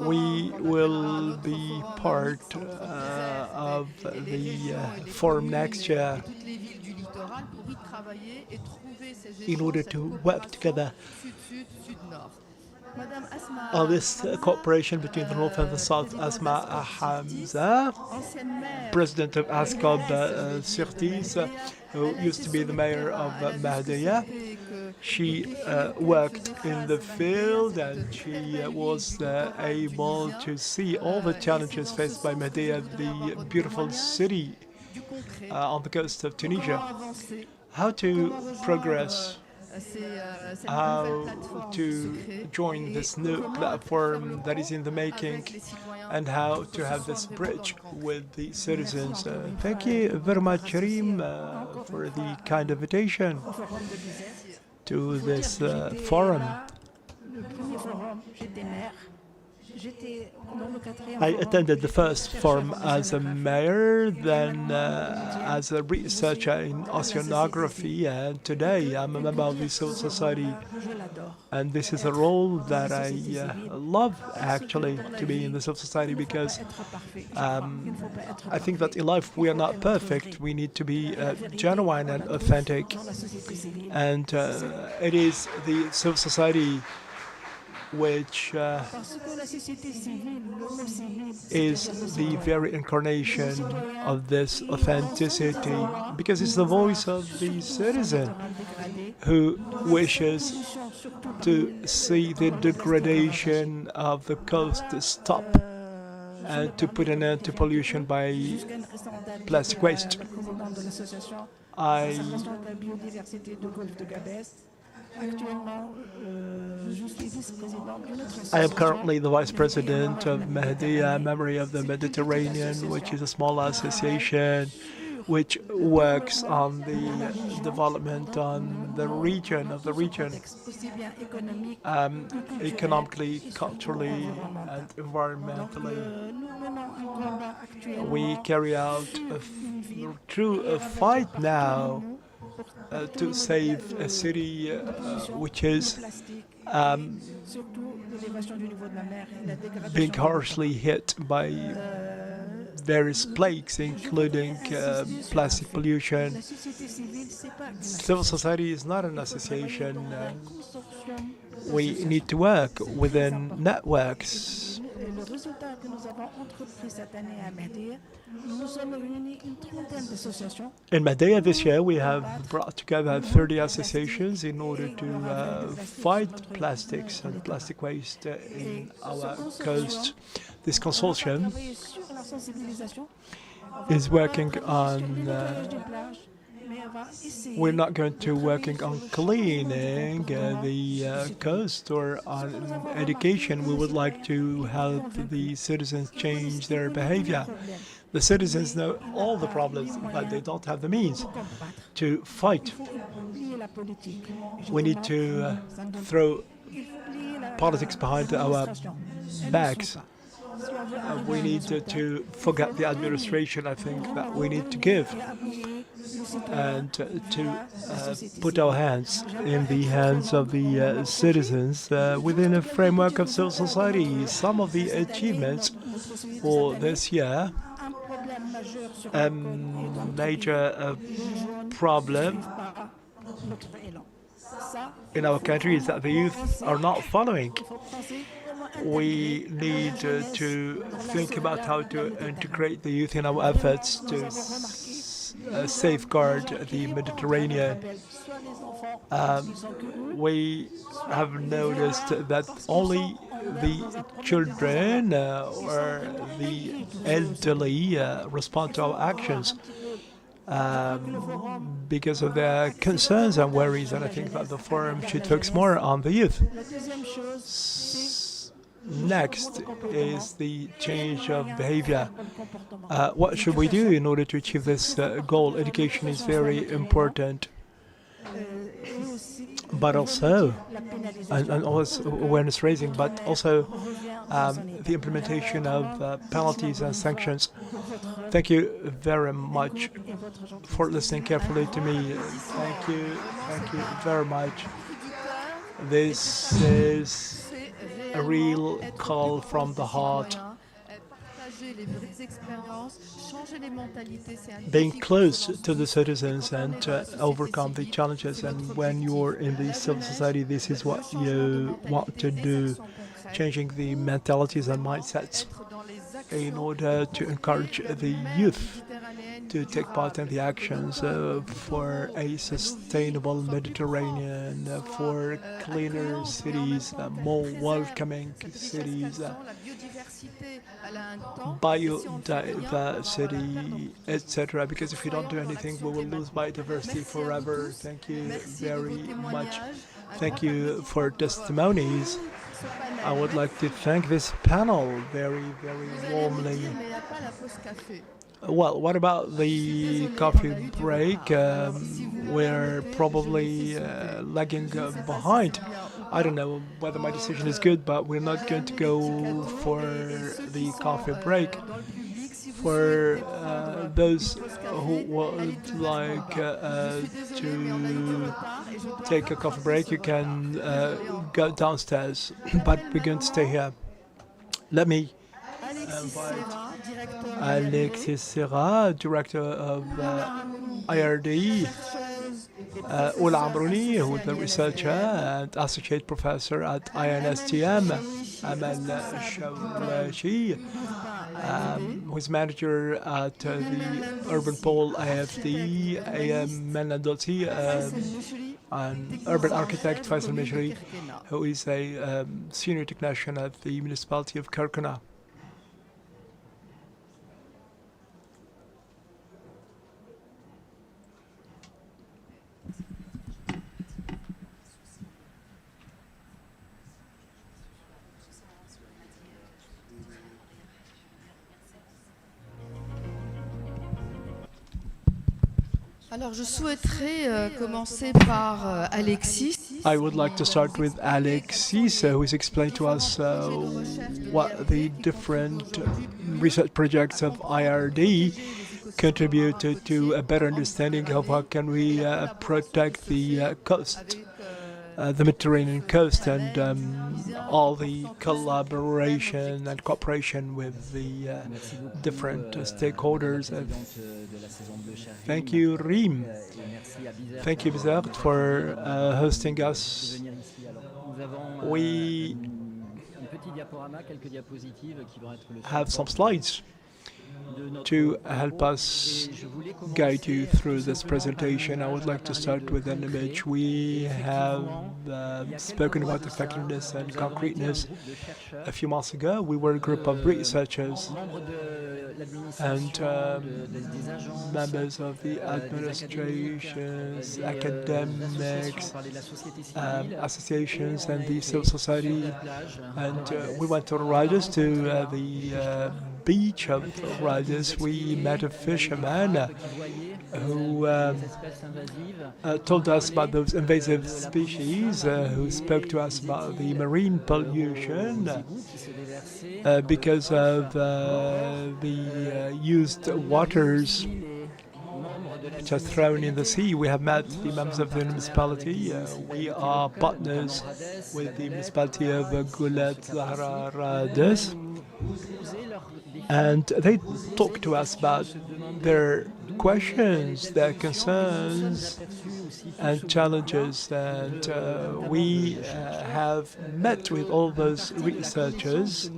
We will be part of the forum next year in order to work together on this cooperation between the North and the South. Asma Hamza, president of ASCOB Surtis, who used to be the mayor of Mahdia. She worked in the field and she was able to see all the challenges faced by Mahdia, the beautiful city on the coast of Tunisia. How to progress, how to join this new platform that is in the making, and how to have this bridge with the citizens. Thank you very much, Karim, for the kind invitation to this forum. I attended the first forum as a mayor, then as a researcher in oceanography, and today I'm a member of the civil society. And this is a role that I love, actually, to be in the civil society, because I think that in life we are not perfect. We need to be genuine and authentic. And it is the civil society which is the very incarnation of this authenticity, because it's the voice of the citizen who wishes to see the degradation of the coast stop and to put an end to pollution by plastic waste. I am currently the vice president of Mahdia, Memory of the Mediterranean, which is a small association which works on the development on the region, economically, culturally, and environmentally. We carry out a fight now to save a city which is being harshly hit by various plagues, including plastic pollution. Civil society is not an association. We need to work within networks. In Mahdia this year, we have brought together 30 associations in order to fight plastics and plastic waste in our coast. This consortium is working on we're not going to working on cleaning the coast or on education. We would like to help the citizens change their behavior. The citizens know all the problems, but they don't have the means to fight. We need to throw politics behind our backs. We need to forget the administration, I think, that we need to give, and to put our hands in the hands of the citizens within a framework of civil society. Some of the achievements for this year, a major problem in our country is that the youth are not following. We need to think about how to integrate the youth in our efforts to safeguard the Mediterranean. We have noticed that only the children or the elderly respond to our actions because of their concerns and worries, and I think that the forum should focus more on the youth. Next is the change of behavior. What should we do in order to achieve this goal? Education is very important, but also, and also awareness raising, but also the implementation of penalties and sanctions. Thank you very much for listening carefully to me. Thank you very much. This is a real call from the heart. Being close to the citizens and overcome the challenges, and when you're in the civil society, this is what you want to do, changing the mentalities and mindsets in order to encourage the youth to take part in the actions for a sustainable Mediterranean, for cleaner cities, more welcoming cities, biodiversity, etc. Because if we don't do anything, we will lose biodiversity forever. Thank you very much. Thank you for testimonies. I would like to thank this panel very, very warmly. Well, what about the coffee break? We're probably lagging behind. I don't know whether my decision is good, but we're not going to go for the coffee break. For those who would like to take a coffee break, you can go downstairs, but we're going to stay here. Let me invite Alexis Serra, Director of IRD, Ola Amrouni, who is a researcher and Associate Professor at INSTM, Amal Shawashi, who is Manager at the Urban Pole IFD, AM Menadoti, an urban architect, Faisal Mishri, who is a senior technician at the municipality of Kirkuna. Alors, je souhaiterais commencer par Alexis. I would like to start with Alexis, who has explained to us what the different research projects of IRD contributed to a better understanding of how can we protect the coast, the Mediterranean coast, and all the collaboration and cooperation with the different stakeholders. Thank you, Rim. Thank you, Bizerte, for hosting us. We have some slides to help us guide you through this presentation. I would like to start with an image. We have spoken about effectiveness and concreteness a few months ago. We were a group of researchers and members of the administrations, academics, associations, and the civil society. And we went on riders to the beach of Riders. We met a fisherman who told us about those invasive species, who spoke to us about the marine pollution because of the used waters which are thrown in the sea. We have met the members of the municipality. We are partners with the municipality of Gulet Zahra Rades. And they talk to us about their questions, their concerns and challenges. And we have met with all those researchers.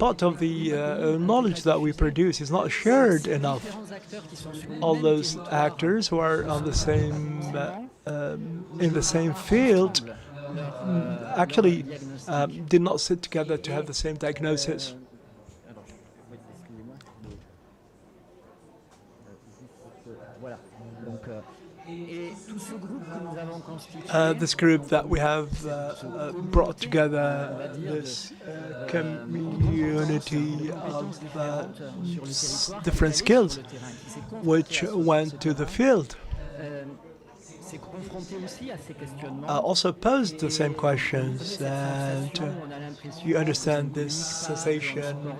Part of the knowledge that we produce is not shared enough. All those actors who are on the same in the same field actually did not sit together to have the same diagnosis. This group that we have brought together, this community of different skills, which went to the field, also posed the same questions, and you understand this sensation,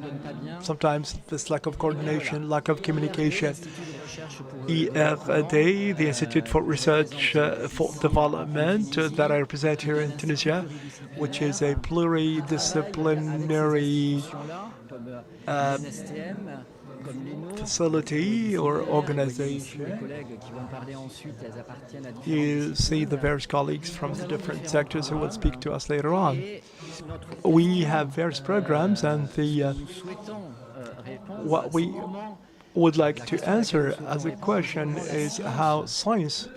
sometimes this lack of coordination, lack of communication. IRD, the Institute for Research for Development that I represent here in Tunisia, which is a pluridisciplinary facility or organization. You see the various colleagues from the different sectors who will speak to us later on. We have various programs, and what we would like to answer as a question is how science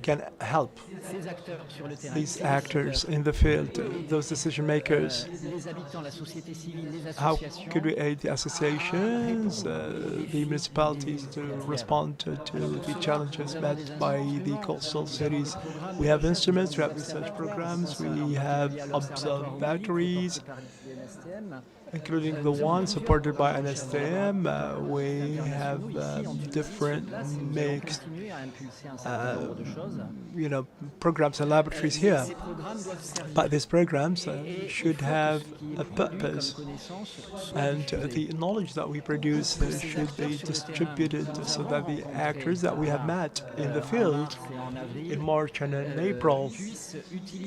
can help these actors in the field, those decision makers. How could we aid the associations, the municipalities to respond to the challenges met by the coastal cities? We have instruments, we have research programs, we have observatories, including the one supported by NSTM. We have different mixed, programs and laboratories here. But these programs should have a purpose, and the knowledge that we produce should be distributed so that the actors that we have met in the field in March and in April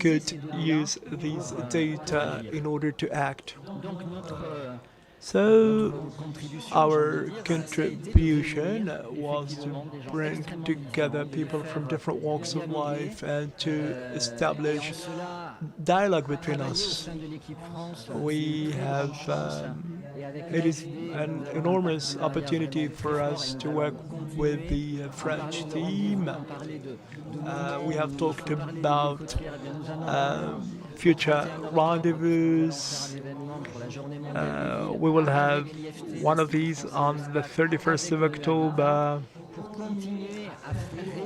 could use these data in order to act. So our contribution was to bring together people from different walks of life and to establish dialogue between us. We have, it is an enormous opportunity for us to work with the French team. We have talked about future rendezvous. We will have one of these on the 31st of October.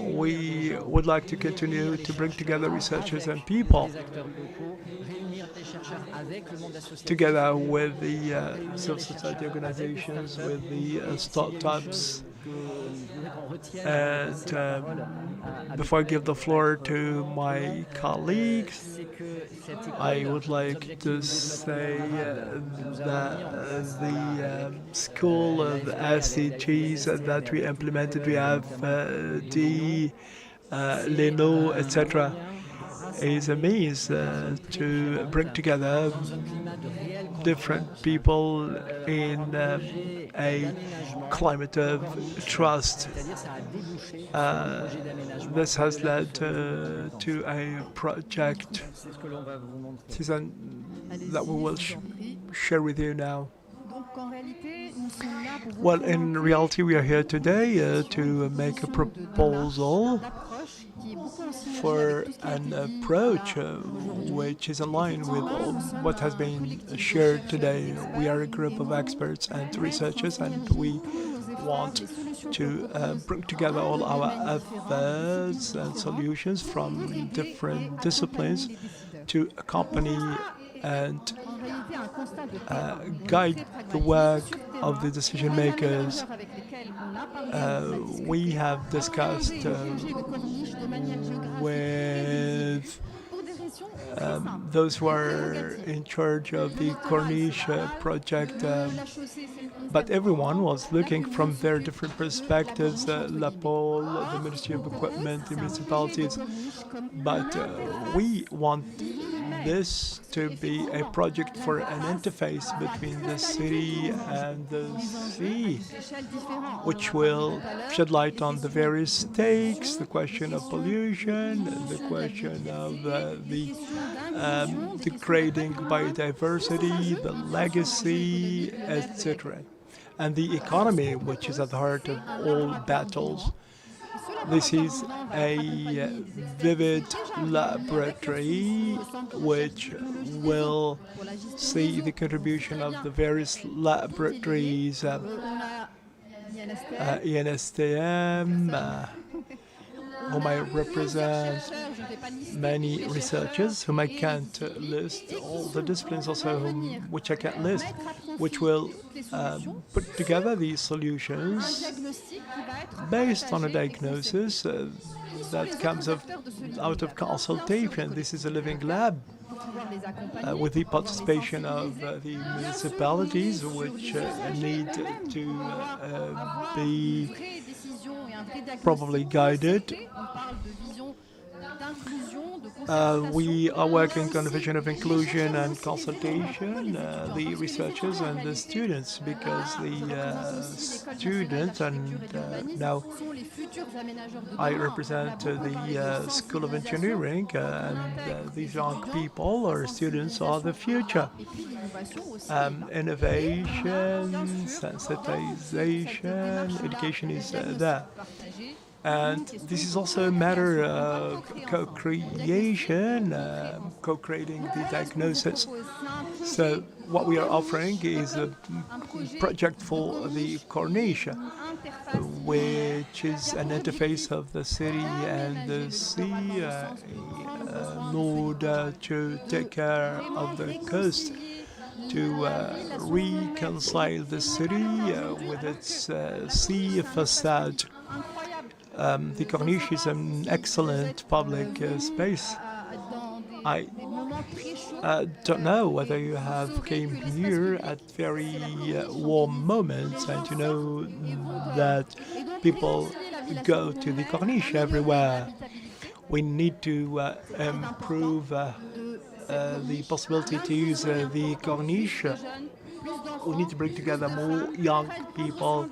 We would like to continue to bring together researchers and people together with the civil society organizations, with the startups. And before I give the floor to my colleagues, I would like to say that the school of SDGs that we implemented, we have Leno, etc., is a means to bring together different people in a climate of trust. This has led to a project that we will share with you now. Well, in reality, we are here today to make a proposal for an approach which is in line with what has been shared today. We are a group of experts and researchers, and we want to bring together all our efforts and solutions from different disciplines to accompany and guide the work of the decision makers. We have discussed with those who are in charge of the Corniche project, but everyone was looking from their different perspectives, La Pole, the Ministry of Equipment, the municipalities, but we want this to be a project for an interface between the city and the sea, which will shed light on the various stakes, the question of pollution, the question of the degrading biodiversity, the legacy, etc., and the economy, which is at the heart of all battles. This is a vivid laboratory which will see the contribution of the various laboratories, ENSTM, whom I represent, many researchers whom I can't list, all the disciplines also which I can't list, which will put together these solutions based on a diagnosis that comes out of consultation. This is a living lab with the participation of the municipalities, which need to be probably guided. We are working on a vision of inclusion and consultation, the researchers and the students, because the students, and now I represent the School of Engineering, and these young people or students are the future. Innovation, sensitization, education is there. And this is also a matter of co-creation, co-creating the diagnosis. So what we are offering is a project for the Corniche, which is an interface of the city and the sea in order to take care of the coast to reconcile the city with its sea facade. The Corniche is an excellent public space. I don't know whether you have came here at very warm moments, and you know that people go to the Corniche everywhere. We need to improve the possibility to use the Corniche. We need to bring together more young people,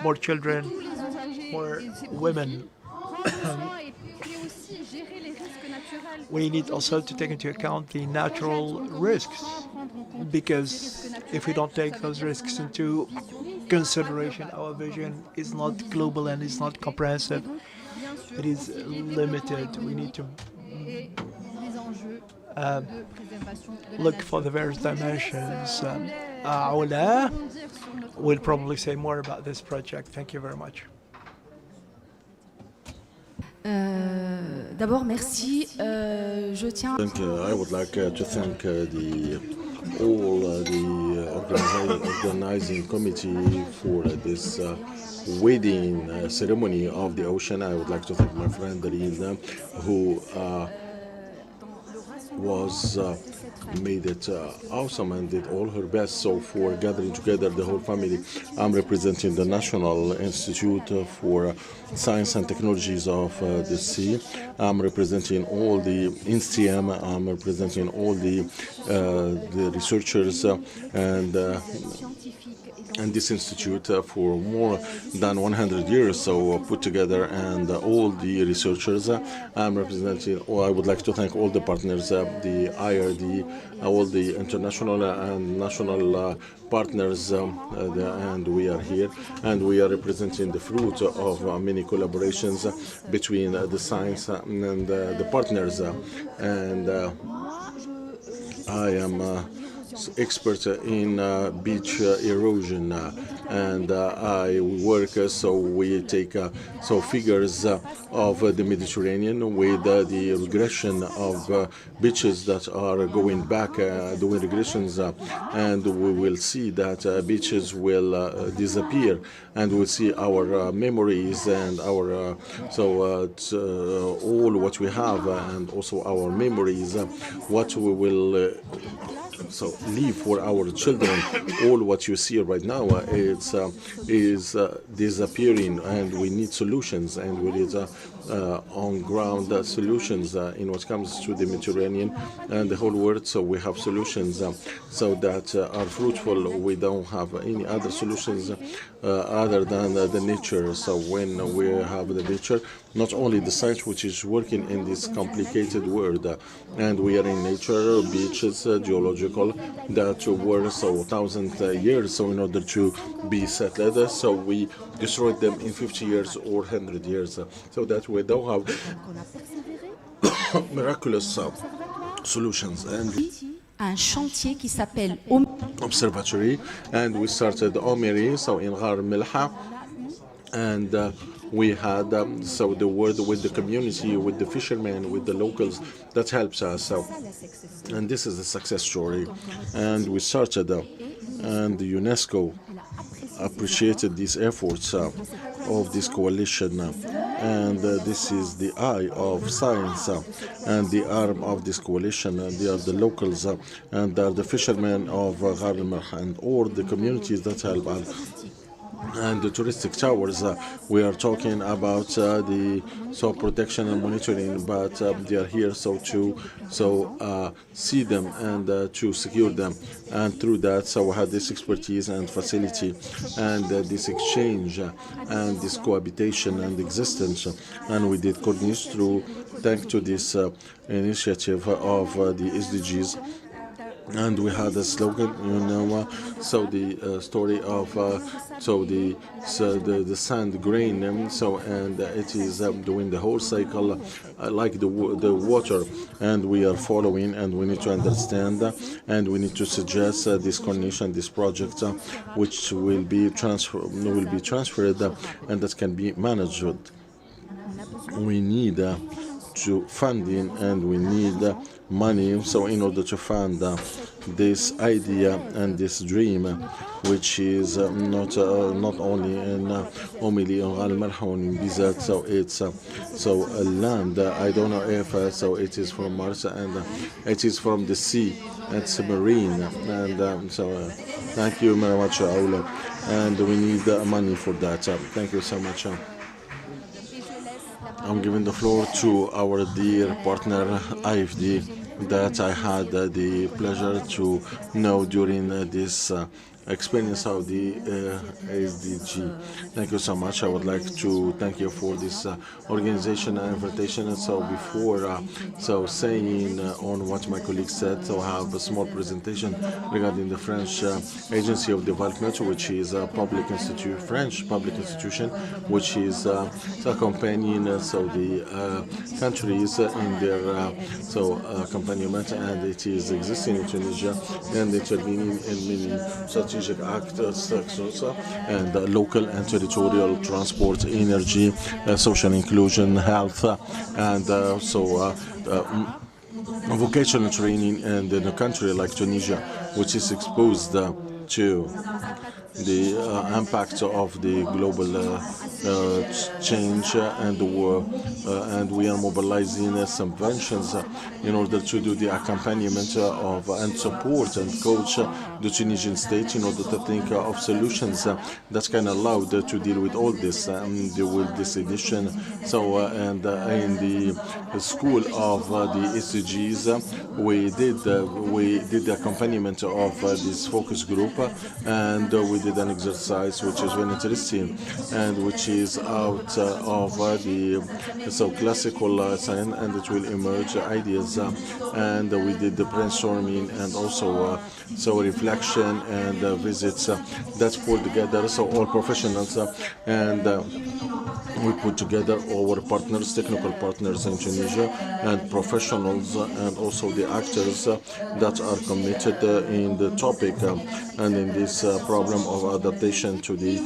more children, more women. We need also to take into account the natural risks, because if we don't take those risks into consideration, our vision is not global and is not comprehensive. It is limited. We need to look for the various dimensions. Aoula will probably say more about this project. Thank you very much. D'abord, merci. Je tiens. I would like to thank all the organizing committee for this wedding ceremony of the ocean. I would like to thank my friend Rina, who was made it awesome and did all her best. So for gathering together the whole family, I'm representing the National Institute for Science and Technologies of the Sea. I'm representing all the INSTIAM. I'm representing all the researchers and this institute for more than 100 years, so put together, and all the researchers I'm representing. I would like to thank all the partners, the IRD, all the international and national partners, and we are here, and we are representing the fruit of many collaborations between the science and the partners, and I am expert in beach erosion, and I work, so we take figures of the Mediterranean with the regression of beaches that are going back, doing regressions, and we will see that beaches will disappear, and we'll see our memories and our all what we have, and also our memories, what we will leave for our children. All what you see right now is disappearing, and we need solutions, and we need on-ground solutions in what comes to the Mediterranean and the whole world. So we have solutions so that are fruitful. We don't have any other solutions other than the nature. So when we have the nature, not only the science which is working in this complicated world, and we are in nature, beaches, geological, that were 1,000 years, so in order to be settled, so we destroyed them in 50 years or 100 years, so that we don't have miraculous solutions. And un chantier qui s'appelle Observatory, and we started Omeri, so in Ghar Milha, and we had the word with the community, with the fishermen, with the locals, that helps us. And this is a success story. And we started, and the UNESCO appreciated these efforts of this coalition. And this is the eye of science and the arm of this coalition. And they are the locals, and they are the fishermen of Ghar al-Marh, and all the communities that help us. And the touristic towers, we are talking about the protection and monitoring, but they are here to see them and to secure them, and through that we had this expertise and facility and this exchange and this cohabitation and existence, and we did Corniche through thanks to this initiative of the SDGs. And we had a slogan, so the story of the sand grain, and it is doing the whole cycle like the water, and we are following, and we need to understand, and we need to suggest this condition, this project, which will be transferred, and that can be managed. We need to funding, and we need money. So in order to fund this idea and this dream, which is not only in Omili or Al-Marhoun in Bizerte, so it's land. I don't know if so it is from Mars, and it is from the sea. It's marine, and thank you very much, Aula, and we need money for that. Thank you so much. I'm giving the floor to our dear partner IFD that I had the pleasure to know during this experience of the SDG. Thank you so much. I would like to thank you for this organization and invitation. And so before saying on what my colleague said, so I have a small presentation regarding the French Agency of Development, which is a French public institution, which is accompanying the countries in their accompaniment, and it is existing in Tunisia and intervening in many strategic actors and local and territorial transport, energy, social inclusion, health, and vocational training. And in a country like Tunisia, which is exposed to the impact of the global change and the war, and we are mobilizing subventions in order to do the accompaniment of and support and coach the Tunisian state in order to think of solutions that can allow to deal with all this with this edition. And in the school of the SDGs, we did the accompaniment of this focus group, and we did an exercise which is very interesting and which is out of the classical science, and it will emerge ideas, and we did the brainstorming and also reflection and visits that pulled together all professionals, and we put together our partners, technical partners in Tunisia, and professionals, and also the actors that are committed in the topic and in this problem of adaptation to the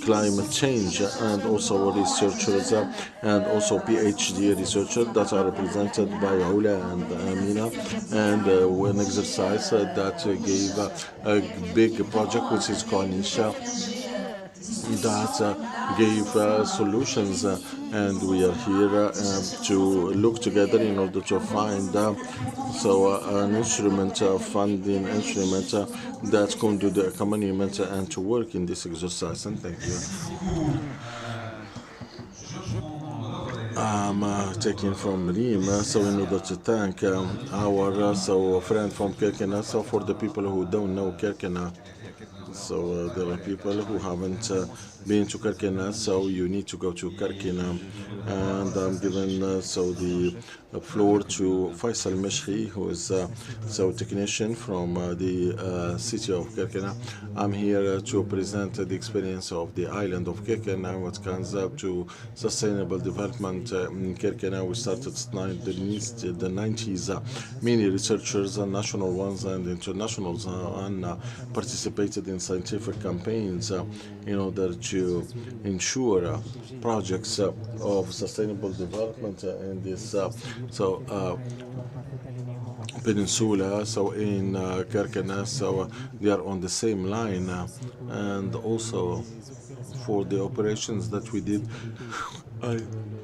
climate change, and also researchers and also PhD researchers that are represented by Ola and Amina, and an exercise that gave a big project which is called Nisha, that gave solutions, and we are here to look together in order to find an instrument, funding instrument that can do the accompaniment and to work in this exercise. And thank you. I'm taking from Rim, in order to thank our friend from Kirkena. For the people who don't know Kirkena, there are people who haven't been to Kirkena, you need to go to Kirkena. And I'm giving the floor to Faisal Meshri, who is a technician from the city of Kirkena. I'm here to present the experience of the island of Kirkena when it comes up to sustainable development in Kirkena. We started in the 90s. Many researchers, national ones and internationals, participated in scientific campaigns in order to ensure projects of sustainable development in this peninsula, in Kirkena, they are on the same line, and also for the operations that we did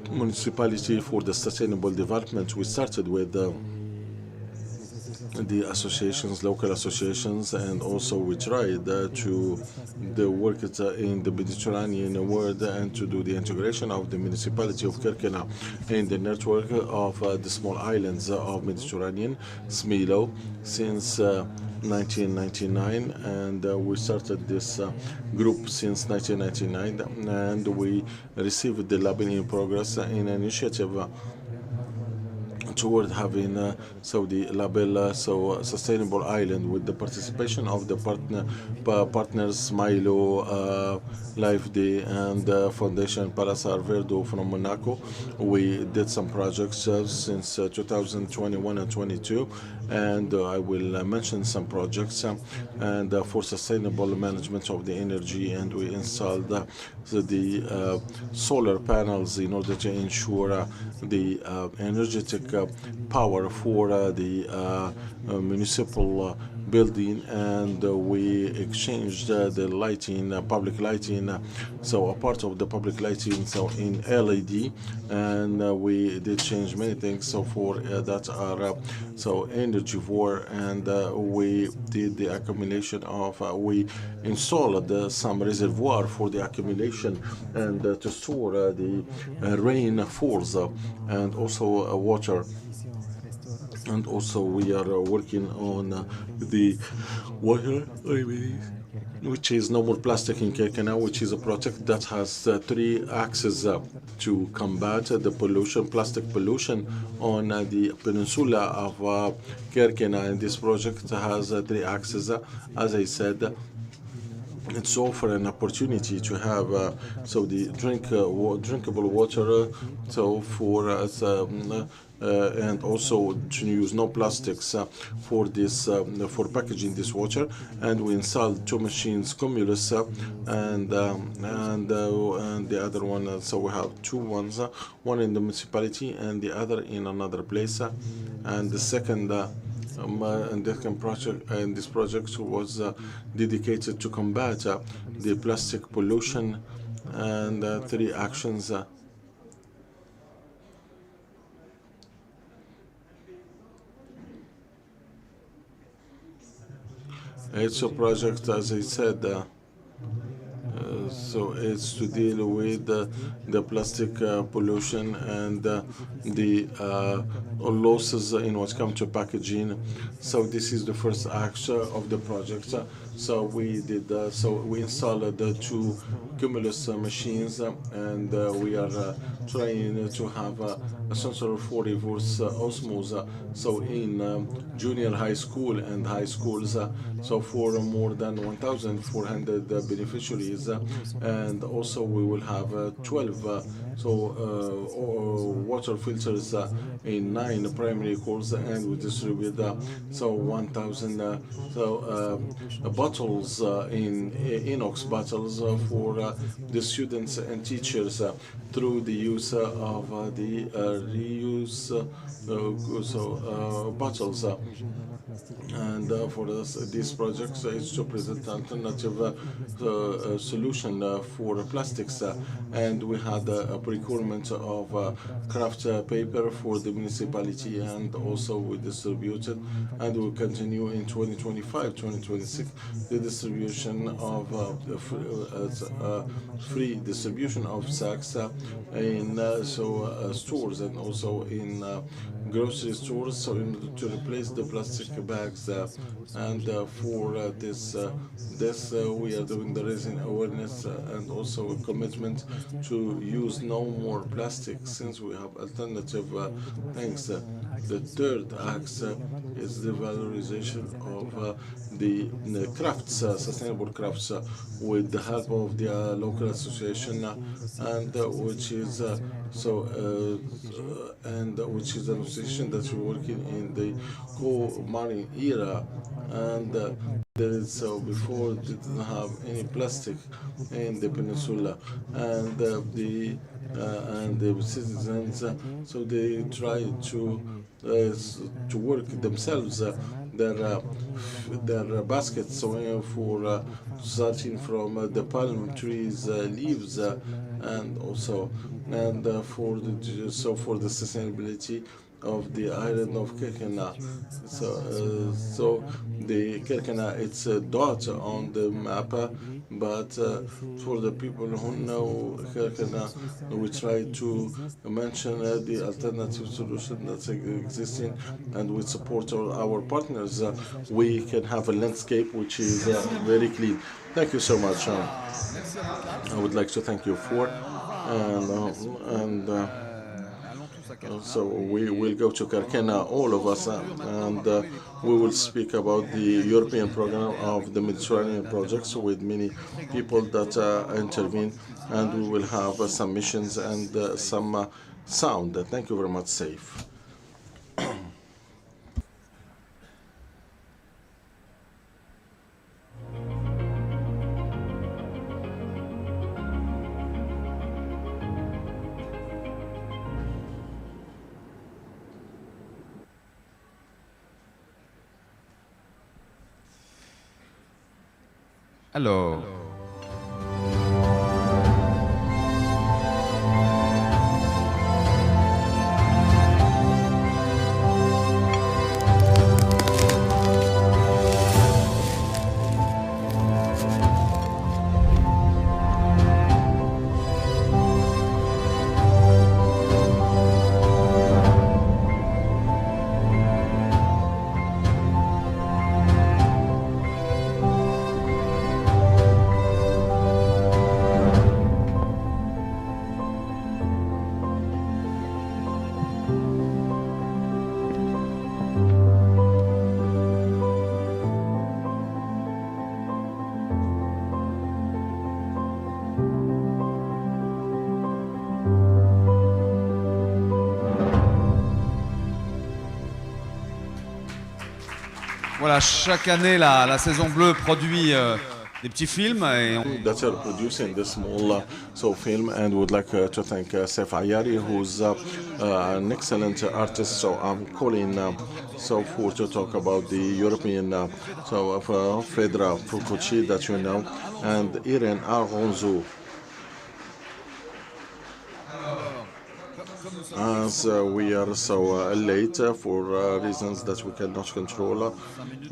municipality for the sustainable development, we started with the associations, local associations, and also we tried to work in the Mediterranean world and to do the integration of the municipality of Kirkena in the network of the small islands of Mediterranean, SMILO, since 1999, and we started this group since 1999, and we received the labeling progress in an initiative toward having the label sustainable island with the participation of the partners Milo, Life Day, and Foundation Parasar Verdo from Monaco. We did some projects since 2021 and 22, and I will mention some projects and for sustainable management of the energy, and we installed the solar panels in order to ensure the energetic power for the municipal building, and we exchanged the lighting, public lighting, so a part of the public lighting in LED, and we did change many things for that are energy war, and we did the accumulation of we installed some reservoir for the accumulation and to store the rain falls and also water. And also we are working on the water, which is no more plastic in Kirkana, which is a project that has 3 axes to combat the pollution, plastic pollution on the peninsula of Kirkana. And this project has 3 axes, as I said. It's offer an opportunity to have the drinkable water, for and also to use no plastics for this for packaging this water. And we installed 2 machines, Cumulus, and the other one. So we have 2 ones, one in the municipality and the other in another place. And the second. And this project was dedicated to combat the plastic pollution, and 3 actions. It's a project, as I said, so it's to deal with the plastic pollution and the losses in what comes to packaging. So this is the first action of the project. So we did we installed 2 Cumulus machines, and we are trying to have a sensor for reverse osmosis. So in junior high school and high schools, so for more than 1,400 beneficiaries, and also we will have 12 water filters in 9 primary schools, and we distribute 1,000 bottles in inox bottles for the students and teachers through the use of the reuse bottles. And for this project is to present alternative solution for plastics, and we had a procurement of craft paper for the municipality, and also we distributed, and we will continue in 2025-2026 the distribution of free distribution of sacks in stores and also in grocery stores, so in order to replace the plastic bags. And for this we are doing the raising awareness and also a commitment to use no more plastic, since we have alternative things. The third axe is the valorization of the crafts, sustainable crafts, with the help of the local association, and which is which is an association that we're working in the co-marine era, and before they didn't have any plastic in the peninsula, and the citizens, so they try to work themselves their baskets, for starting from the palm trees leaves, and also for the sustainability of the island of Kirkana. So the Kirkana, it's a dot on the map, but for the people who know Kirkana, we try to mention the alternative solution that's existing, and with support of our partners, we can have a landscape which is very clean. Thank you so much. I would like to thank you for, So we will go to Cartagena, all of us, and we will speak about the European program of the Mediterranean projects with many people that intervene, and we will have some missions and some sound. Thank you very much, Safe. Alors, voilà, chaque année, la Saison Bleue produit des petits films. That are producing this small film, and would like to thank Saif Ayari, who's an excellent artist. So I'm calling for to talk about the European Fedra Fukuchi, that you know, and Irene Aronzo. As we are so late for reasons that we cannot control,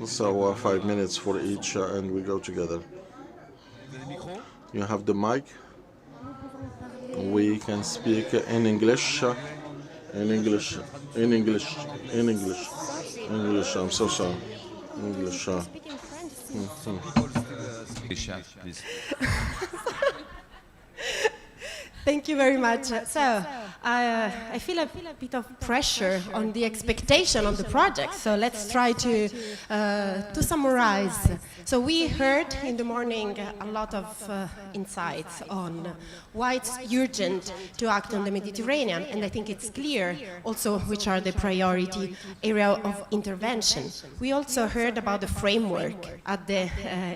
so 5 minutes for each, and we go together. You have the mic. We can speak in English. In English. In English. In English. English. I'm so sorry. English. Thank you very much. So, I feel a bit of pressure on the expectation of the project. So let's try to summarize. So we heard in the morning a lot of insights on why it's urgent to act on the Mediterranean, and I think it's clear also which are the priority area of intervention. We also heard about the framework at the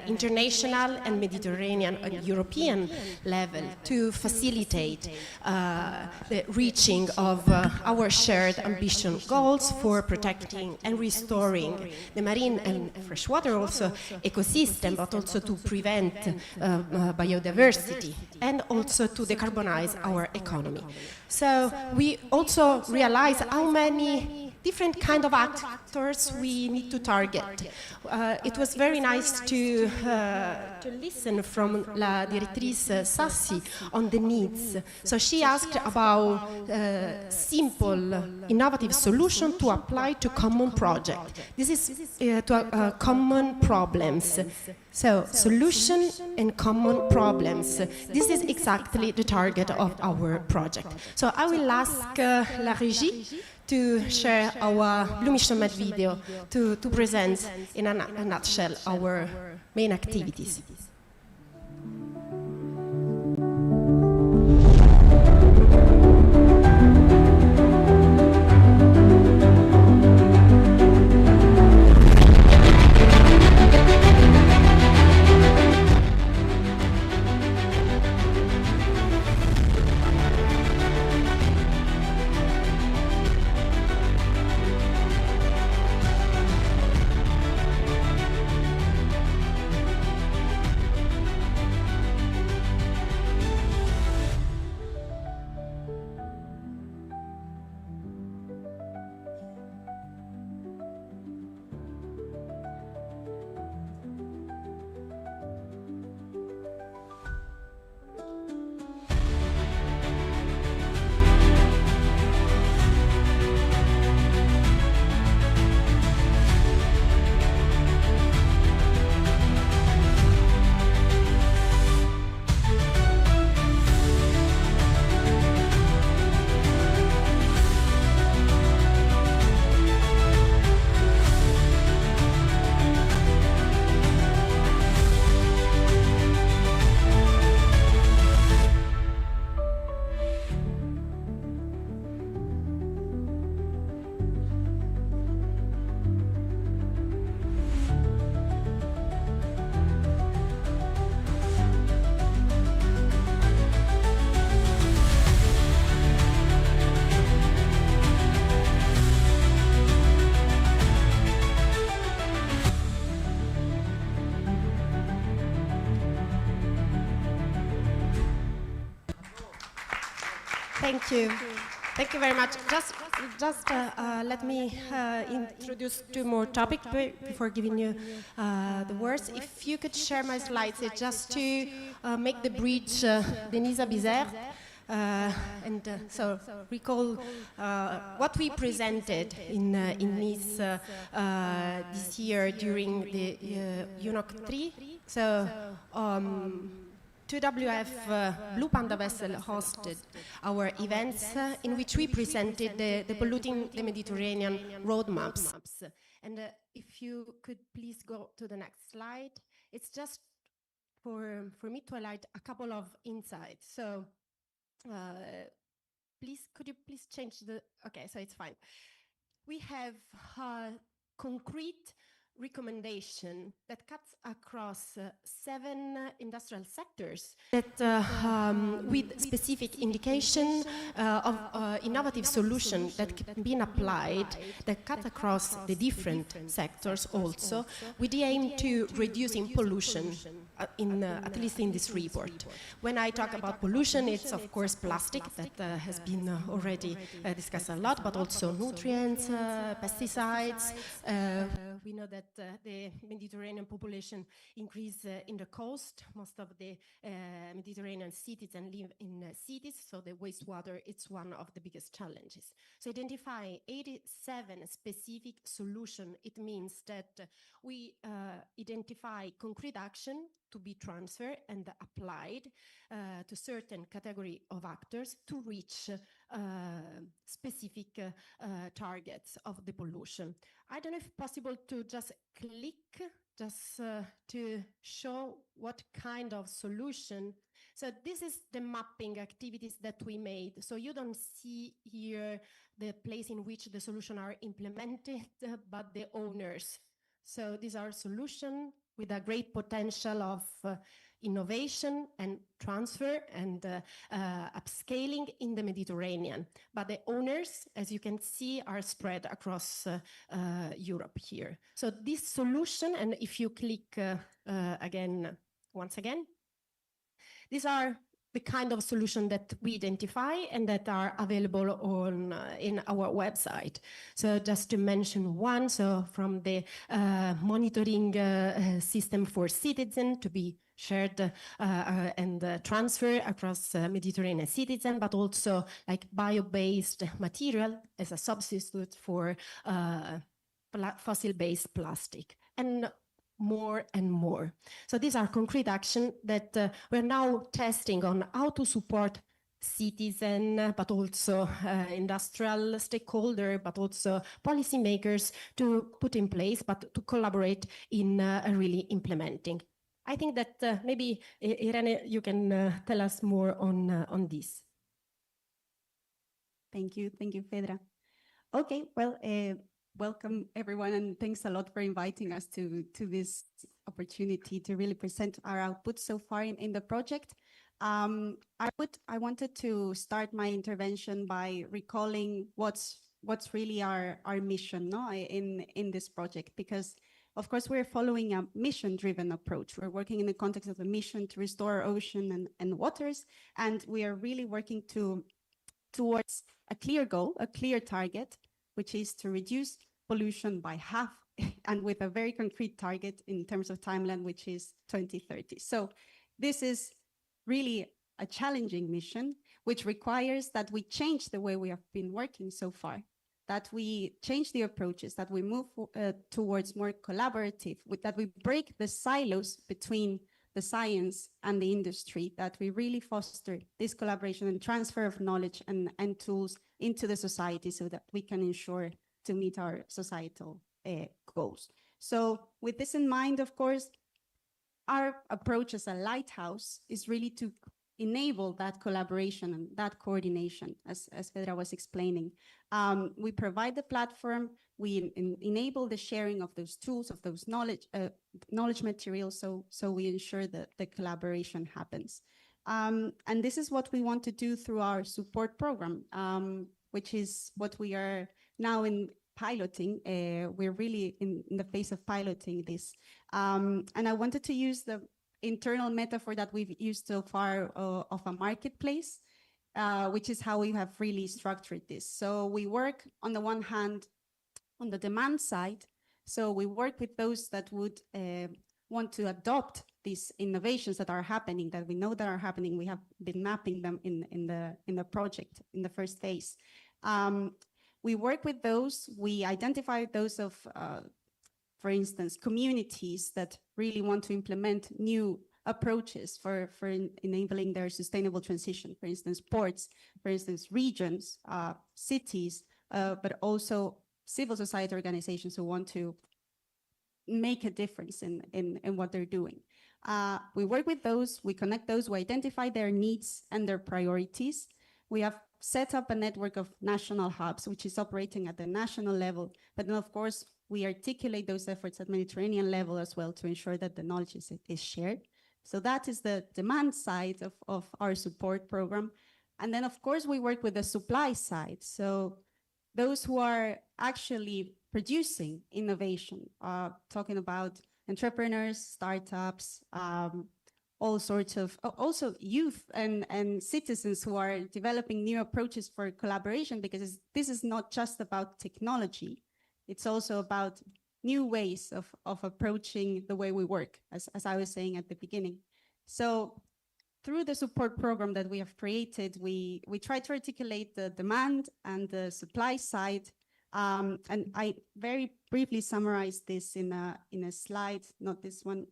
international and Mediterranean and European level to facilitate the reaching of our shared ambition goals for protecting and restoring the marine and freshwater also ecosystem, but also to prevent biodiversity and also to decarbonize our economy. So we also realize how many different kind of actors we need to target. It was very nice to listen from La Direttrice Sassi on the needs. So she asked about simple, innovative solution to apply to common project. This is to common problems. So solution and common problems. This is exactly the target of our project. So I will ask La Régie to share our Blue Mission Med video to present in a nutshell our main activities. Thank you. Thank you very much. Just let me introduce two more topics before giving you the words. If you could share my slides, it's just to make the bridge, Denise Bizerte. So recall what we presented in Nice this year during the UNOC 3. So 2WF Blue Panda vessel hosted our events in which we presented the polluting the Mediterranean roadmaps. And if you could please go to the next slide, it's just for me to highlight a couple of insights. So please, could you please change the, okay, so it's fine. We have concrete recommendation that cuts across 7 industrial sectors that with specific indication of innovative solutions that can be applied that cut across the different sectors also with the aim to reducing pollution at least in this report. When I talk about pollution, it's of course plastic that has been already discussed a lot, but also nutrients, pesticides. We know that the Mediterranean population increase in the coast. Most of the Mediterranean citizens live in cities, so the wastewater is one of the biggest challenges. So identify 87 specific solutions. It means that we identify concrete action to be transferred and applied to certain category of actors to reach specific targets of the pollution. I don't know if it's possible to just click to show what kind of solution. So this is the mapping activities that we made. So you don't see here the place in which the solutions are implemented, but the owners. So these are solutions with a great potential of innovation and transfer and upscaling in the Mediterranean. But the owners, as you can see, are spread across Europe here. So this solution, and if you click once again, these are the kind of solution that we identify and that are available on in our website. So just to mention one, so from the monitoring system for citizens to be shared and transferred across Mediterranean citizens, but also like bio-based material as a substitute for fossil-based plastic. And more and more. So these are concrete actions that we're now testing on how to support citizens, but also industrial stakeholders, but also policymakers to put in place, but to collaborate in really implementing. I think that maybe, Irene, you can tell us more on this. Thank you, Fedra. Okay, well, welcome everyone, and thanks a lot for inviting us to this opportunity to really present our output so far in the project. I wanted to start my intervention by recalling what's really our mission, no, in this project, because of course we're following a mission-driven approach. We're working in the context of a mission to restore our ocean and waters, and we are really working towards a clear goal, a clear target, which is to reduce pollution by half, and with a very concrete target in terms of timeline, which is 2030. So this is really a challenging mission, which requires that we change the way we have been working so far, that we change the approaches, that we move towards more collaborative, that we break the silos between the science and the industry, that we really foster this collaboration and transfer of knowledge and tools into the society so that we can ensure to meet our societal goals. So with this in mind, of course, our approach as a lighthouse is really to enable that collaboration and that coordination, as Fedra was explaining. We provide the platform, we enable the sharing of those tools, of those knowledge materials, so we ensure that the collaboration happens. And this is what we want to do through our support program, which is what we are now piloting. We're really in the phase of piloting this. And I wanted to use the internal metaphor that we've used so far of a marketplace. which is how we have really structured this. So we work on the one hand on the demand side. So we work with those that would want to adopt these innovations that are happening, that we know that are happening. We have been mapping them in the project in the first phase. We work with those. We identify those of, for instance, communities that really want to implement new approaches for enabling their sustainable transition. For instance, ports, for instance, regions, cities, but also civil society organizations who want to make a difference in what they're doing. We work with those, we connect those, we identify their needs and their priorities. We have set up a network of national hubs, which is operating at the national level, but then of course, we articulate those efforts at Mediterranean level as well to ensure that the knowledge is shared. So that is the demand side of our support program. And then of course, we work with the supply side. So those who are actually producing innovation, talking about entrepreneurs, startups, all sorts of, also youth and citizens who are developing new approaches for collaboration, because this is not just about technology, it's also about new ways of approaching the way we work, as I was saying at the beginning. So through the support program that we have created, we try to articulate the demand and the supply side. And I very briefly summarized this in a slide, not this one,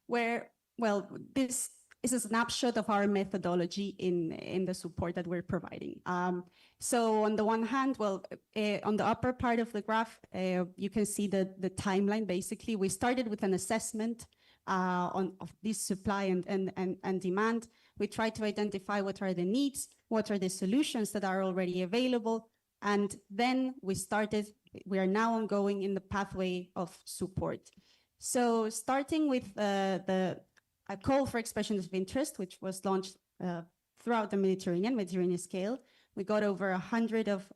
where, well, this is a snapshot of our methodology in the support that we're providing. So on the one hand, well, on the upper part of the graph, you can see the timeline. Basically, we started with an assessment of this supply and demand. We try to identify what are the needs, what are the solutions that are already available, and then we are now ongoing in the pathway of support. So starting with a call for expressions of interest, which was launched throughout the Mediterranean scale. We got over 100 of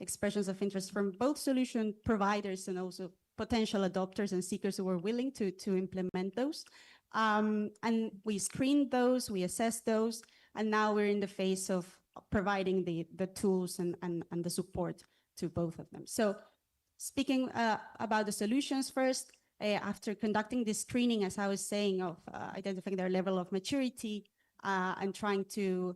expressions of interest from both solution providers and also potential adopters and seekers who were willing to implement those. And we screened those, we assessed those, and now we're in the phase of providing the tools and the support to both of them. So speaking about the solutions first, after conducting this screening, as I was saying, of identifying their level of maturity and trying to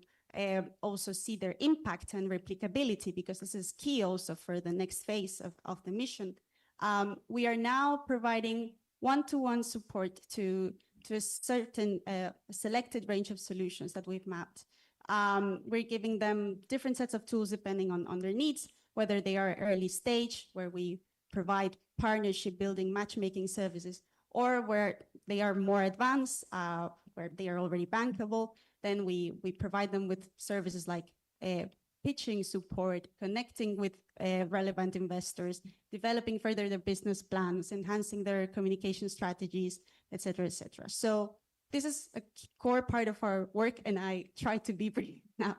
also see their impact and replicability, because this is key also for the next phase of the mission, we are now providing one-to-one support to a certain selected range of solutions that we've mapped. We're giving them different sets of tools depending on their needs, whether they are early stage, where we provide partnership building, matchmaking services, or where they are more advanced, where they are already bankable, then we provide them with services like pitching support, connecting with relevant investors, developing further their business plans, enhancing their communication strategies, et cetera, et cetera. So this is a core part of our work, and I try to be brief now.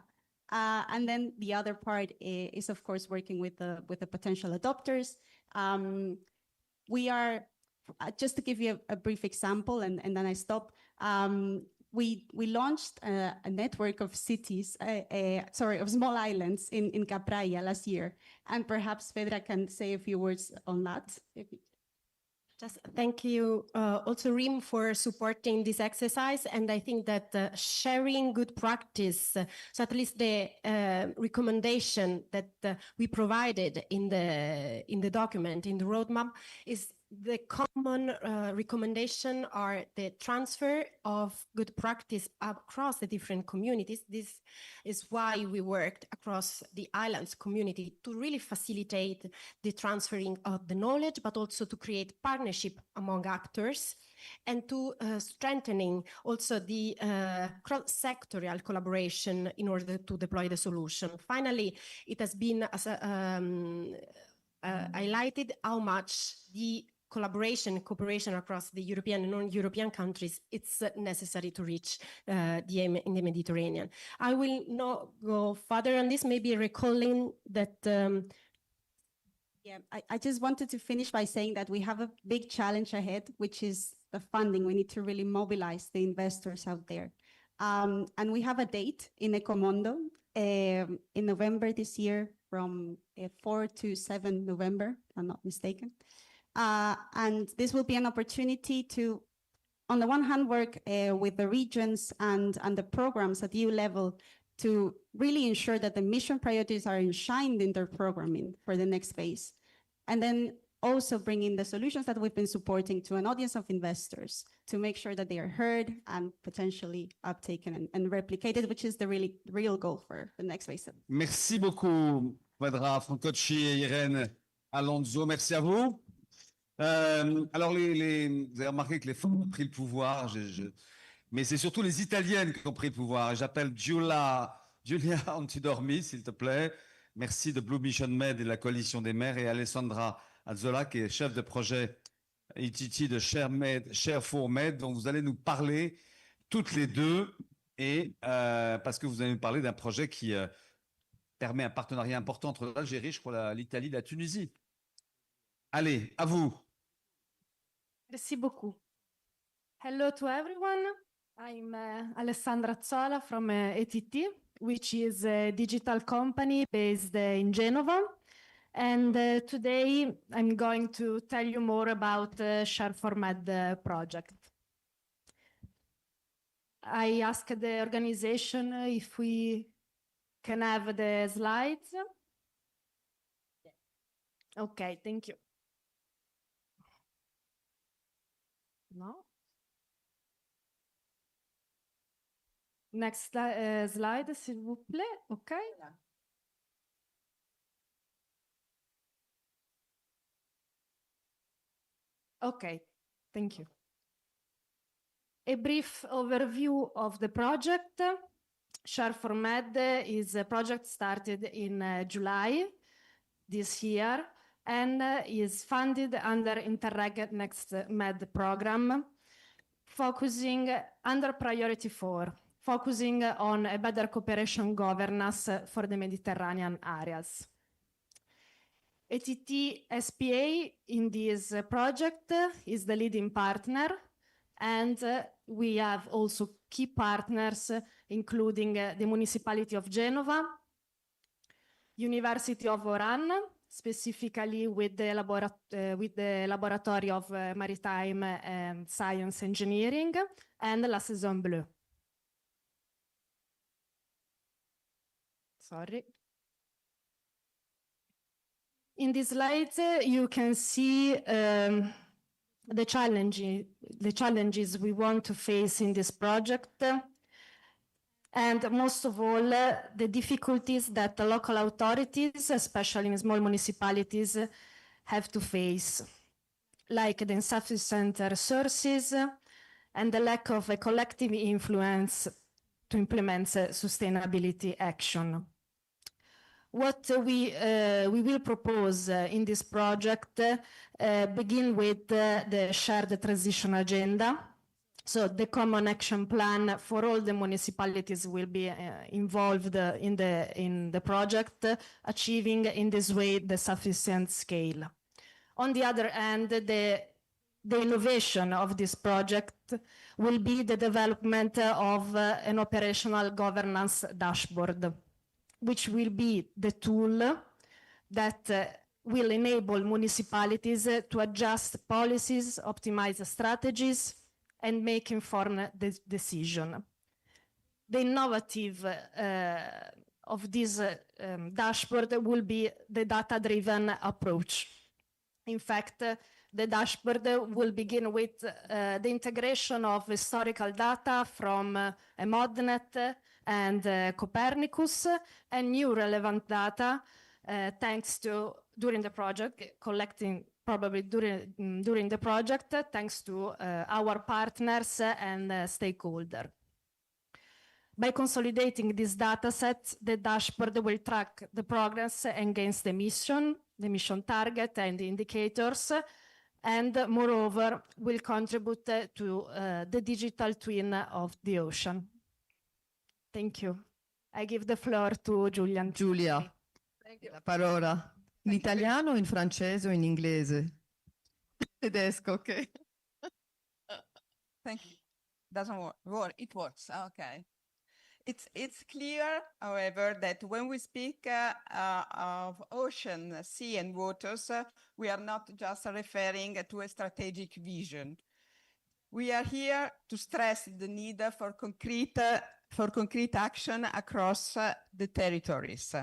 And then the other part is, of course, working with the potential adopters. We are, just to give you a brief example, and then I stop. We launched a network of cities, of small islands in Capraia last year. And perhaps Fedra can say a few words on that. Just thank you also, Rim, for supporting this exercise. And I think that sharing good practice, so at least the recommendation that we provided in the document, in the roadmap, is the common recommendation are the transfer of good practice across the different communities. This is why we worked across the islands community to really facilitate the transferring of the knowledge, but also to create partnership among actors and to strengthening also the cross-sectorial collaboration in order to deploy the solution. Finally, it has been highlighted how much the cooperation across the European and non-European countries, it's necessary to reach the aim in the Mediterranean. I will not go further on this, maybe recalling that I just wanted to finish by saying that we have a big challenge ahead, which is the funding. We need to really mobilize the investors out there. And we have a date in Ecomondo in November this year from 4 to 7 November, if I'm not mistaken. And this will be an opportunity to, on the one hand, work with the regions and the programs at EU level to really ensure that the mission priorities are enshrined in their programming for the next phase. And then also bringing the solutions that we've been supporting to an audience of investors to make sure that they are heard and potentially uptaken and replicated, which is the real goal for the next phase. Merci beaucoup, Pedra Francocci et Irène Alonso. Merci à vous. Alors, vous avez remarqué que les femmes ont pris le pouvoir, mais c'est surtout les Italiennes qui ont pris le pouvoir. J'appelle Giulia Antidormi, s'il te plaît. Merci de Blue Mission Med et de la Coalition des maires, et Alessandra Azzola, qui est chef de projet ITT de Share for Med, dont vous allez nous parler toutes les deux, et parce que vous allez nous parler d'un projet qui permet un partenariat important entre l'Algérie, je crois, l'Italie, la Tunisie. Allez, à vous. Merci beaucoup. Hello to everyone. I'm Alessandra Azzola from ETT, which is a digital company based in Genova. And today I'm going to tell you more about the Share for Med project. I asked the organization if we can have the slides. Okay, thank you. No? Next slide, s'il vous plaît. Okay. Okay, thank you. A brief overview of the project. Share for Med is a project started in July this year and is funded under Interreg Next Med program, focusing under priority 4, focusing on a better cooperation governance for the Mediterranean areas. ETT SPA in this project is the leading partner, and we have also key partners, including the Municipality of Genova, University of Oran, specifically with the Laboratory of Maritime and Science Engineering, and la Saison Bleue. Sorry. In this slide, you can see the challenges we want to face in this project, and most of all, the difficulties that the local authorities, especially in small municipalities, have to face, like the insufficient resources and the lack of a collective influence to implement sustainability action. What we will propose in this project begin with the shared transition agenda. So the common action plan for all the municipalities will be involved in the project, achieving in this way the sufficient scale. On the other hand, the innovation of this project will be the development of an operational governance dashboard, which will be the tool that will enable municipalities to adjust policies, optimize strategies, and make informed decision. The innovative of this dashboard will be the data-driven approach. In fact, the dashboard will begin with the integration of historical data from ModNet and Copernicus, and new relevant data thanks to, during the project, collecting probably during the project, thanks to our partners and stakeholders. By consolidating this data set, the dashboard will track the progress against the mission target and the indicators, and moreover, will contribute to the digital twin of the ocean. Thank you. I give the floor to Giulia. Giulia, la parola. In italiano, in francese o in inglese? Tedesco, ok. Thank you. doesn't work. It works. Okay. It's clear, however, that when we speak of ocean, sea, and waters, we are not just referring to a strategic vision. We are here to stress the need for concrete action across the territories.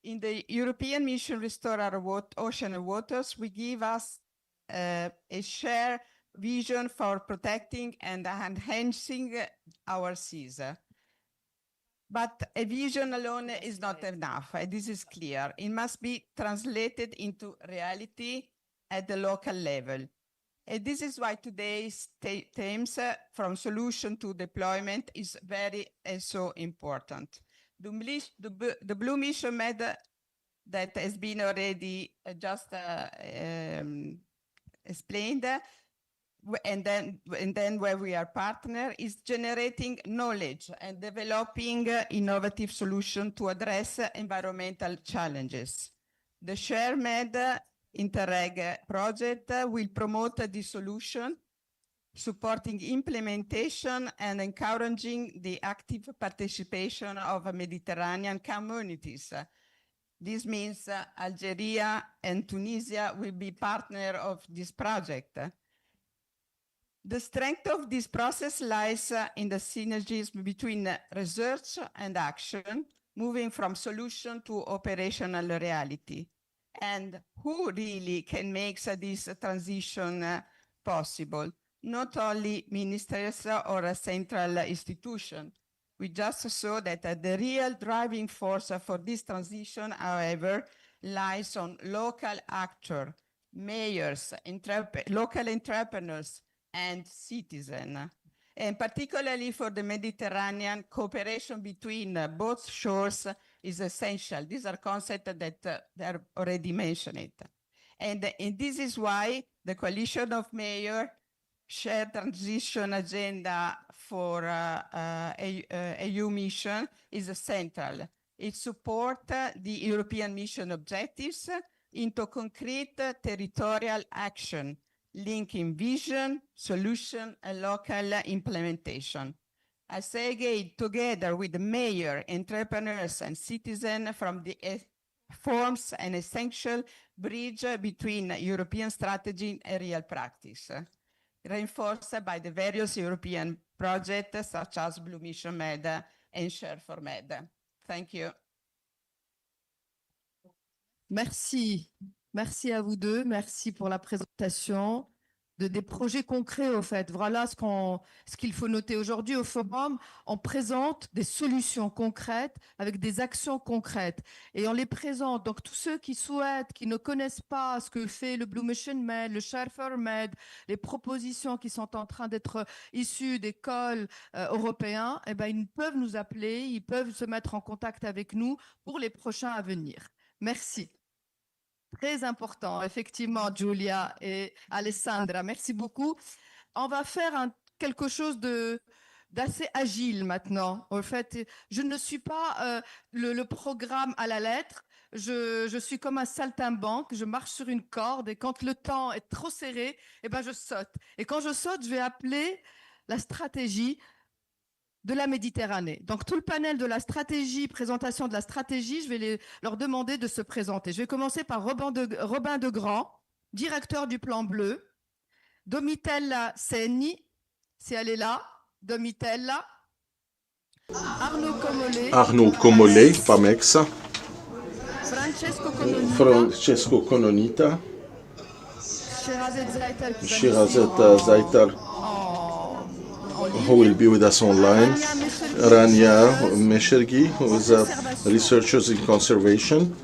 In the European Mission Restore Our Ocean and Waters, we give us a shared vision for protecting and enhancing our seas. But a vision alone is not enough. This is clear. It must be translated into reality at the local level. And this is why today's themes, from solution to deployment, is very and so important. The Blue Mission method that has been already just explained, and then where we are partner, is generating knowledge and developing innovative solutions to address environmental challenges. The ShareMed Interreg project will promote this solution, supporting implementation and encouraging the active participation of Mediterranean communities. This means Algeria and Tunisia will be partner of this project. The strength of this process lies in the synergies between research and action, moving from solution to operational reality. And who really can make this transition possible? Not only ministers or a central institution. We just saw that the real driving force for this transition, however, lies on local actors, mayors, local entrepreneurs, and citizens. And particularly for the Mediterranean, cooperation between both shores is essential. These are concepts that are already mentioned. And this is why the coalition of mayors shared transition agenda for EU mission is central. It supports the European mission objectives into concrete territorial action, linking vision, solution, and local implementation. I say again, together with the mayor, entrepreneurs, and citizens forms an essential bridge between European strategy and real practice, reinforced by the various European projects such as Blue Mission Med and Share for Med. Thank you. Merci. Merci à vous deux. Merci pour la présentation des projets concrets, au fait. Voilà ce qu'il faut noter aujourd'hui au Forum. On présente des solutions concrètes avec des actions concrètes. Et on les présente. Donc, tous ceux qui souhaitent, qui ne connaissent pas ce que fait le Blue Mission Med, le Share for Med, les propositions qui sont en train d'être issues d'écoles européennes, eh ben, ils peuvent nous appeler, ils peuvent se mettre en contact avec nous pour les prochains à venir. Merci. Très important, effectivement, Giulia et Alessandra. Merci beaucoup. On va faire quelque chose d'assez agile maintenant. En fait, je ne suis pas le programme à la lettre. Je suis comme un saltimbanque. Je marche sur une corde et quand le temps est trop serré, eh ben, je saute. Et quand je saute, je vais appeler la stratégie de la Méditerranée. Donc, tout le panel de la stratégie, présentation de la stratégie, je vais leur demander de se présenter. Je vais commencer par Robin de Grand, directeur du plan bleu, Domitella Senni, si elle est là, Domitella, Arnaud Comollet, Pamex, Francesco Cononita, Shirazet Zaitar, who will be with us online, Rania Meshergi, who is a researcher in conservation,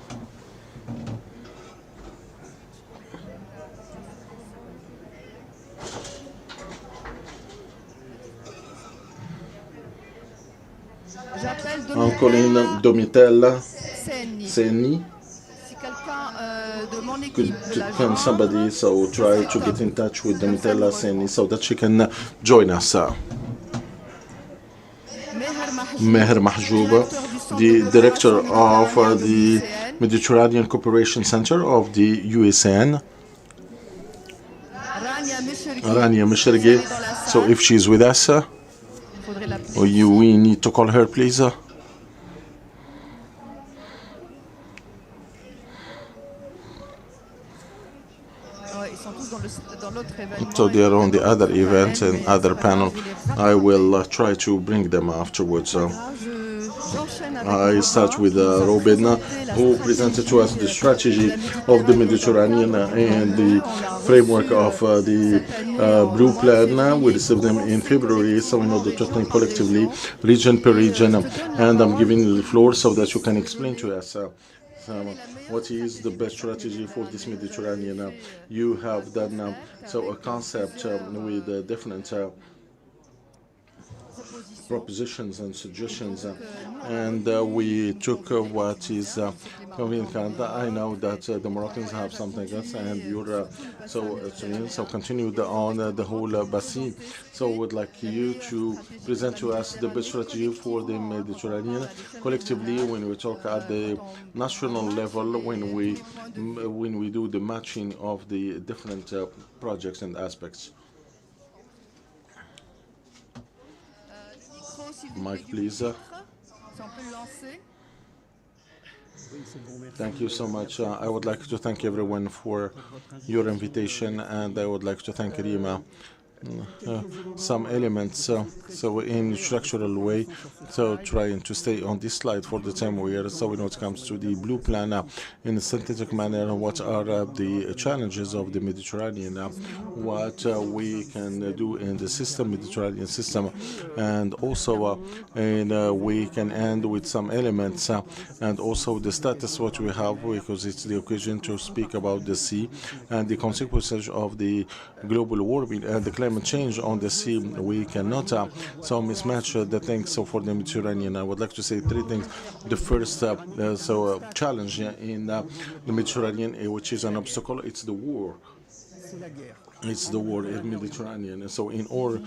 Ancolina Domitella Senni. Can somebody try to get in touch with Domitella Senni so that she can join us? Meher Mahjouba, the director of the Mediterranean Cooperation Center of the USN. Rania Meshergi, So if she's with us, we need to call her, please. So they are on the other event and other panel. I will try to bring them afterwards. I start with Robin, who presented to us the strategy of the Mediterranean and the framework of the Blue Plan. We received them in February, so in order to think collectively, region per region, and I'm giving you the floor so that you can explain to us what is the best strategy for this Mediterranean. You have done so a concept with different propositions and suggestions, and we took what is convenient. I know that the Moroccans have something else, and you're so continued on the whole basin. So would like you to present to us the best strategy for the Mediterranean collectively when we talk at the national level, when we do the matching of the different projects and aspects. Mike, please. Thank you so much. I would like to thank everyone for your invitation, and I would like to thank Rima. Some elements, so in structural way, so trying to stay on this slide for the time we are. So when it comes to the Blue Plan, in a synthetic manner, what are the challenges of the Mediterranean, what we can do in the system, Mediterranean system, and also we can end with some elements, and also the status what we have, because it's the occasion to speak about the sea and the consequences of the global warming and the climate change on the sea. We cannot so mismatch the things. So for the Mediterranean, I would like to say three things. The first challenge in the Mediterranean, which is an obstacle, it's the war. It's the war in the Mediterranean. So in the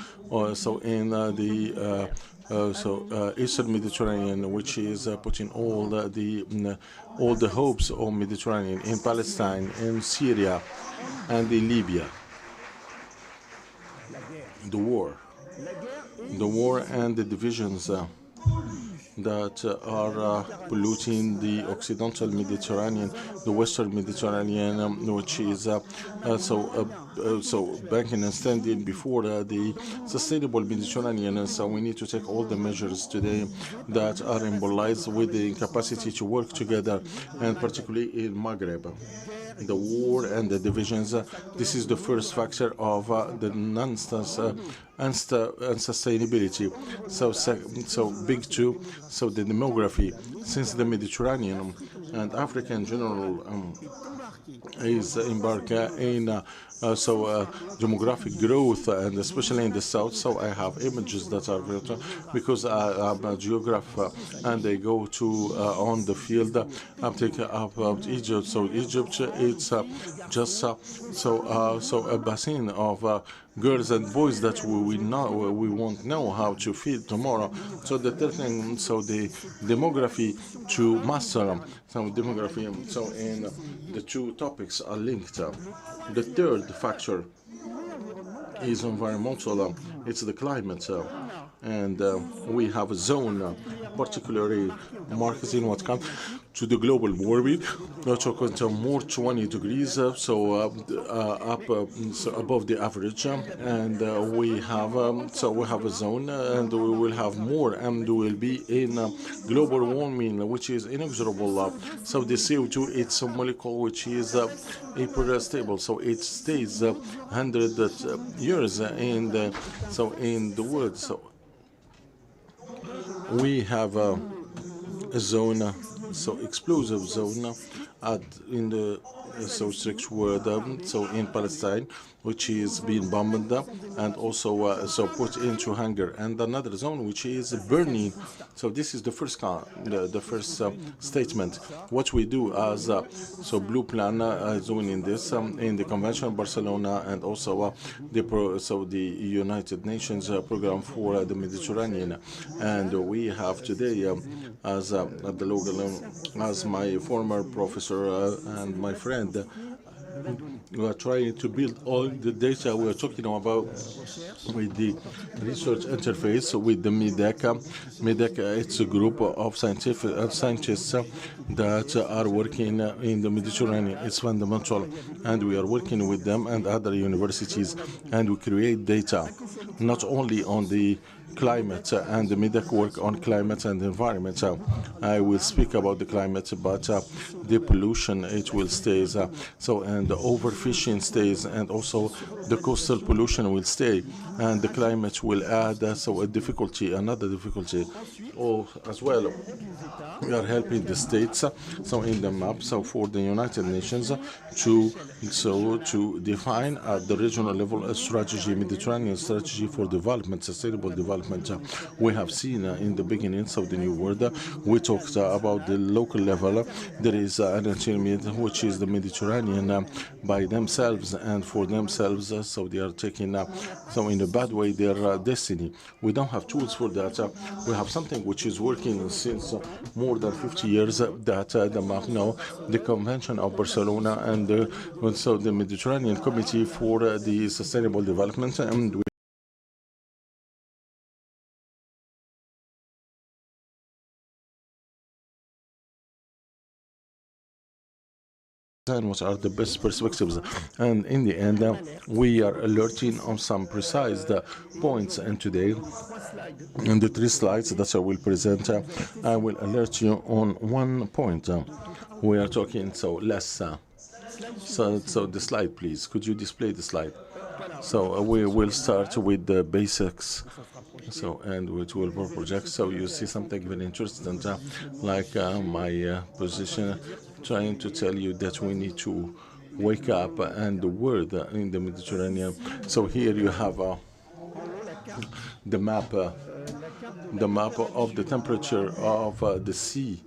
Eastern Mediterranean, which is putting all the hopes on Mediterranean, in Palestine, in Syria, and in Libya. The war and the divisions that are polluting the Occidental Mediterranean, the Western Mediterranean, which is so banking and standing before the sustainable Mediterranean. And so we need to take all the measures today that are embolized with the capacity to work together, and particularly in Maghreb. The war and the divisions, this is the first factor of the unsustainability. So big two, so the demography, since the Mediterranean and Africa in general is embarked in demographic growth, and especially in the south. So I have images that are virtual because I'm a geographer, and I go to on the field. I'm taking about Egypt. So Egypt, it's just a basin of girls and boys that we won't know how to feed tomorrow. So the third thing, so the demography to master some demography. So in the two topics are linked. The third factor is environmental. It's the climate, and we have a zone, particularly marketing what comes to the global warming, which will more 20 degrees, so above the average, and we have a zone, and we will have more, and we will be in global warming, which is inexorable. So the CO2, it's a molecule which is hyper stable, so it stays 100 years in the world. So we have a zone, so explosive zone in the strict word, so in Palestine, which is being bombed and also put into hunger, and another zone which is burning. So this is the first statement. What we do as Blue Plan is doing in this in the Convention of Barcelona, and also the United Nations program for the Mediterranean, and we have today as at the local as my former professor and my friend we are trying to build all the data we are talking about with the research interface with the MEDEC. MEDEC, it's a group of scientists that are working in the Mediterranean. It's fundamental, and we are working with them and other universities, and we create data not only on the climate and the MEDEC work on climate and environment. I will speak about the climate, but the pollution, it will stay. And the overfishing stays, and also the coastal pollution will stay, and the climate will add a difficulty, another difficulty. As well, we are helping the states, in the map, for the United Nations to define at the regional level a strategy, Mediterranean strategy for development, sustainable development. We have seen in the beginnings of the new world, we talked about the local level. There is an intermediate, which is the Mediterranean by themselves and for themselves, so they are taking, in a bad way, their destiny. We don't have tools for that. We have something which is working since more than 50 years, that the map now, the Convention of Barcelona, and also the Mediterranean Committee for the Sustainable Development, and what are the best perspectives, and in the end we are alerting on some precise points. And today in the 3 slides that I will present, I will alert you on one point. We are talking less. So the slide, please. Could you display the slide? So we will start with the basics. And which will project. So you see something very interesting, like my position, trying to tell you that we need to wake up, and the world in the Mediterranean. So here you have the map of the temperature of the sea.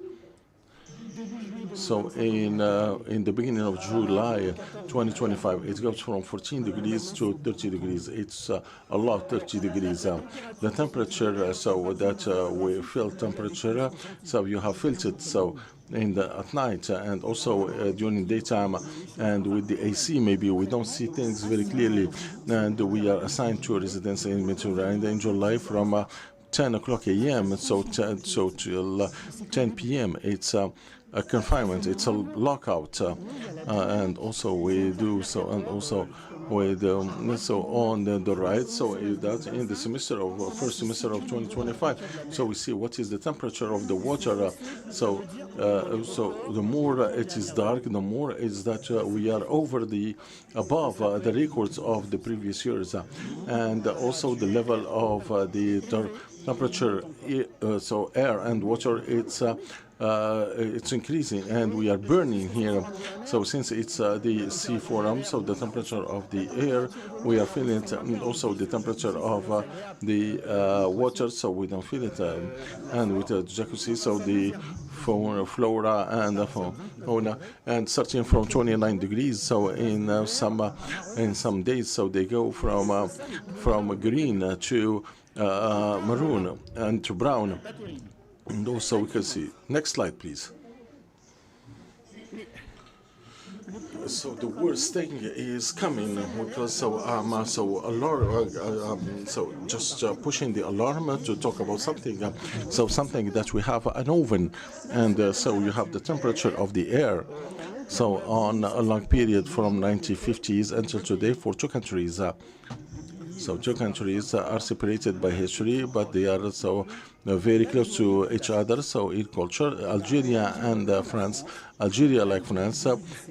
So in the beginning of July 2025, it goes from 14 degrees to 30 degrees. It's a lot, 30 degrees. The temperature, so that we feel temperature, so you have felt it. So at night, and also during daytime, and with the AC, maybe we don't see things very clearly. And we are assigned to a residence in Mediterranean in July from 10 o'clock a.m. so till 10 p.m. It's a confinement, it's a lockout, and also we do so, and also with so on the right. So that in the first semester of 2025, so we see what is the temperature of the water. So the more it is dark, the more is that we are above the records of the previous years, and also the level of the temperature, so air and water, it's increasing, and we are burning here. So since it's the sea forum, so the temperature of the air, we are feeling it, and also the temperature of the water, so we don't feel it. And with the jacuzzi, so the flora and the fauna, and starting from 29 degrees. So in some days, so they go from green to maroon and to brown. And also we can see. Next slide, please. So the worst thing is coming, because so just pushing the alarm to talk about something. Something that we have an oven, and so you have the temperature of the air. So on a long period from 1950s until today for 2 countries. So 2 countries are separated by history, but they are very close to each other. So in culture, Algeria and France. Algeria, like France,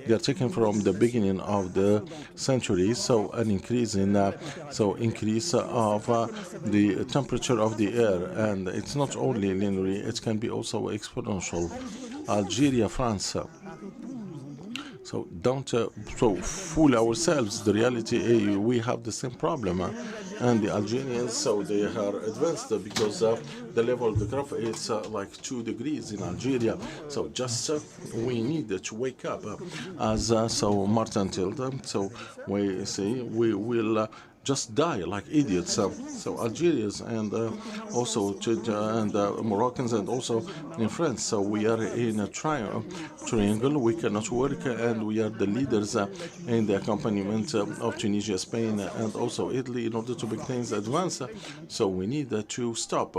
they are taken from the beginning of the century. So an increase in increase of the temperature of the air, and it's not only linear; it can be also exponential. Algeria, France. So don't fool ourselves. The reality, we have the same problem. And the Algerians, so they are advanced because the level of the graph is like 2 degrees in Algeria. So just we need to wake up. As Martin told them, so we say we will just die like idiots. So Algerians and also and Moroccans and also in France. So we are in a triangle. We cannot work, and we are the leaders in the accompaniment of Tunisia, Spain, and also Italy in order to make things advance. So we need to stop.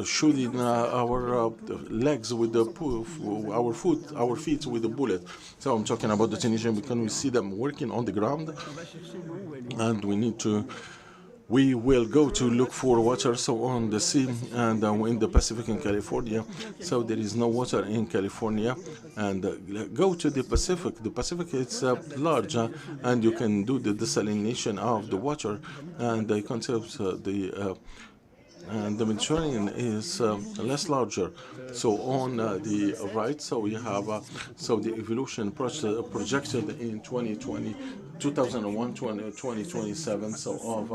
Shooting our legs with the our feet with the bullet. So I'm talking about the Tunisian because we see them working on the ground, and we will go to look for water. So on the sea and in the Pacific in California. So there is no water in California, and go to the Pacific. The Pacific is large, and you can do the desalination of the water, and the concept and the Mediterranean is less larger. So on the right, so we have so the evolution projected in 2001 to 2027. So of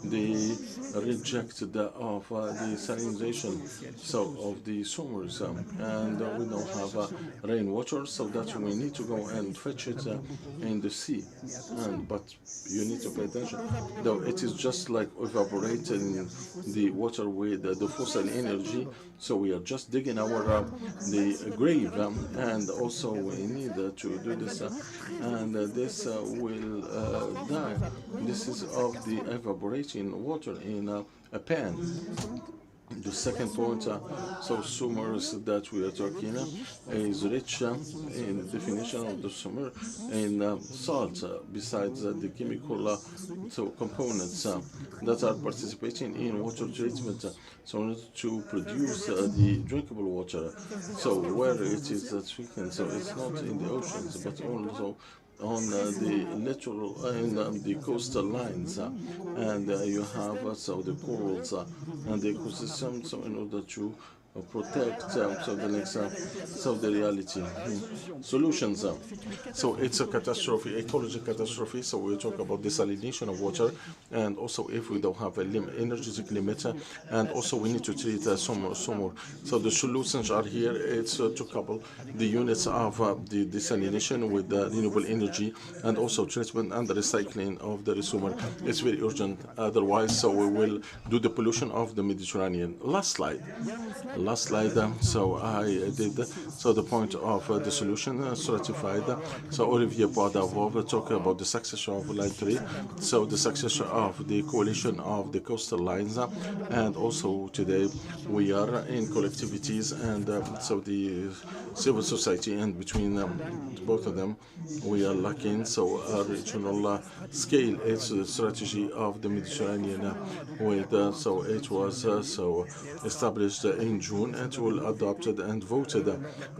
the rejected of the salinization, so of the summers, and we don't have rainwater, so that we need to go and fetch it in the sea. But you need to pay attention, though it is just like evaporating the water with the fossil energy. So we are just digging our the grave, and also we need to do this, and this will die. This is of the evaporating water in a pan. The second point, so summers that we are talking is rich in the definition of the summer in salt, besides the chemical components that are participating in water treatment, so in order to produce the drinkable water. So where it is treated, so it's not in the oceans, but also on the littoral and the coastal lines, and you have so the corals and the ecosystem, so in order to protect so the next so the reality solutions. So it's a catastrophe, ecological catastrophe. So we talk about desalination of water, and also if we don't have an energetic limit, and also we need to treat some more. So the solutions are here. It's to couple the units of the desalination with the renewable energy, and also treatment and the recycling of the resumer. It's very urgent, otherwise so we will do the pollution of the Mediterranean. Last slide, so I did so the point of the solution stratified. So Olivier Poidavov talked about the success of Line 3, so the success of the coalition of the coastal lines, and also today we are in collectivities, and so the civil society, and between both of them we are lacking so a regional scale. It's the strategy of the Mediterranean with so it was so established in June, and it will adopted and voted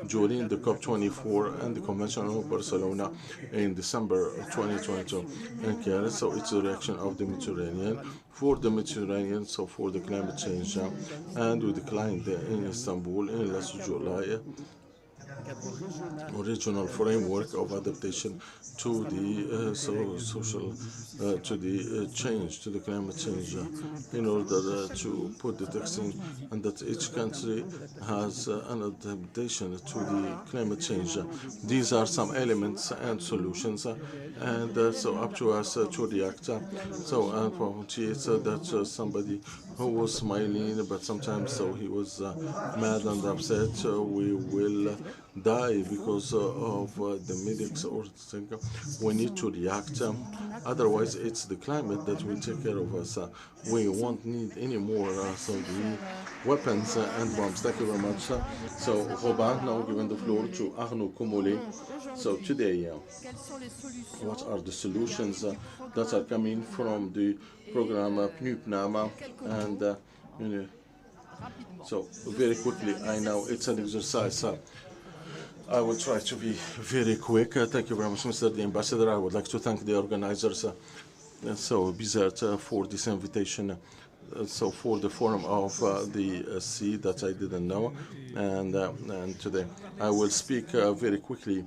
during the COP24 and the Convention of Barcelona in December 2022. Okay, so it's a reaction of the Mediterranean for the Mediterranean, so for the climate change, and we declined in Istanbul in last July regional framework of adaptation to the social to the change, to the climate change, in order to put the text in, and that each country has an adaptation to the climate change. These are some elements and solutions, and so up to us to react. So unfortunately, it's that somebody who was smiling, but sometimes so he was mad and upset. We will die because of the medics or something. We need to react, otherwise it's the climate that will take care of us. We won't need any more so the weapons and bombs. Thank you very much. So Robin, now giving the floor to Arnaud Comollet. So today, what are the solutions that are coming from the program PNUPNAMA, and so very quickly, I know it's an exercise. I will try to be very quick. Thank you very much, Mr. the Ambassador. I would like to thank the organizers, so Bizerte, for this invitation. So for the forum of the sea that I didn't know, and today I will speak very quickly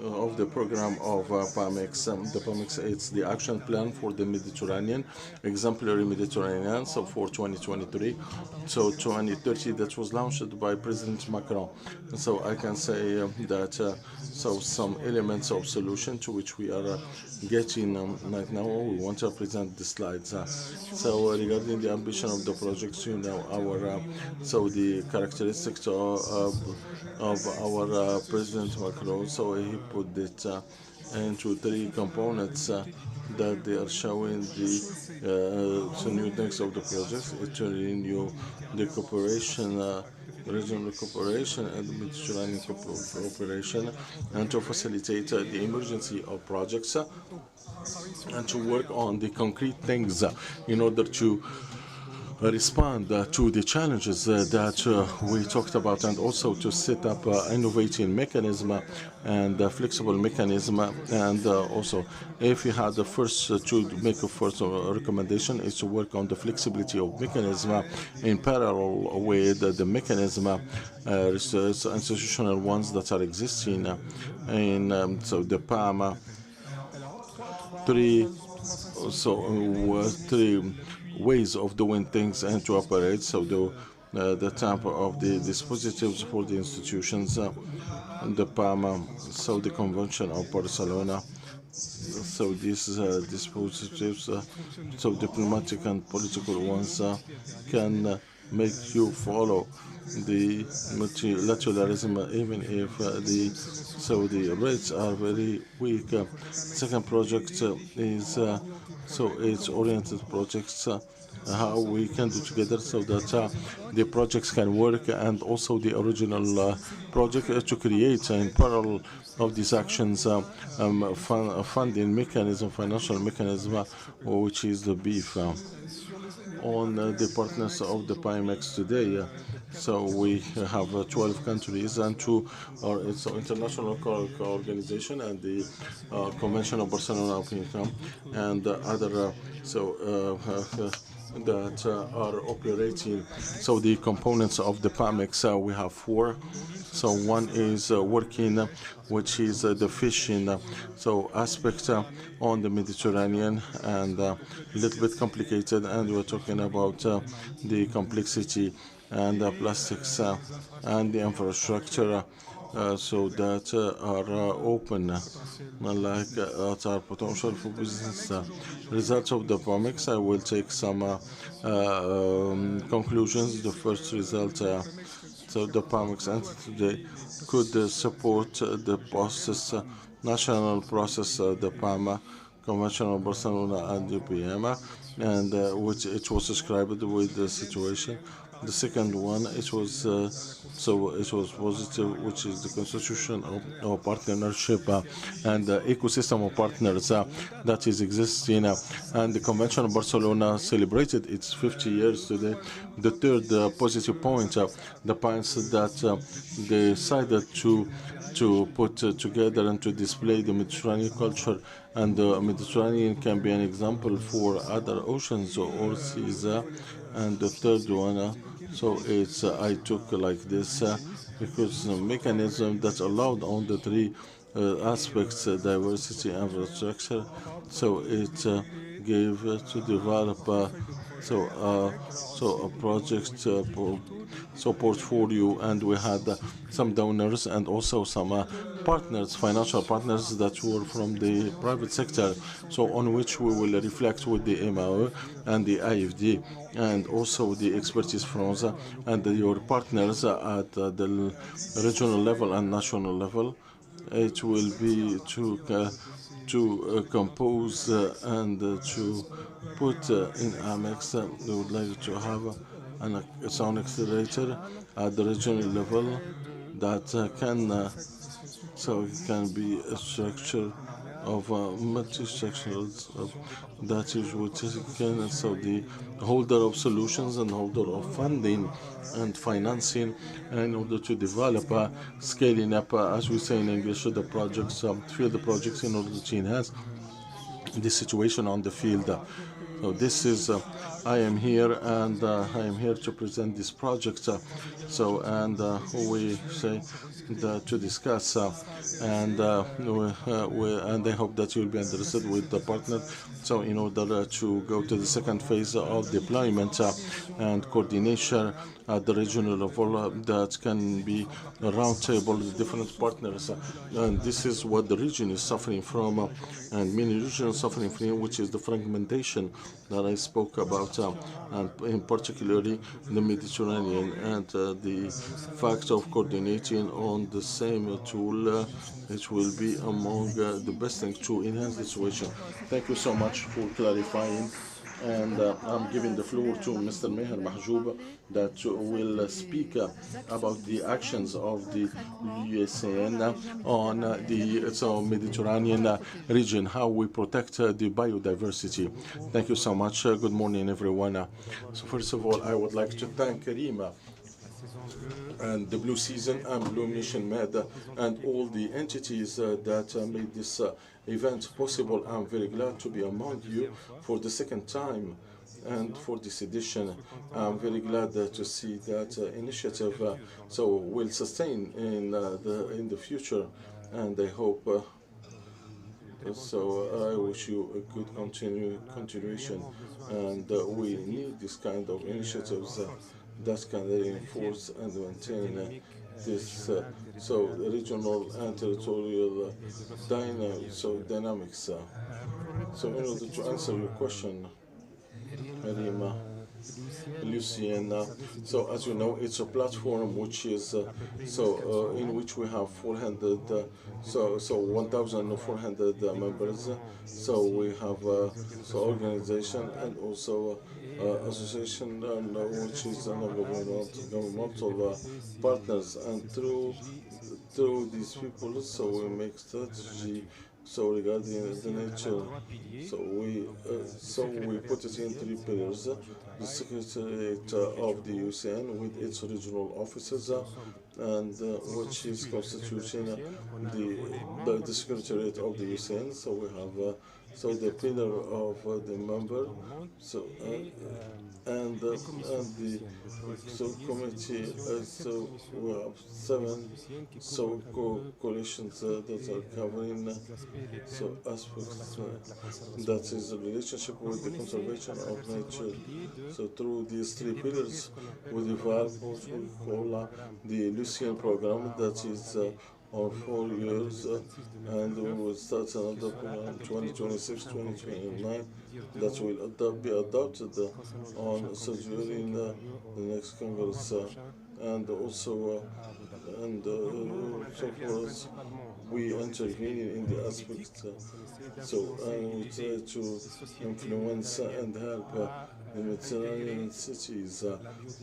of the program of PAMEX. The PAMEX, it's the action plan for the Mediterranean, exemplary Mediterranean, so for 2023. So 2030, that was launched by President Macron. So I can say that so some elements of solution to which we are getting right now. We want to present the slides. So regarding the ambition of the projects, you know, our so the characteristics of our President Macron. So he put it into three components that they are showing the new things of the project. It to renew the cooperation, regional cooperation and the Mediterranean cooperation, and to facilitate the emergency of projects and to work on the concrete things in order to respond to the challenges that we talked about, and also to set up innovating mechanism and flexible mechanism. And also, if you had the first to make a first recommendation, is to work on the flexibility of mechanism in parallel with the mechanism institutional ones that are existing in so the PAM three ways of doing things and to operate. So the type of the dispositives for the institutions, the PAM, so the Convention of Barcelona. So these dispositives, so diplomatic and political ones, can make you follow the multilateralism, even if the rates are very weak. Second project is so it's oriented projects, how we can do together so that the projects can work, and also the original project to create in parallel of these actions funding mechanism, financial mechanism, which is the beef. On the partners of the PAMEX today, so we have 12 countries and two it's international organization and the Convention of Barcelona and other that are operating. So the components of the PAMEX, we have four. So one is working, which is the fishing aspect on the Mediterranean, and a little bit complicated, and we're talking about the complexity and the plastics and the infrastructure so that are open, like that are potential for business. Results of the PAMEX, I will take some conclusions. The first result, so the PAMEX entity could support the process, national process, the PAMA, Convention of Barcelona and UPM, and which it was described with the situation. The second one, it was positive, which is the constitution of partnership and the ecosystem of partners that is existing. And the Convention of Barcelona celebrated its 50 years today. The third positive point, the points that decided to put together and to display the Mediterranean culture, and the Mediterranean can be an example for other oceans or seas. And the third one, so it's I took like this because the mechanism that allowed on the three aspects, diversity, infrastructure. So it gave to develop a project portfolio, and we had some donors and also some partners, financial partners that were from the private sector, so on which we will reflect with the MAO and the IFD and also the expertise France and your partners at the regional level and national level. It will be to compose and to put in Amex. We would like to have a sound accelerator at the regional level that can so it can be a structure of multi-structural that is what can, so the holder of solutions and holder of funding and financing in order to develop scaling up, as we say in English, the projects, field projects, in order to enhance the situation on the field. So this is, I am here to present this project. We say that to discuss, and I hope that you'll be interested with the partner. So in order to go to the second phase of deployment and coordination at the regional level, that can be a round table with different partners. And this is what the region is suffering from, and many regions suffering from, which is the fragmentation that I spoke about, and in particularly the Mediterranean, and the fact of coordinating on the same tool, it will be among the best things to enhance the situation. Thank you so much for clarifying. And I'm giving the floor to Mr. Meher Mahjoub that will speak about the actions of the USAN on the Mediterranean region, how we protect the biodiversity. Thank you so much. Good morning, everyone. So first of all, I would like to thank Karima and the Blue Season and Blue Mission Med and all the entities that made this event possible. I'm very glad to be among you for the second time and for this edition. I'm very glad to see that initiative will sustain in the future, and I hope I wish you a good continuation, and we need this kind of initiatives that can reinforce and maintain this regional and territorial dynamics. So in order to answer your question, Karima, Luciana, so as you know, it's a platform which is in which we have 1,400 members. So we have organization and also association, which is non-governmental partners, and through these people, so we make strategy. So regarding the nature, we put it in 3 pillars: the Secretariat of the USAN with its regional offices, and which is constituting the Secretariat of the USAN. So we have the pillar of the member, and the committee. So we have 7 coalitions that are covering aspects that is the relationship with the conservation of nature. So through these 3 pillars, we develop what we call the Lucian program, that is on 4 years, and we will start another program 2026-2029 that will be adopted during the next Congress, and also so for us, we intervene in the aspect, we try to influence and help the Mediterranean cities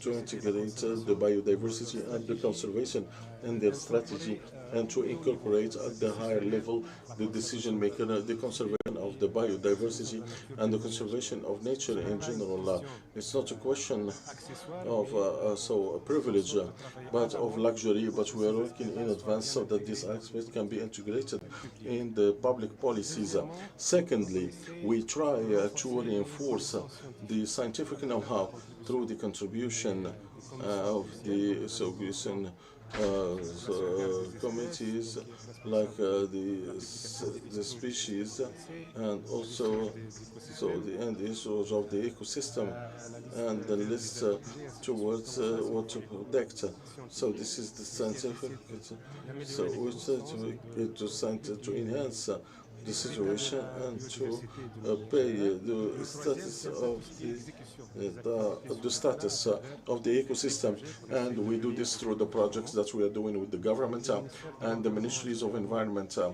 to integrate the biodiversity and the conservation in their strategy, and to incorporate at the higher level the decision maker, the conservation of the biodiversity and the conservation of nature in general. It's not a question of a privilege, but of luxury, but we are working in advance so that this aspect can be integrated in the public policies. Secondly, we try to reinforce the scientific know-how through the contribution of the committees, like the species, and also the issues of the ecosystem, and the list towards what to protect. So this is the scientific. So we try to enhance the situation and to pay the status of the ecosystem, and we do this through the projects that we are doing with the government, and the ministries of environment are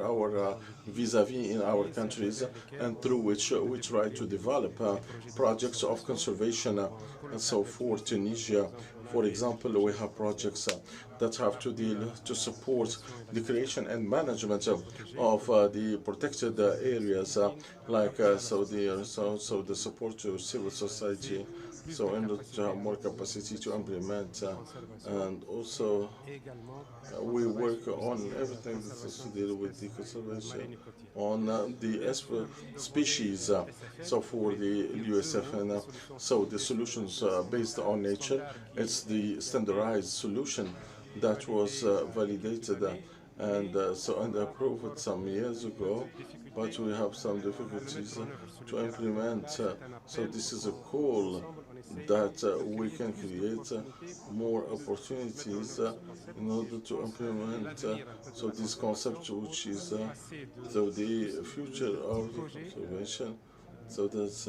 our vis-a-vis in our countries, and through which we try to develop projects of conservation. And so for Tunisia, for example, we have projects that have to support the creation and management of the protected areas, like the support to civil society so in order to have more capacity to implement, and also we work on everything that has to deal with the conservation on the species. So for the USFN, so the solutions based on nature, it's the standardized solution that was validated and approved some years ago, but we have some difficulties to implement. So this is a call that we can create more opportunities in order to implement so this concept, which is so the future of the conservation. So that's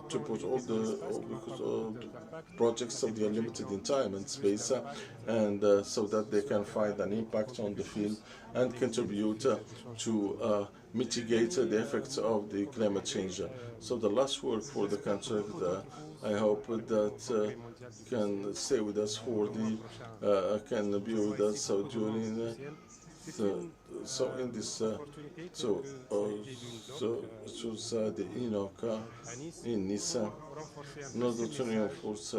to put because all the projects, so they are limited in time and space, and so that they can find an impact on the field and contribute to mitigate the effects of the climate change. So the last word for the contract, I hope that can stay with us for the can be with us so during so in this so the Enoch in Nice in order to reinforce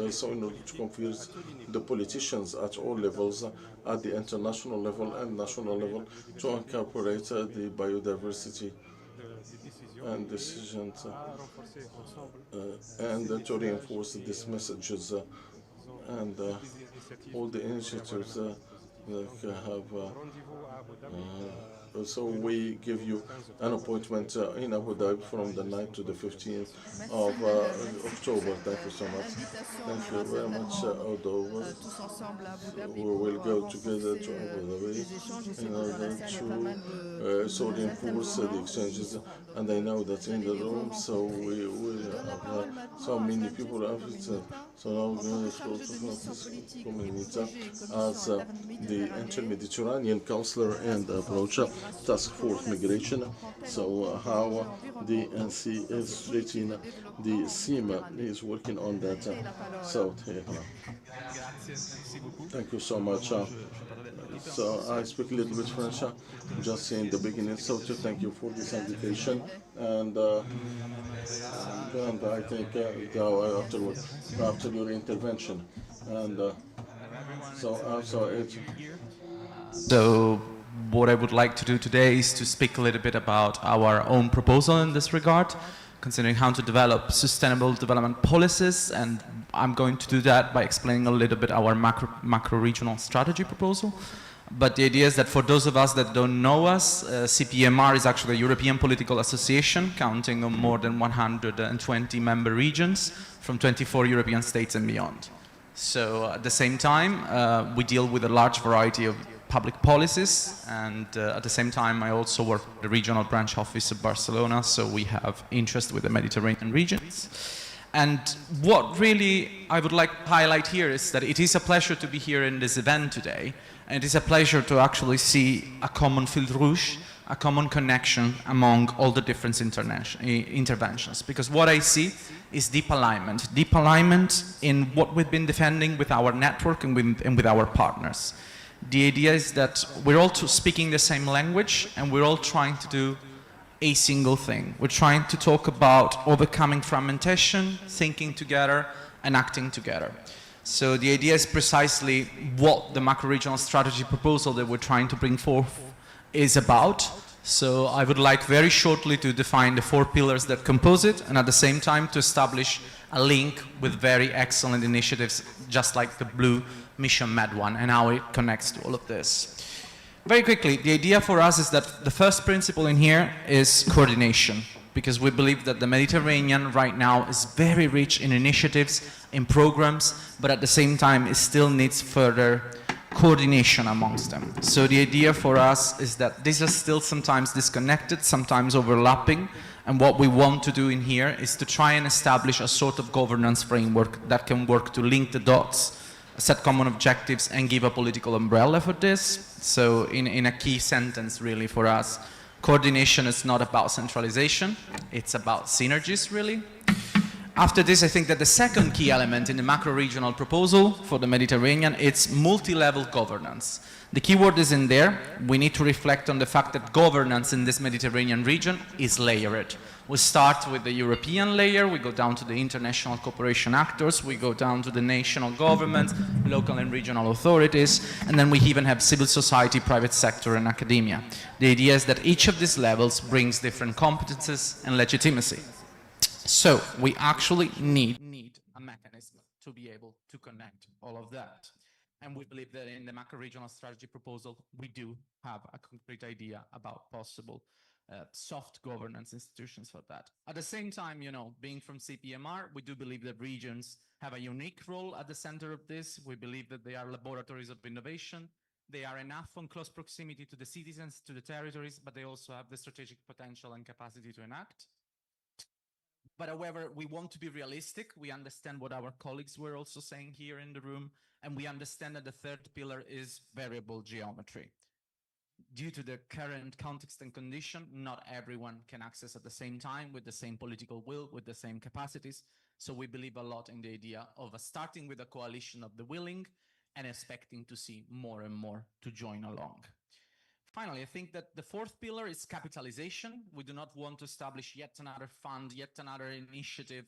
so in order to convince the politicians at all levels, at the international level and national level, to incorporate the biodiversity and decisions and to reinforce these messages and all the initiatives that have so we give you an appointment in Abu Dhabi from the 9th to the 15th of October. Thank you so much. Thank you very much, Odo. We will go together to Abu Dhabi in order to so reinforce the exchanges. And I know that in the room, so we will have so many people. So now we're going to go to Community as the Inter-Mediterranean Counselor and Approach Task Force Migration. So how the NC is treating the SIMA is working on that. So thank you so much. So I speak a little bit French, just in the beginning. So to thank you for this invitation, and I think after your intervention, and so what I would like to do today is to speak a little bit about our own proposal in this regard, considering how to develop sustainable development policies, and I'm going to do that by explaining a little bit our macro-regional strategy proposal. But the idea is that for those of us that don't know us, CPMR is actually a European political association counting on more than 120 member regions from 24 European states and beyond. So at the same time, we deal with a large variety of public policies, and at the same time I also work at the regional branch office of Barcelona, so we have interest with the Mediterranean regions. And what really I would like to highlight here is that it is a pleasure to be here in this event today, and it is a pleasure to actually see a common fil rouge, a common connection among all the different interventions, because what I see is deep alignment in what we've been defending with our network and with our partners. The idea is that we're all speaking the same language, and we're all trying to do a single thing. We're trying to talk about overcoming fragmentation, thinking together, and acting together. So the idea is precisely what the macro-regional strategy proposal that we're trying to bring forth is about. So I would like very shortly to define the 4 pillars that compose it, and at the same time to establish a link with very excellent initiatives, just like the Blue Mission Med one, and how it connects to all of this. Very quickly, the idea for us is that the first principle in here is coordination, because we believe that the Mediterranean right now is very rich in initiatives, in programs, but at the same time it still needs further coordination amongst them. So the idea for us is that these are still sometimes disconnected, sometimes overlapping, and what we want to do in here is to try and establish a sort of governance framework that can work to link the dots, set common objectives, and give a political umbrella for this. So in a key sentence really for us, coordination is not about centralization, it's about synergies really. After this, I think that the second key element in the macro-regional proposal for the Mediterranean, it's multi-level governance. The key word is in there. We need to reflect on the fact that governance in this Mediterranean region is layered. We start with the European layer, we go down to the international cooperation actors, we go down to the national governments, local and regional authorities, and then we even have civil society, private sector, and academia. The idea is that each of these levels brings different competences and legitimacy. So we actually need a mechanism to be able to connect all of that. And we believe that in the macro-regional strategy proposal, we do have a concrete idea about possible soft governance institutions for that. At the same time, you know, being from CPMR, we do believe that regions have a unique role at the center of this. We believe that they are laboratories of innovation. They are enough in close proximity to the citizens, to the territories, but they also have the strategic potential and capacity to enact. But however, we want to be realistic. We understand what our colleagues were also saying here in the room, and we understand that the third pillar is variable geometry. Due to the current context and condition, not everyone can access at the same time with the same political will, with the same capacities. So we believe a lot in the idea of starting with a coalition of the willing and expecting to see more and more to join along. Finally, I think that the fourth pillar is capitalization. We do not want to establish yet another fund, yet another initiative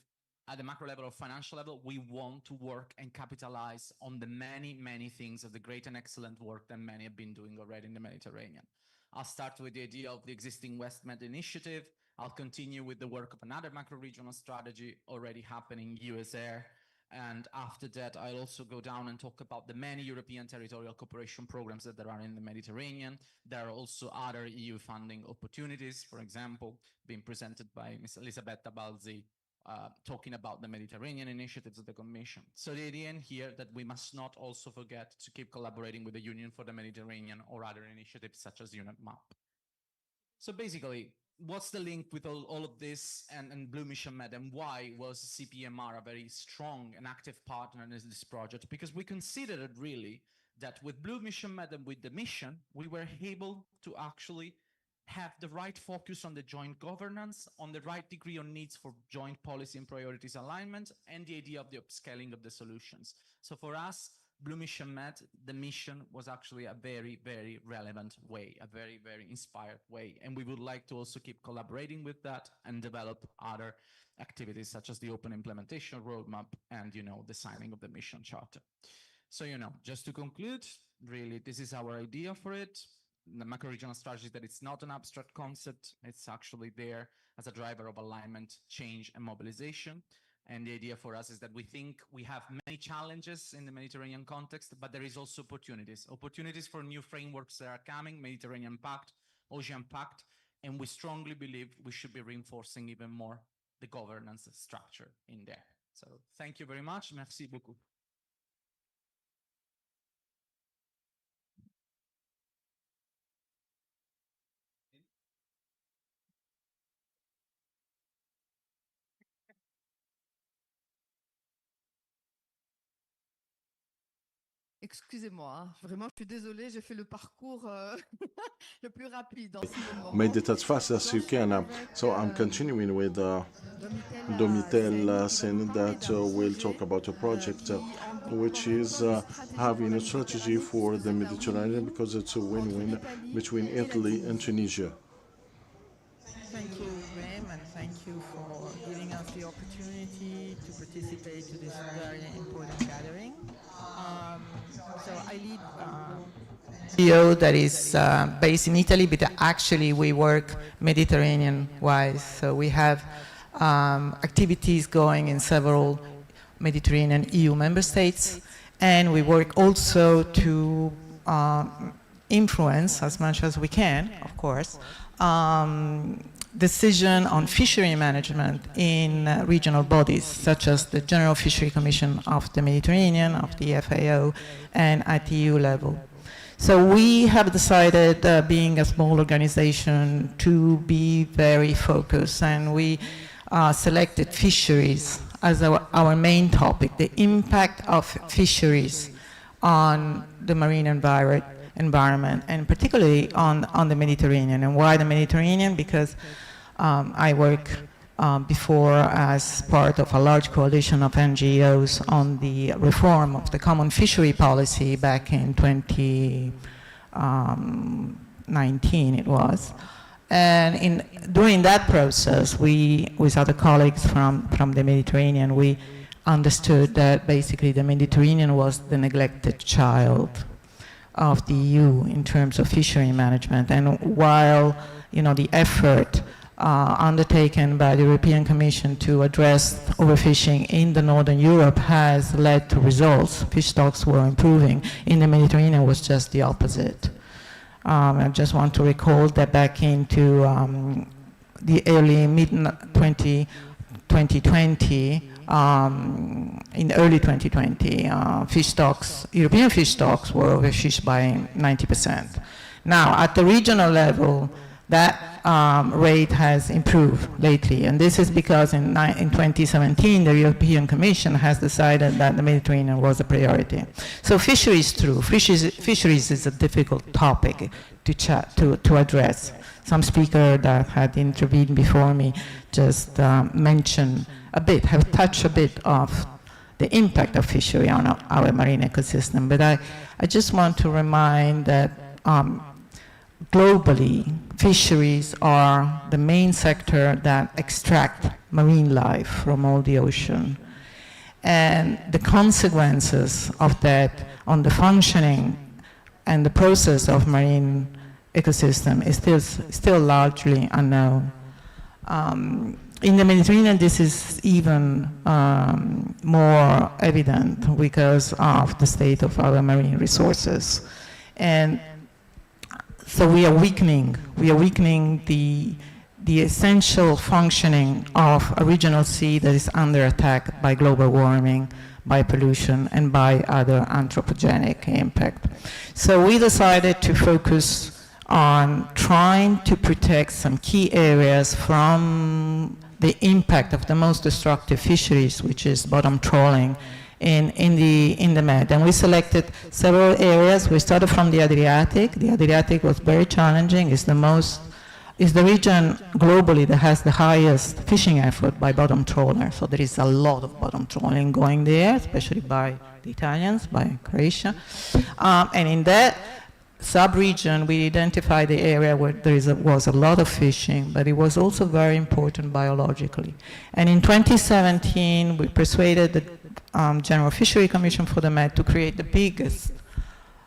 at the macro level or financial level. We want to work and capitalize on the many, many things of the great and excellent work that many have been doing already in the Mediterranean. I'll start with the idea of the existing WestMed initiative. I'll continue with the work of another macro-regional strategy already happening, USAIR. And after that, I'll also go down and talk about the many European territorial cooperation programs that there are in the Mediterranean. There are also other EU funding opportunities, for example, being presented by Ms. Elisabetta Balzi, talking about the Mediterranean initiatives of the Commission. So the idea in here that we must not also forget to keep collaborating with the Union for the Mediterranean or other initiatives such as UNEP-MAP. So basically, what's the link with all of this and Blue Mission Med, and why was CPMR a very strong and active partner in this project? Because we considered really that with Blue Mission Med and with the mission, we were able to actually have the right focus on the joint governance, on the right degree on needs for joint policy and priorities alignment, and the idea of the upscaling of the solutions. So for us, Blue Mission Med, the mission was actually a very, very relevant way, a very, very inspired way. And we would like to also keep collaborating with that and develop other activities such as the open implementation roadmap and, you know, the signing of the mission charter. So, you know, just to conclude, really, this is our idea for it. The macro-regional strategy, that it's not an abstract concept, it's actually there as a driver of alignment, change, and mobilization. And the idea for us is that we think we have many challenges in the Mediterranean context, but there is also opportunities for new frameworks that are coming, Mediterranean Pact, Ocean Pact, and we strongly believe we should be reinforcing even more the governance structure in there. So thank you very much. Merci beaucoup. Excusez-moi, hein. Vraiment, je suis désolée, j'ai fait le parcours le plus rapide en ce moment. Made it as fast as you can. So I'm continuing with Domitel saying that we'll talk about a project which is having a strategy for the Mediterranean because it's a win-win between Italy and Tunisia. Thank you, Graham, and thank you for giving us the opportunity to participate to this very important gathering. So I lead NGO that is based in Italy, but actually we work Mediterranean-wise. So we have activities going in several Mediterranean EU member states, and we work also to influence as much as we can, of course, decision on fishery management in regional bodies, such as the General Fishery Commission of the Mediterranean, of the FAO, and at EU level. So we have decided, being a small organization, to be very focused, and we selected fisheries as our main topic, the impact of fisheries on the marine environment, and particularly on the Mediterranean. And why the Mediterranean? Because I work before as part of a large coalition of NGOs on the reform of the common fishery policy back in 2019 it was. And during that process, we, with other colleagues from the Mediterranean, we understood that basically the Mediterranean was the neglected child of the EU in terms of fishery management. And while, you know, the effort undertaken by the European Commission to address overfishing in the Northern Europe has led to results, fish stocks were improving, in the Mediterranean was just the opposite. I just want to recall that back into the early mid-2020, in early 2020, fish stocks, European fish stocks were overfished by 90%. Now, at the regional level, that rate has improved lately, and this is because in 2017, the European Commission has decided that the Mediterranean was a priority. So fisheries, true. Fisheries is a difficult topic to address. Some speaker that had intervened before me just mentioned a bit, have touched a bit of the impact of fishery on our marine ecosystem. But I just want to remind that globally, fisheries are the main sector that extract marine life from all the ocean. And the consequences of that on the functioning and the process of marine ecosystem is still largely unknown. In the Mediterranean, this is even more evident because of the state of our marine resources. And so we are weakening the essential functioning of a regional sea that is under attack by global warming, by pollution, and by other anthropogenic impact. So we decided to focus on trying to protect some key areas from the impact of the most destructive fisheries, which is bottom trawling in the Med. And we selected several areas. We started from the Adriatic. The Adriatic was very challenging. It's the region globally that has the highest fishing effort by bottom trawler. So there is a lot of bottom trawling going there, especially by the Italians, by Croatia. And in that sub-region, we identified the area where there was a lot of fishing, but it was also very important biologically. And in 2017, we persuaded the General Fishery Commission for the Med to create the biggest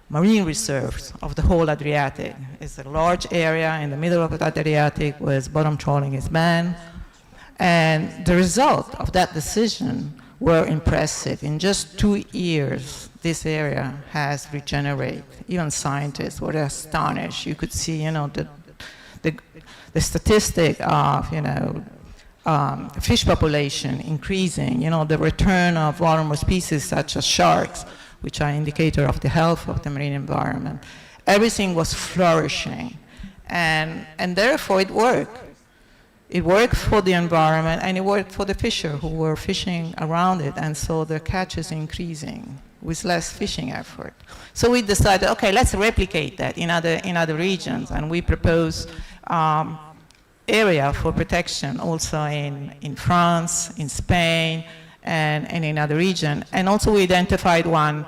marine reserves of the whole Adriatic. It's a large area in the middle of the Adriatic where bottom trawling is banned. And the result of that decision were impressive. In just 2 years, this area has regenerated. Even scientists were astonished. You could see, you know, the statistic of, you know, fish population increasing, you know, the return of vulnerable species such as sharks, which are an indicator of the health of the marine environment. Everything was flourishing, and therefore it worked. It worked for the environment, and it worked for the fisher who were fishing around it, and so their catch is increasing with less fishing effort. So we decided, okay, let's replicate that in other regions, and we propose area for protection also in France, in Spain, and in other regions. And also we identified one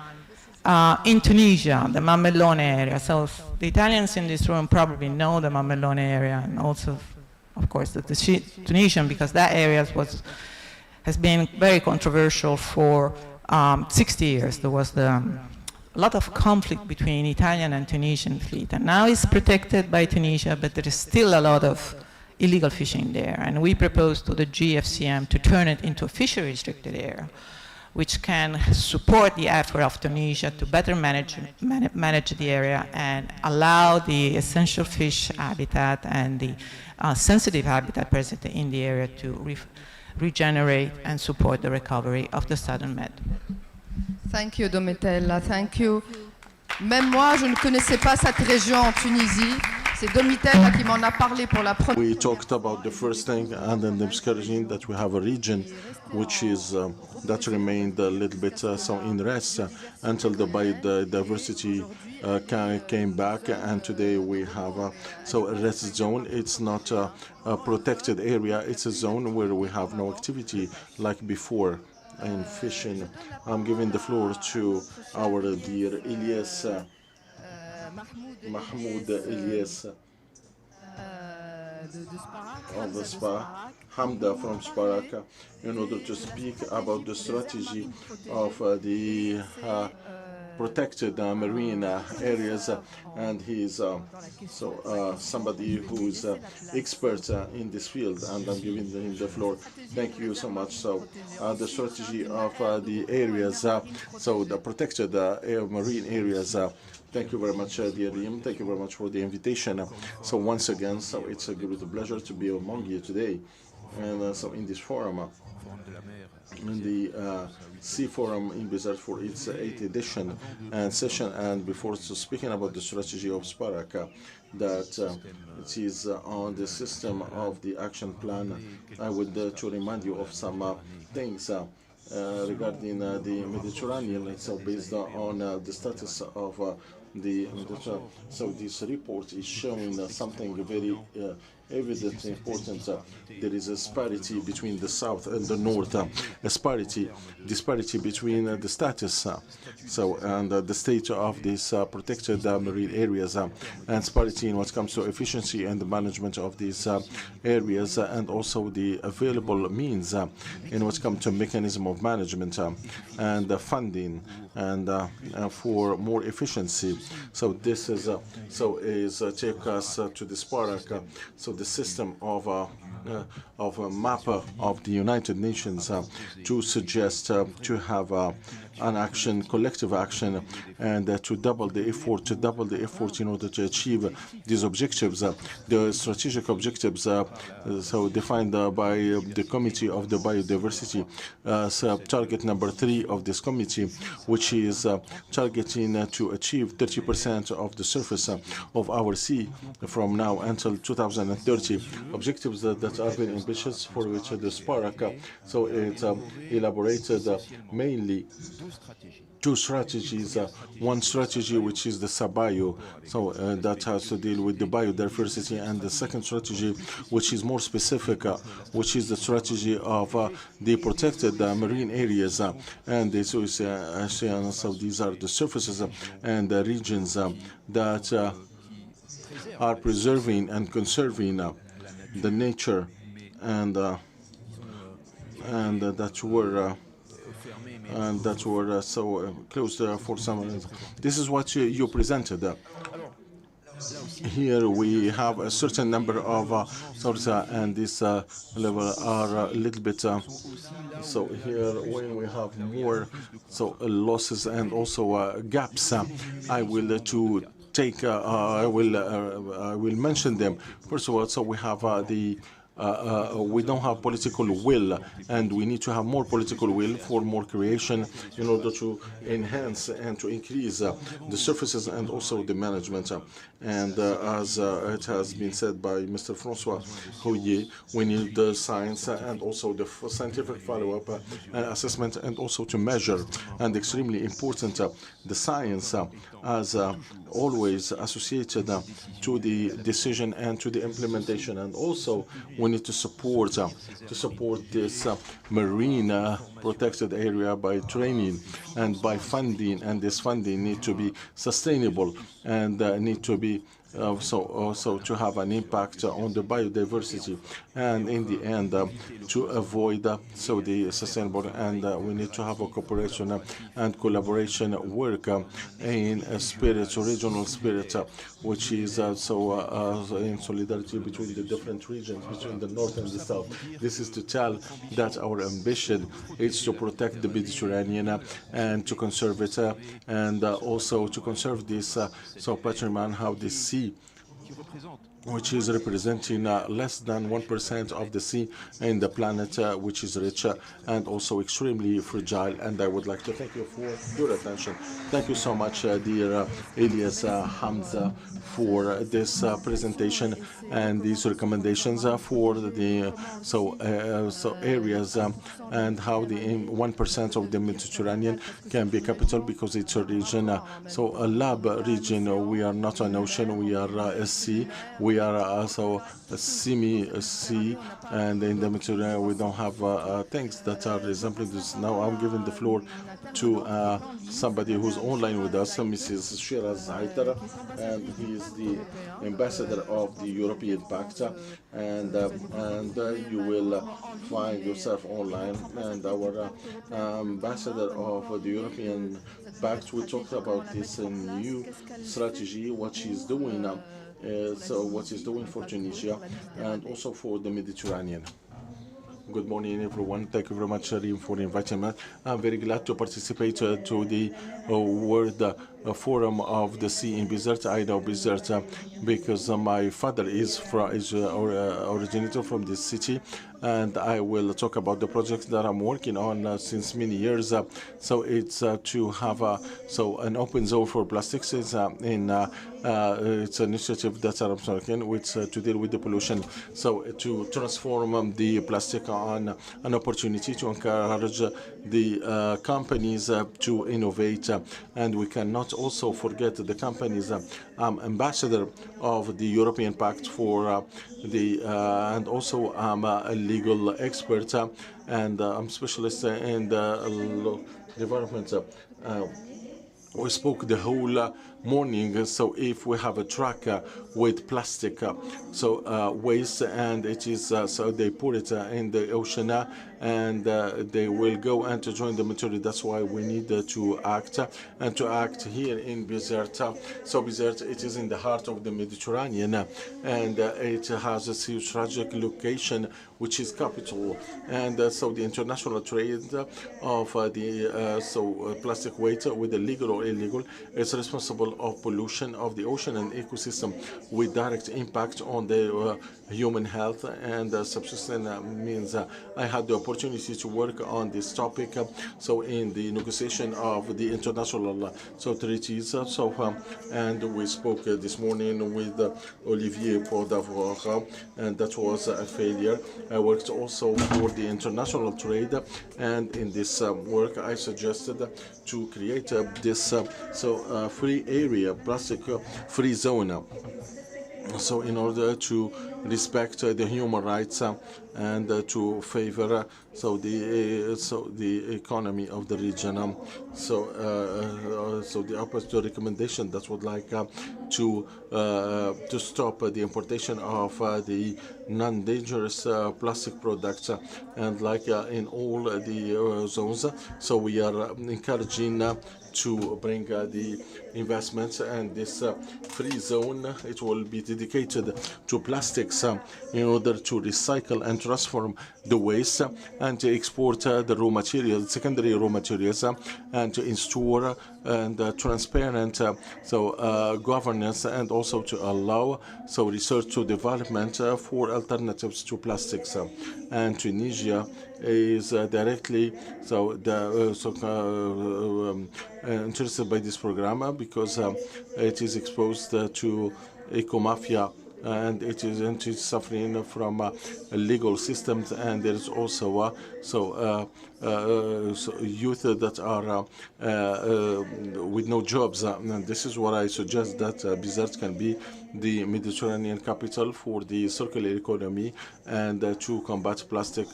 in Tunisia, the Mamellone area. So the Italians in this room probably know the Mamellone area, and also, of course, the Tunisian, because that area has been very controversial for 60 years. There was a lot of conflict between Italian and Tunisian fleet, and now it's protected by Tunisia, but there is still a lot of illegal fishing there, and we propose to the GFCM to turn it into a fishery restricted area, which can support the effort of Tunisia to better manage the area and allow the essential fish habitat and the sensitive habitat present in the area to regenerate and support the recovery of the Southern Med. Thank you, Domitella. Thank you. Même moi, je ne connaissais pas cette région en Tunisie. C'est Domitel qui m'en a parlé pour la première. We talked about the first thing, and then the discouraging that we have a region which is that remained a little bit so in rest until the biodiversity came back, and today we have so a rest zone. It's not a protected area, it's a zone where we have no activity like before in fishing. I'm giving the floor to our dear Ilyas, Mahmoud Ilyas of the SPA, Hamda from Sparak, in order to speak about the strategy of the protected marine areas, and he's somebody who's expert in this field, and I'm giving him the floor. Thank you so much. So the strategy of the areas, so the protected marine areas. Thank you very much, dear Liam. Thank you very much for the invitation. So once again, so it's a great pleasure to be among you today, and so in this forum, in the Sea Forum in Bizerte for its 8th edition and session. And before speaking about the strategy of Sparak, that it is on the system of the action plan, I would to remind you of some things regarding the Mediterranean. So based on the status of the Mediterranean, so this report is showing something very evidently important. There is a disparity between the south and the north, disparity between the status and the state of these protected marine areas, and disparity in what comes to efficiency and the management of these areas, and also the available means in what comes to mechanism of management and funding and for more efficiency. So this is take us to the Sparak, so the system of a map of the United Nations to suggest to have an action, collective action, and to double the effort in order to achieve these objectives, the strategic objectives, so defined by the Committee of the Biodiversity, so target number 3 of this committee, which is targeting to achieve 30% of the surface of our sea from now until 2030. Objectives that are very ambitious, for which the Sparak, so it elaborated mainly 2 strategies. One strategy which is the Sabio, so that has to deal with the biodiversity, and the second strategy which is more specific, which is the strategy of the protected marine areas, and this is so these are the surfaces and the regions that are preserving and conserving the nature and that were so close for some. This is what you presented. Here we have a certain number of sources, and this level are a little bit. So here, when we have more losses and also gaps, I will to take. I will mention them. First of all, so we have we don't have political will, and we need to have more political will for more creation in order to enhance and to increase the surfaces and also the management. And as it has been said by Mr. Francois Hoyer, we need the science and also the scientific follow-up and assessment, and also to measure. And extremely important, the science as always associated to the decision and to the implementation. And also we need to support this marine protected area by training and by funding, and this funding need to be sustainable and need to be also to have an impact on the biodiversity, and in the end to avoid so the sustainable, and we need to have a cooperation and collaboration work in a spirit, regional spirit, which is in solidarity between the different regions, between the north and the south. This is to tell that our ambition is to protect the Mediterranean and to conserve it, and also to conserve this patrimony, how this sea which is representing less than 1% of the sea in the planet, which is rich and also extremely fragile. And I would like to thank you for your attention. Thank you so much, dear Elias Hamza, for this presentation and these recommendations for the areas and how the 1% of the Mediterranean can be capital, because it's a region, a lab region. We are not an ocean, we are a sea. We are also a semi-sea, and in the Mediterranean we don't have things that are resembling this. Now I'm giving the floor to somebody who's online with us, Mrs. Shiraz Haidar, and he is the ambassador of the European Pact, and you will find yourself online. And our ambassador of the European Pact, we talked about this new strategy, what she's doing now. What he's doing for Tunisia and also for the Mediterranean. Good morning, everyone. Thank you very much, Reem, for inviting me. I'm very glad to participate to the World Forum of the Sea in Bizerte. I know Bizerte because my father is originator from this city, and I will talk about the projects that I'm working on since many years. So it's to have an open zone for plastics. It's it's an initiative that I'm working with to deal with the pollution. So to transform the plastic on an opportunity to encourage the companies to innovate, and we cannot also forget the companies. I'm ambassador of the European Pact for and also I'm a legal expert, and I'm specialist in the development. We spoke the whole morning. So if we have a truck with plastic waste, and it is so they put it in the ocean, and they will go and to join the material. That's why we need to act and to act here in Bizerte. So Bizerte, it is in the heart of the Mediterranean, and it has a strategic location, which is capital. And so the international trade of the plastic waste, whether legal or illegal, is responsible of pollution of the ocean and ecosystem with direct impact on the human health and subsistence means. I had the opportunity to work on this topic so in the negotiation of the international treaties. And we spoke this morning with Olivier Pordavoir, and that was a failure. I worked also for the international trade, and in this work I suggested to create this free area, plastic free zone. So in order to respect the human rights and to favor the economy of the region. So the opposite recommendation that would like to stop the importation of the non-dangerous plastic products, and like in all the zones. So we are encouraging to bring the investments, and this free zone, it will be dedicated to plastics in order to recycle and transform the waste and to export the raw materials, secondary raw materials, and to ensure and transparent governance, and also to allow research to development for alternatives to plastics. And Tunisia is directly interested by this program because it is exposed to eco-mafia, and it is suffering from legal systems, and there is also youth that are with no jobs. And this is what I suggest, that Bizerte can be the Mediterranean capital for the circular economy and to combat plastic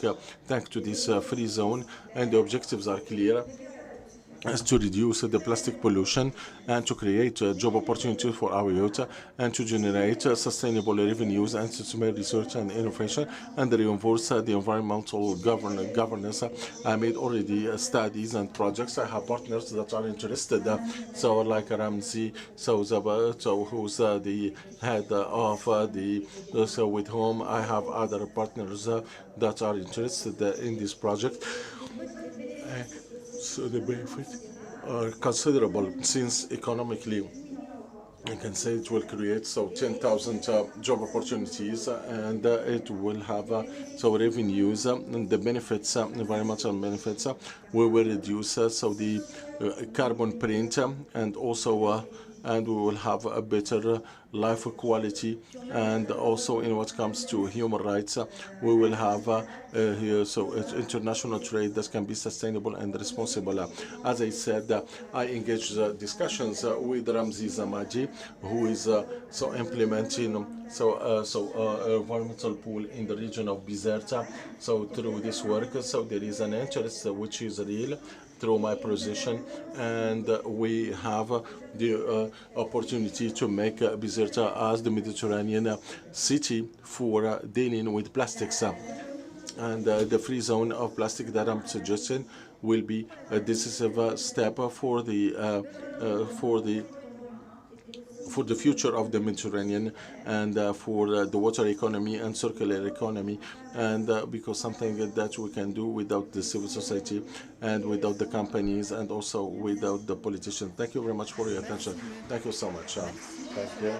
thanks to this free zone. And the objectives are clear, is to reduce the plastic pollution and to create job opportunities for our youth and to generate sustainable revenues and systematic research and innovation and reinforce the environmental governance. I made already studies and projects. I have partners that are interested. So like Ramzi, who's the head of with whom I have other partners that are interested in this project. So the benefits are considerable, since economically I can say it will create 10,000 job opportunities, and it will have revenues and the benefits, environmental benefits. We will reduce the carbon print, and also and we will have a better life quality. And also, in what comes to human rights, we will have it's international trade that can be sustainable and responsible. As I said, I engaged discussions with Ramzi Zamadi, who is implementing environmental pool in the region of Bizerte. So through this work, there is an interest which is real through my position, and we have the opportunity to make Bizerte as the Mediterranean city for dealing with plastics. And the free zone of plastic that I'm suggesting will be a decisive step for the future of the Mediterranean, and for the water economy and circular economy, and because something that we can do without the civil society and without the companies and also without the politicians. Thank you very much for your attention. Thank you so much. Thank you.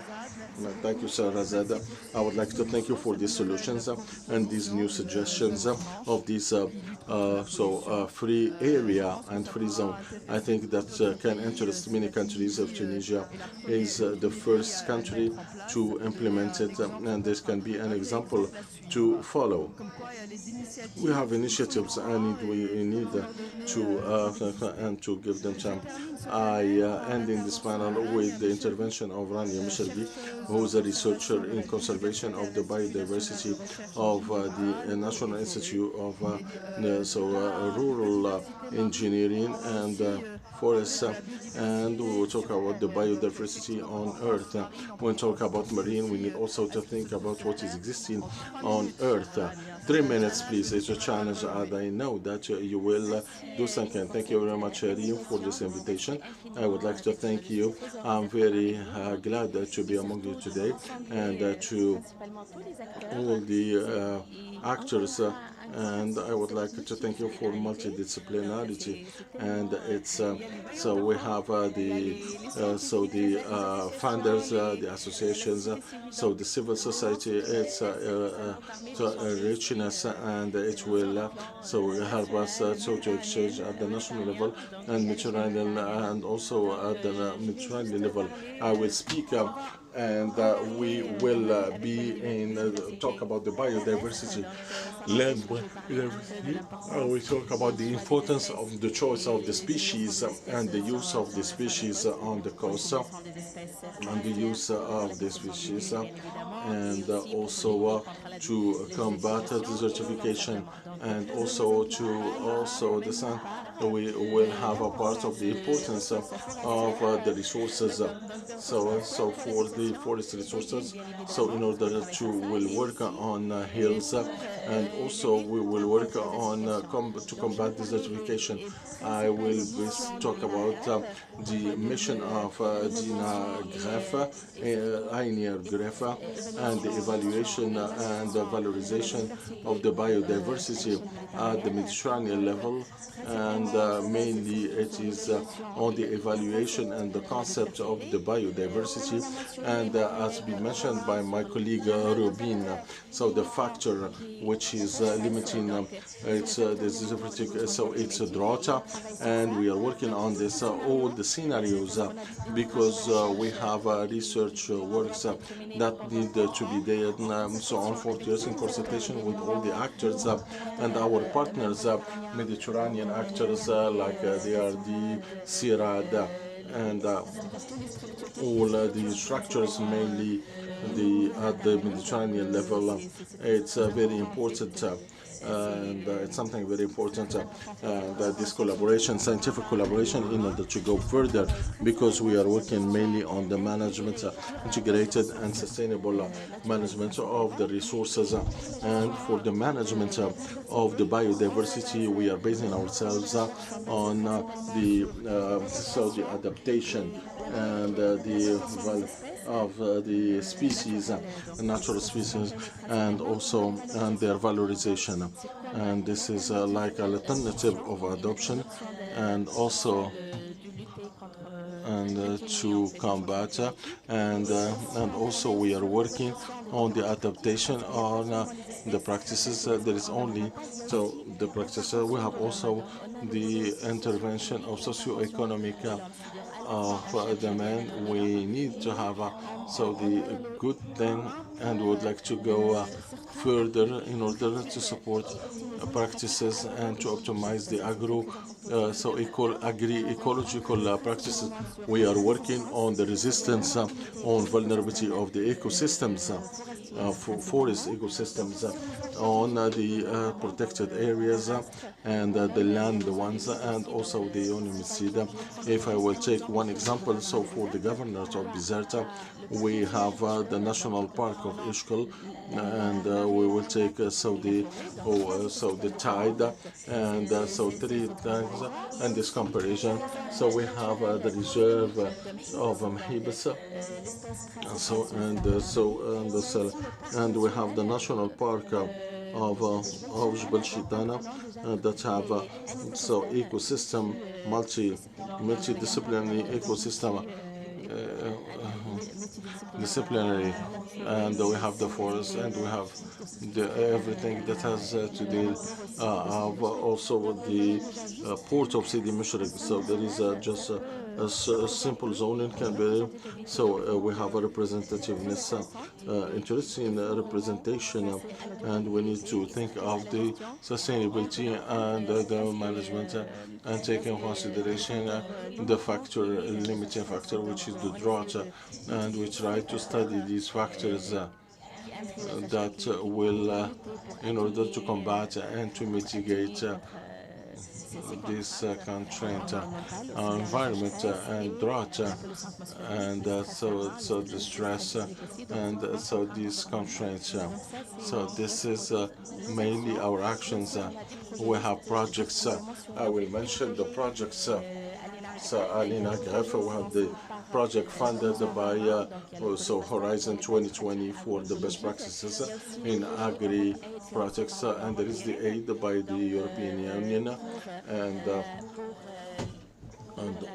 Thank you, Sir Razad. I would like to thank you for these solutions and these new suggestions of this free area and free zone. I think that can interest many countries. Of Tunisia is the first country to implement it, and this can be an example to follow. We have initiatives, and we need to give them time. I end in this panel with the intervention of Rania Michelbi, who is a researcher in conservation of the biodiversity of the National Institute of Rural Engineering and Forests, and we will talk about the biodiversity on Earth. When we talk about marine, we need also to think about what is existing on Earth. 3 minutes, please. It's a challenge, and I know that you will do something. Thank you very much, Reem, for this invitation. I would like to thank you. I'm very glad to be among you today, and to all the actors. And I would like to thank you for multidisciplinarity. And it's we have the funders, the associations, the civil society. It's richness, and it will help us to exchange at the national level and Mediterranean, and also at the Mediterranean level. I will speak. And we will be in talk about the biodiversity, land biodiversity. We talk about the importance of the choice of the species and the use of the species on the coast, and the use of the species, and also to combat desertification, and also to the sun. We will have a part of the importance of the resources. So for the forest resources, in order to will work on hills, and also we will work on to combat desertification. I will talk about the mission of Dina Greff, Ainier Greff, and the evaluation and the valorization of the biodiversity at the Mediterranean level, and mainly it is on the evaluation and the concept of the biodiversity, and as been mentioned by my colleague Rubin, the factor which is limiting it's it's a drought, and we are working on this all the scenarios because we have research works that need to be done so on for years in consultation with all the actors and our partners, Mediterranean actors like the RD, CIRAD, and all the structures, mainly at the Mediterranean level. It's very important. And it's something very important that this collaboration, scientific collaboration, in order to go further, because we are working mainly on the management, integrated and sustainable management of the resources, and for the management of the biodiversity, we are basing ourselves on the adaptation and of the species, natural species, and also their valorization. And this is like an alternative of adoption, and also and to combat, and also we are working on the adaptation on the practices. There is only the practice. We have also the intervention of socio-economic of the men. We need to have the good thing, and would like to go further in order to support practices and to optimize the ecological practices. We are working on the resistance on vulnerability of the ecosystems, forest ecosystems, on the protected areas and the land ones, and also the UNMCD. If I will take one example, so for the governors of Bizerte, we have the national park of Ishkal, and we will take the tide, and 3 times in this comparison. So we have the reserve of Mahibas, and we have the national park of Jebel Shitana that have ecosystem, multidisciplinary ecosystem, disciplinary, and we have the forest, and we have everything that has to deal also with the port of Sidi Mishrik. So there is just a simple zoning can be. So we have a representativeness, interesting representation, and we need to think of the sustainability and the management, and take in consideration the limiting factor, which is the drought, and we try to study these factors that will, in order to combat and to mitigate this constraint, environment and drought, and so the stress, and so these constraints. So this is mainly our actions. We have projects. I will mention the projects. So Alina Gref, we have the project funded by Horizon 2020 for the best practices in agri projects, and there is the aid by the European Union, and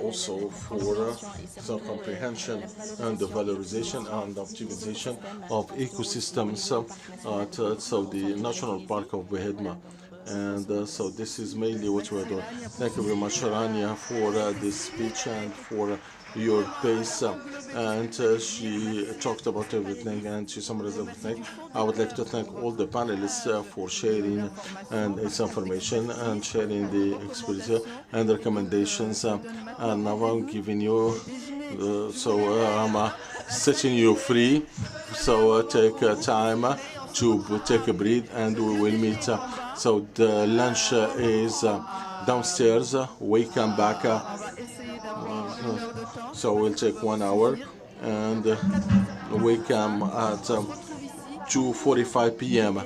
also for some comprehension and the valorization and optimization of ecosystems, so the National Park of Behedma. And so this is mainly what we're doing. Thank you very much, Rania, for this speech and for your pace, and she talked about everything and she summarized everything. I would like to thank all the panelists for sharing and its information and sharing the experience and recommendations. And now I'm giving you, I'm setting you free. So take time to take a breath, and we will meet. So the lunch is downstairs. We come back. So we'll take 1 hour, and we come at 2:45 p.m.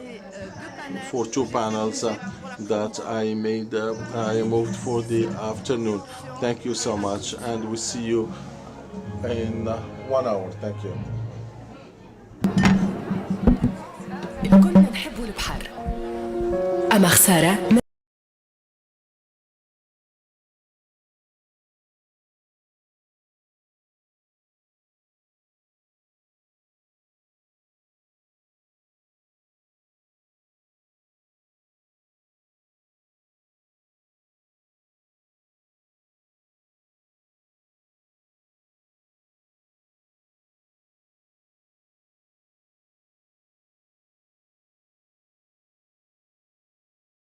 for 2 panels that I made. I moved for the afternoon. Thank you so much, and we'll see you in 1 hour. Thank you. كلنا نحب البحر، أما خسارة